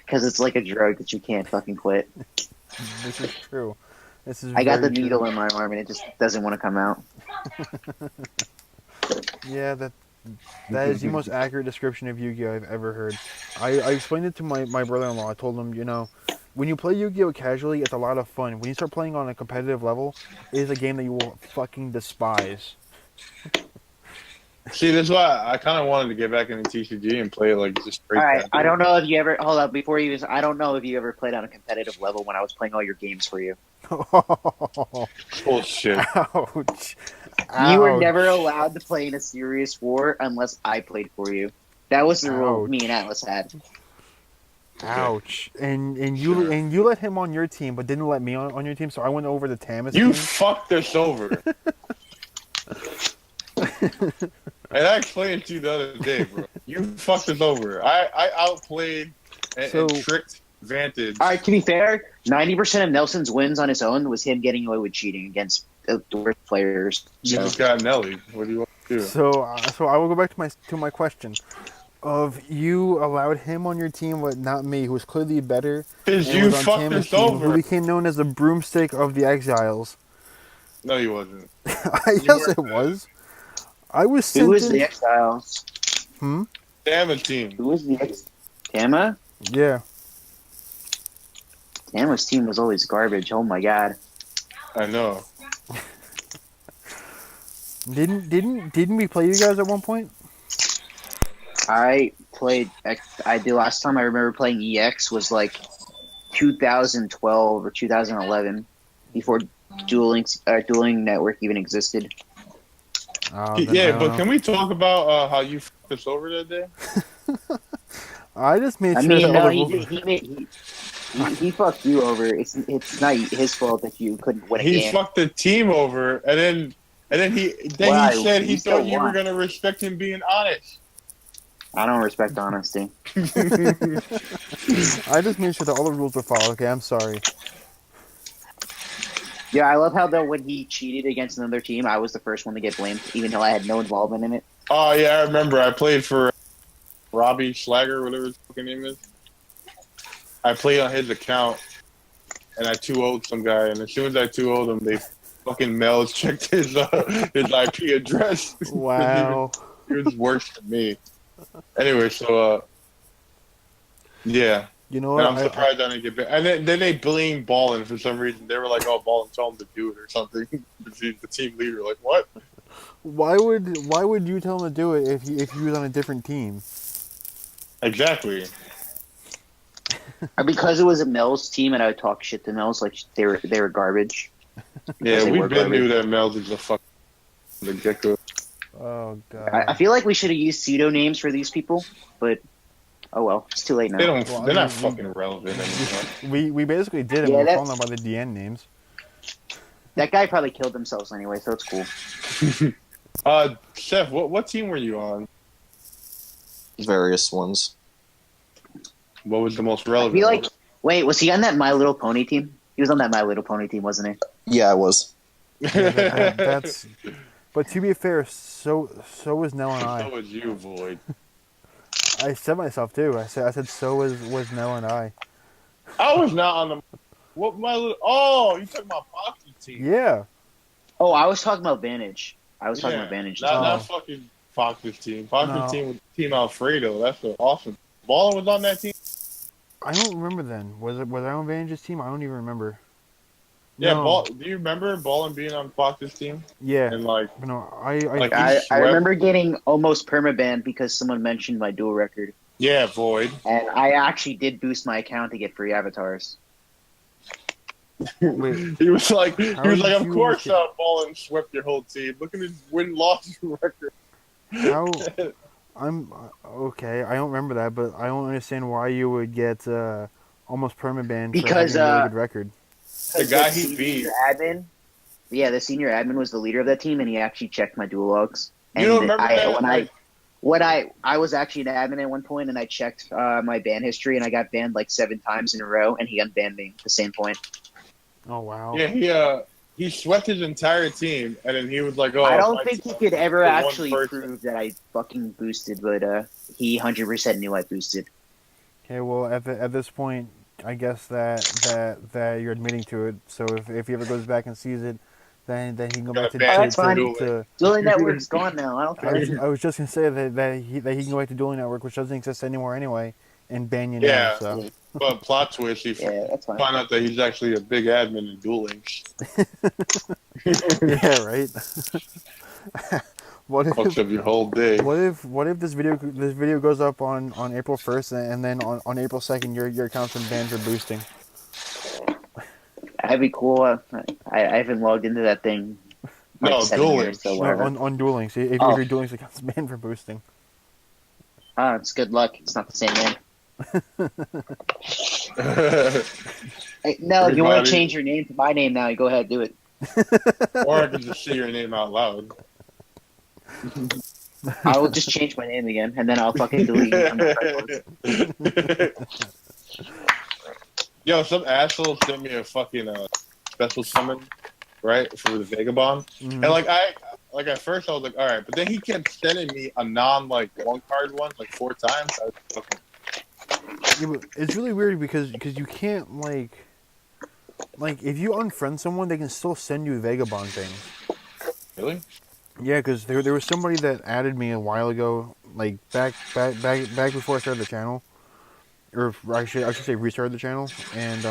Because it's like a drug that you can't fucking quit. This is true. This is. I got the very true. needle in my arm, and it just doesn't want to come out. Yeah, that is the most accurate description of Yu-Gi-Oh I've ever heard. I explained it to my brother-in-law. I told him, when you play Yu-Gi-Oh casually, it's a lot of fun. When you start playing on a competitive level, it is a game that you will fucking despise. See, that's why I kind of wanted to get back into TCG and play like just straight. All right, casual. I don't know if you ever hold up before you. I don't know if you ever played on a competitive level when I was playing all your games for you. Bullshit. Ouch. You were Ouch. never allowed to play in a serious war unless I played for you. That was the rule Ouch. me and Atlas had. Ouch. And you let him on your team, but didn't let me on your team. So I went over to Tamas' You team. fucked us over. And I explained to you the other day, bro. You fucked us over. I outplayed and tricked Vantage. All right, to be fair, 90% of Nelson's wins on his own was him getting away with cheating against the worst players. You So, just got Nelly. What do you want to do? So I will go back to my question. Of you allowed him on your team, but not me, who was clearly better. Because and you was on fucked Tamas' us team, over. Who became known as the broomstick of the exiles. No, you wasn't. Yes, it was. I was who was sentenced. the Exiles? Damn it, team. Who was the Tama? Yeah. Tama's team was always garbage. Oh my god. I know. Didn't we play you guys at one point? I played. The last time I remember playing EX was like 2012 or 2011, before Dueling Network even existed. Oh, then I Yeah, don't but know. can we talk about how you fucked us over that day? I just made I sure mean, that no, other he fucked you over. It's not his fault that you couldn't win a He game. fucked the team over, and And then he Why? said he You still thought you were won. gonna respect him being honest. I don't respect honesty. I just made sure that all the rules were followed. Okay, I'm sorry. Yeah, I love how though when he cheated against another team, I was the first one to get blamed, even though I had no involvement in it. Oh yeah, I remember. I played for Robbie Schlager, whatever his fucking name is. I played on his account, and I 2-0'd some guy. And as soon as I 2-0'd him, they fucking mail checked his IP address. Wow. He was worse than me. Anyway, so yeah. You know And what? I'm surprised I didn't get banned. And then they blamed Ballin for some reason. They were like, "Oh, Ballin told him to do it or something." The team leader, like, what? Why would you tell him to do it if he was on a different team? Exactly. Because it was a Mills team, and I would talk shit to Mills like they were garbage. Yeah, They we've were been knew garbage. that Mel's is a fuck the get-go. Oh god. I feel like we should have used pseudo names for these people, but oh well, it's too late now. They don't. Well, I they're not mean, fucking relevant anymore. We basically did it. Yeah, We're that's- calling them by the DN names. That guy probably killed themselves anyway, so it's cool. Chef, what team were you on? Various ones. What was the most I relevant? feel like wait, was he on that My Little Pony team? He was on that My Little Pony team, wasn't he? Yeah, I was. Yeah, that's. But to be fair, so was Nell and So I. was you, Void. I said myself too. I said so was Nell and I. I was not on the. What my little? Oh, you talking about Fox's team? Yeah. Oh, I was talking about Vantage. I was talking Yeah, about Vantage. Not fucking Fox's team. Fox's No. team was Team Alfredo. That's so awesome. Ballin was on that team. I don't remember then. Was I on Vantage's team? I don't even remember. Yeah, No. Do you remember Ballin being on Fox's team? Yeah. And like, No, I Like, I swept- remember getting almost permabanned because someone mentioned my dual record, yeah, Void. and I actually did boost my account to get free avatars. wait. He was like, How did of you course, get- Ballin swept your whole team. Look at his win-loss record. How I'm okay. I don't remember that, but I don't understand why you would get almost permabanned Because, for having a really good record. The guy he senior beat. admin, yeah, the senior admin was the leader of that team, and he actually checked my dual logs. You don't remember I, that? when I was actually an admin at one point, and I checked my ban history, and I got banned like 7 times in a row, and he unbanned me at the same point. Oh wow. Yeah, he swept his entire team, and then he was like, "Oh, I don't my think he team could ever for one actually person." prove that I fucking boosted, but he 100% knew I boosted. Okay. Well, at this point, I guess that you're admitting to it. So if he ever goes back and sees it, then he can go back to Gotta ban that's fine. to Dueling Network's gone now. I don't care. I was just gonna say that he can go back to Dueling Network, which doesn't exist anymore anyway, and ban you Yeah, now. So but plot twist, he Yeah, that's fine. found out that he's actually a big admin in Duel Links. yeah, right. What Fucks if up your whole day. what if this video goes up on April 1st and then on April 2nd your account's been banned for boosting? That'd be cool. I haven't logged into that thing. No, 7 Duel years, Links. so No, whatever. on Duel Links. If Oh. your Duel Links account's banned for boosting. It's good luck. It's not the same name. Hey, no, if you want Everybody- to change your name to my name now, you go ahead, do it. Or I can just say your name out loud. I will just change my name again, and then I'll fucking delete you from the records. Yo, some asshole sent me a fucking special summon, right, for the Vagabond. Mhm. And at first I was like, all right, but then he kept sending me a one card one 4 times. I was fucking, Yeah, but it's really weird because you can't like if you unfriend someone, they can still send you Vagabond things. really? Yeah, because there was somebody that added me a while ago, like back before I started the channel, or I should say restarted the channel, and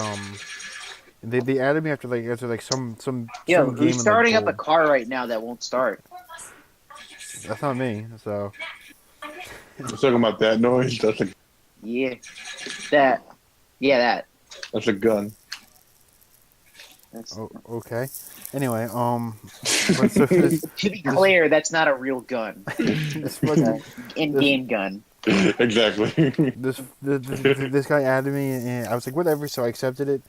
they added me after some Yo, some game. who's in, starting up a Gold. car right now that won't start? That's not me. So I'm talking about that noise. Yeah, that. Yeah, that. That's a gun. That's, okay. Anyway, but so this, to be clear, that's not a real gun. this It's fucking an in-game gun. Exactly. this guy added me, and I was like, whatever. So I accepted it,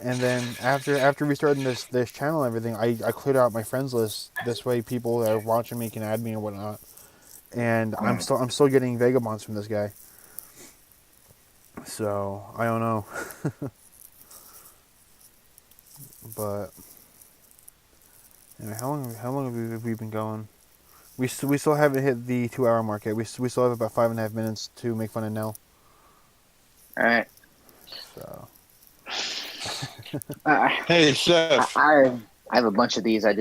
And then after restarting this channel and everything, I cleared out my friends list. This way, people that are watching me can add me and whatnot. And I'm still getting vagabonds from this guy. So I don't know, but anyway, how long have we been going? We still haven't hit the 2 hour mark yet. We still have about 5.5 minutes to make fun of Nell. All right. So Hey, Chef. I have a bunch of these. I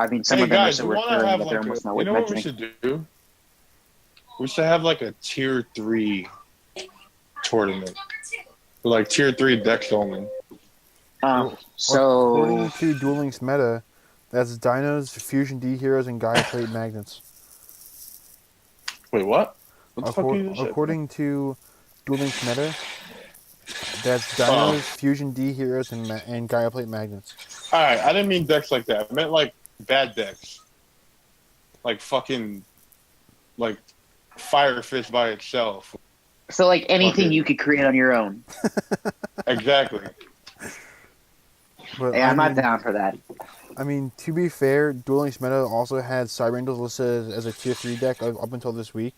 mean, some Hey, of them guys, are so you want to recurring have that they're like almost not you worth know what we mentioning. should do? We should have like a tier 3 tournament. Like tier 3 decks only. So according to Duel Links meta, that's Dinos, Fusion D Heroes, and Gaia Plate Magnets. Wait, what? What the fuck you just said? According to Duel Links meta, that's Dinos, Fusion D Heroes, and Gaia Plate Magnets. Alright, I didn't mean decks like that. I meant like bad decks. Like fucking like Firefish by itself. So like anything Okay. you could create on your own. Exactly. But Hey, I'm not down for that. I mean, to be fair, Duel Links meta also had Cyrangels listed as a tier 3 deck up until this week.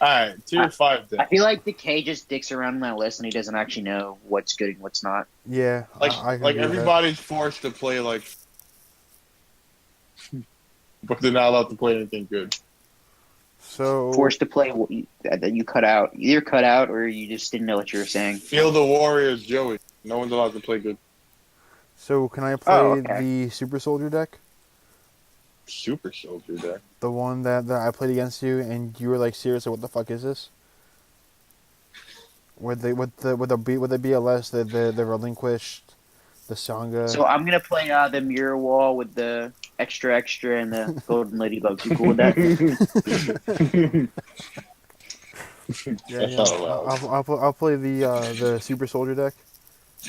Alright, tier 5 I deck. feel like the K just dicks around in that list and he doesn't actually know what's good and what's not. Yeah, I can Like agree with that. everybody's forced to play like but they're not allowed to play anything good. So Forced to play that you cut out. Either cut out or you just didn't know what you were saying. Feel the Warriors, Joey. No one's allowed to play good. So can I play okay. the Super Soldier deck? Super Soldier deck. The one that I played against you, and you were like, seriously, what the fuck is this? With the BLS, the relinquished, the Sangha. So I'm gonna play the mirror wall with the extra and the golden ladybugs. You cool with that? That's not allowed. I'll play the Super Soldier deck.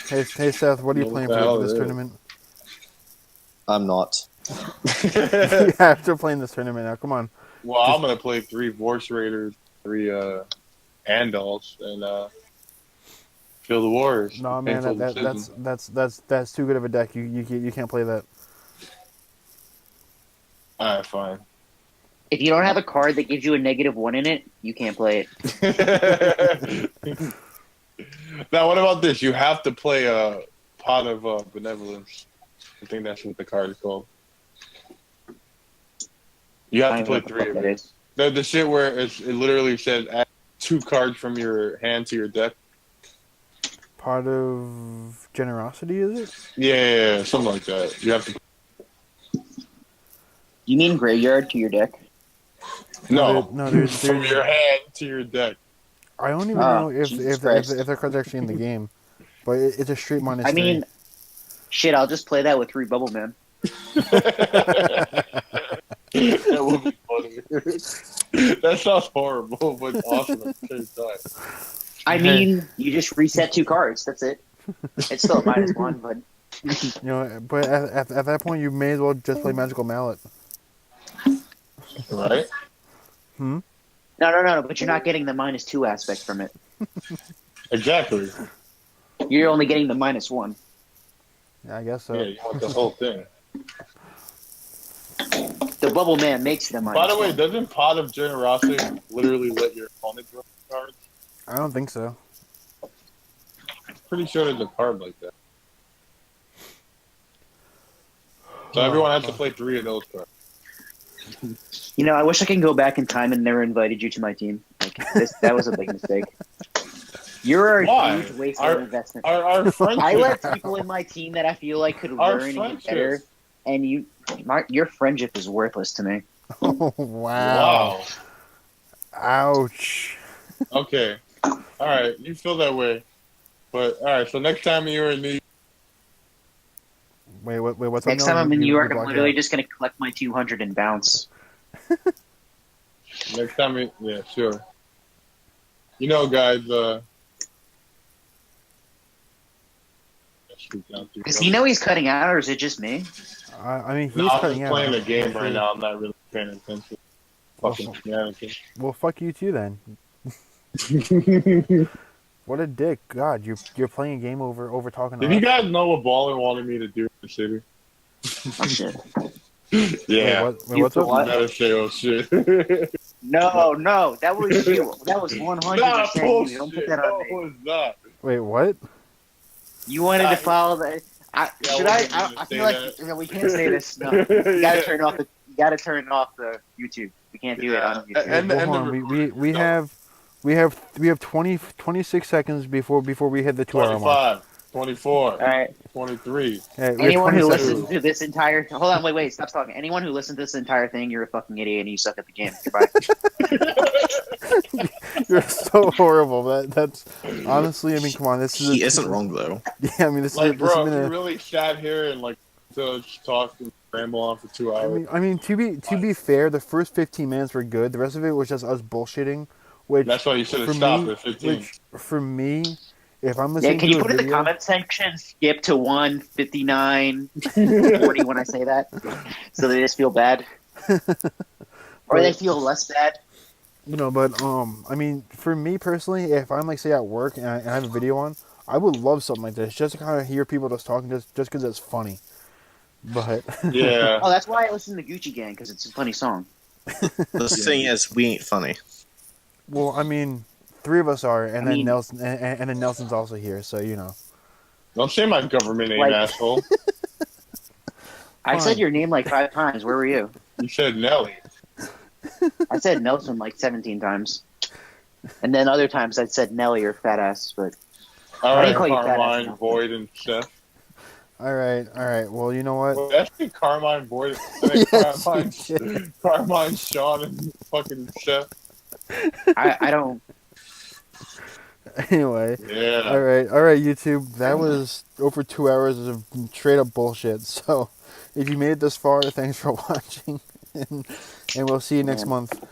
Hey Seth, what are you What playing the hell for this is it? tournament? I'm not. You have to play in this tournament now. Come on. Well, I'm gonna play 3 Vorce Raiders, 3 Andals, and Feel the Warriors. No man, Painful decision. that's too good of a deck. You can't play that. Alright, fine. If you don't have a card that gives you a -1 in it, you can't play it. Now, what about this? You have to play a Pot of Benevolence. I think that's what the card is called. You have to play 3 of that it. is. The shit where it literally says add 2 cards from your hand to your deck. Part of generosity, is it? Yeah, something like that. You have to. You mean graveyard to your deck? No, there's from your hand to your deck. I don't even Ah, know if Jesus Christ. that card's actually in the game, but it's a straight minus. I mean, shit, I'll just play that with 3 Bubble Man. That would be funny. That sounds horrible, but awesome at the same time. I mean, you just reset 2 cards. That's it. It's still a -1, but But at that point, you may as well just play Magical Mallet. Right? No, but you're not getting the -2 aspect from it. Exactly. You're only getting the -1. Yeah, I guess so. Yeah, you want the whole thing. The Bubble Man makes it a -1. By the way, doesn't Pot of Generosity literally let your opponent draw cards? I don't think so. Pretty sure there's a card like that. So everyone has to play 3 of those cards. You know, I wish I could go back in time and never invited you to my team. Like, that was a big mistake. You're a Why? huge waste Our- of investment. Our friendship. I let people in my team that I feel like could Our learn and get friendship. better, and your friendship is worthless to me. Oh, Wow. Ouch. Okay. All right. You feel that way. But, all right. So next time you're in New York. Wait, what's Next up? time I'm in New York, I'm blocked literally out. just going to collect my 200 and bounce. Next time, yeah, sure. You know, guys, Does he know he's cutting out, or is it just me? I mean, he's No, I'm cutting just out. playing the game right now. I'm not really paying attention. Fucking shenanigans. Well, fuck you too then. What a dick! God, you're playing a game over talking to Did you us. guys know what Baller wanted me to do in the city? Oh shit. Yeah. Wait, You what's for up? what? Better say oh shit. No, that was you. That was 100% Nah, you. Don't put bullshit. that No, on me. it's not. Wait, what? You wanted Nah, to follow the. Yeah, Should I I? wasn't gonna I say feel like that. you know, we can't say this. No, you gotta Yeah. turn off the. You gotta turn off the YouTube. We can't do it on YouTube. And Well, and hold the on. We no, have 26 seconds before we hit the 2 hour mark. 25, 24, All right. 23. Hey, we have Anyone 20 who seconds. listens to this entire hold on, wait, stop talking. Anyone who listens to this entire thing, you're a fucking idiot and you suck at the game. Goodbye. You're so horrible. That's honestly. I mean, come on. This is He isn't wrong though. Yeah, I mean, this Like, is bro, been if you a. really sat here and like just talked and ramble on for 2 hours. I mean, to be fair, the first 15 minutes were good. The rest of it was just us bullshitting, which That's why you should have for stopped me, at 15. which for me, if I'm Yeah, listening can to you a put in the video, comment section skip to 1:59:40 when I say that? So they just feel bad. Or they feel less bad. but I mean, for me personally, if I'm like say at work and I have a video on, I would love something like this just to kind of hear people just talking, just because it's funny. But Yeah. Oh, that's why I listen to Gucci Gang, because it's a funny song. The thing is, we ain't funny. well, I mean, three of us are, and I then mean- Nelson, and then Nelson's also here, so you know. Don't say my government name, Like- asshole. I Fine. said your name like 5 times. Where were you? You said Nelly. I said Nelson like 17 times. And then other times I said Nelly or fat ass, but All I right, didn't call you fat ass Carmine, enough. Boyd, and Chef. All right. Well, you know what? Well, actually, Carmine, Boyd, I think Yes, Carmine, you did. Carmine, Sean, and fucking Chef. I don't. Anyway. Yeah. All right, YouTube. That was over 2 hours of straight up bullshit. So, if you made it this far, thanks for watching, and we'll see you next Man. month.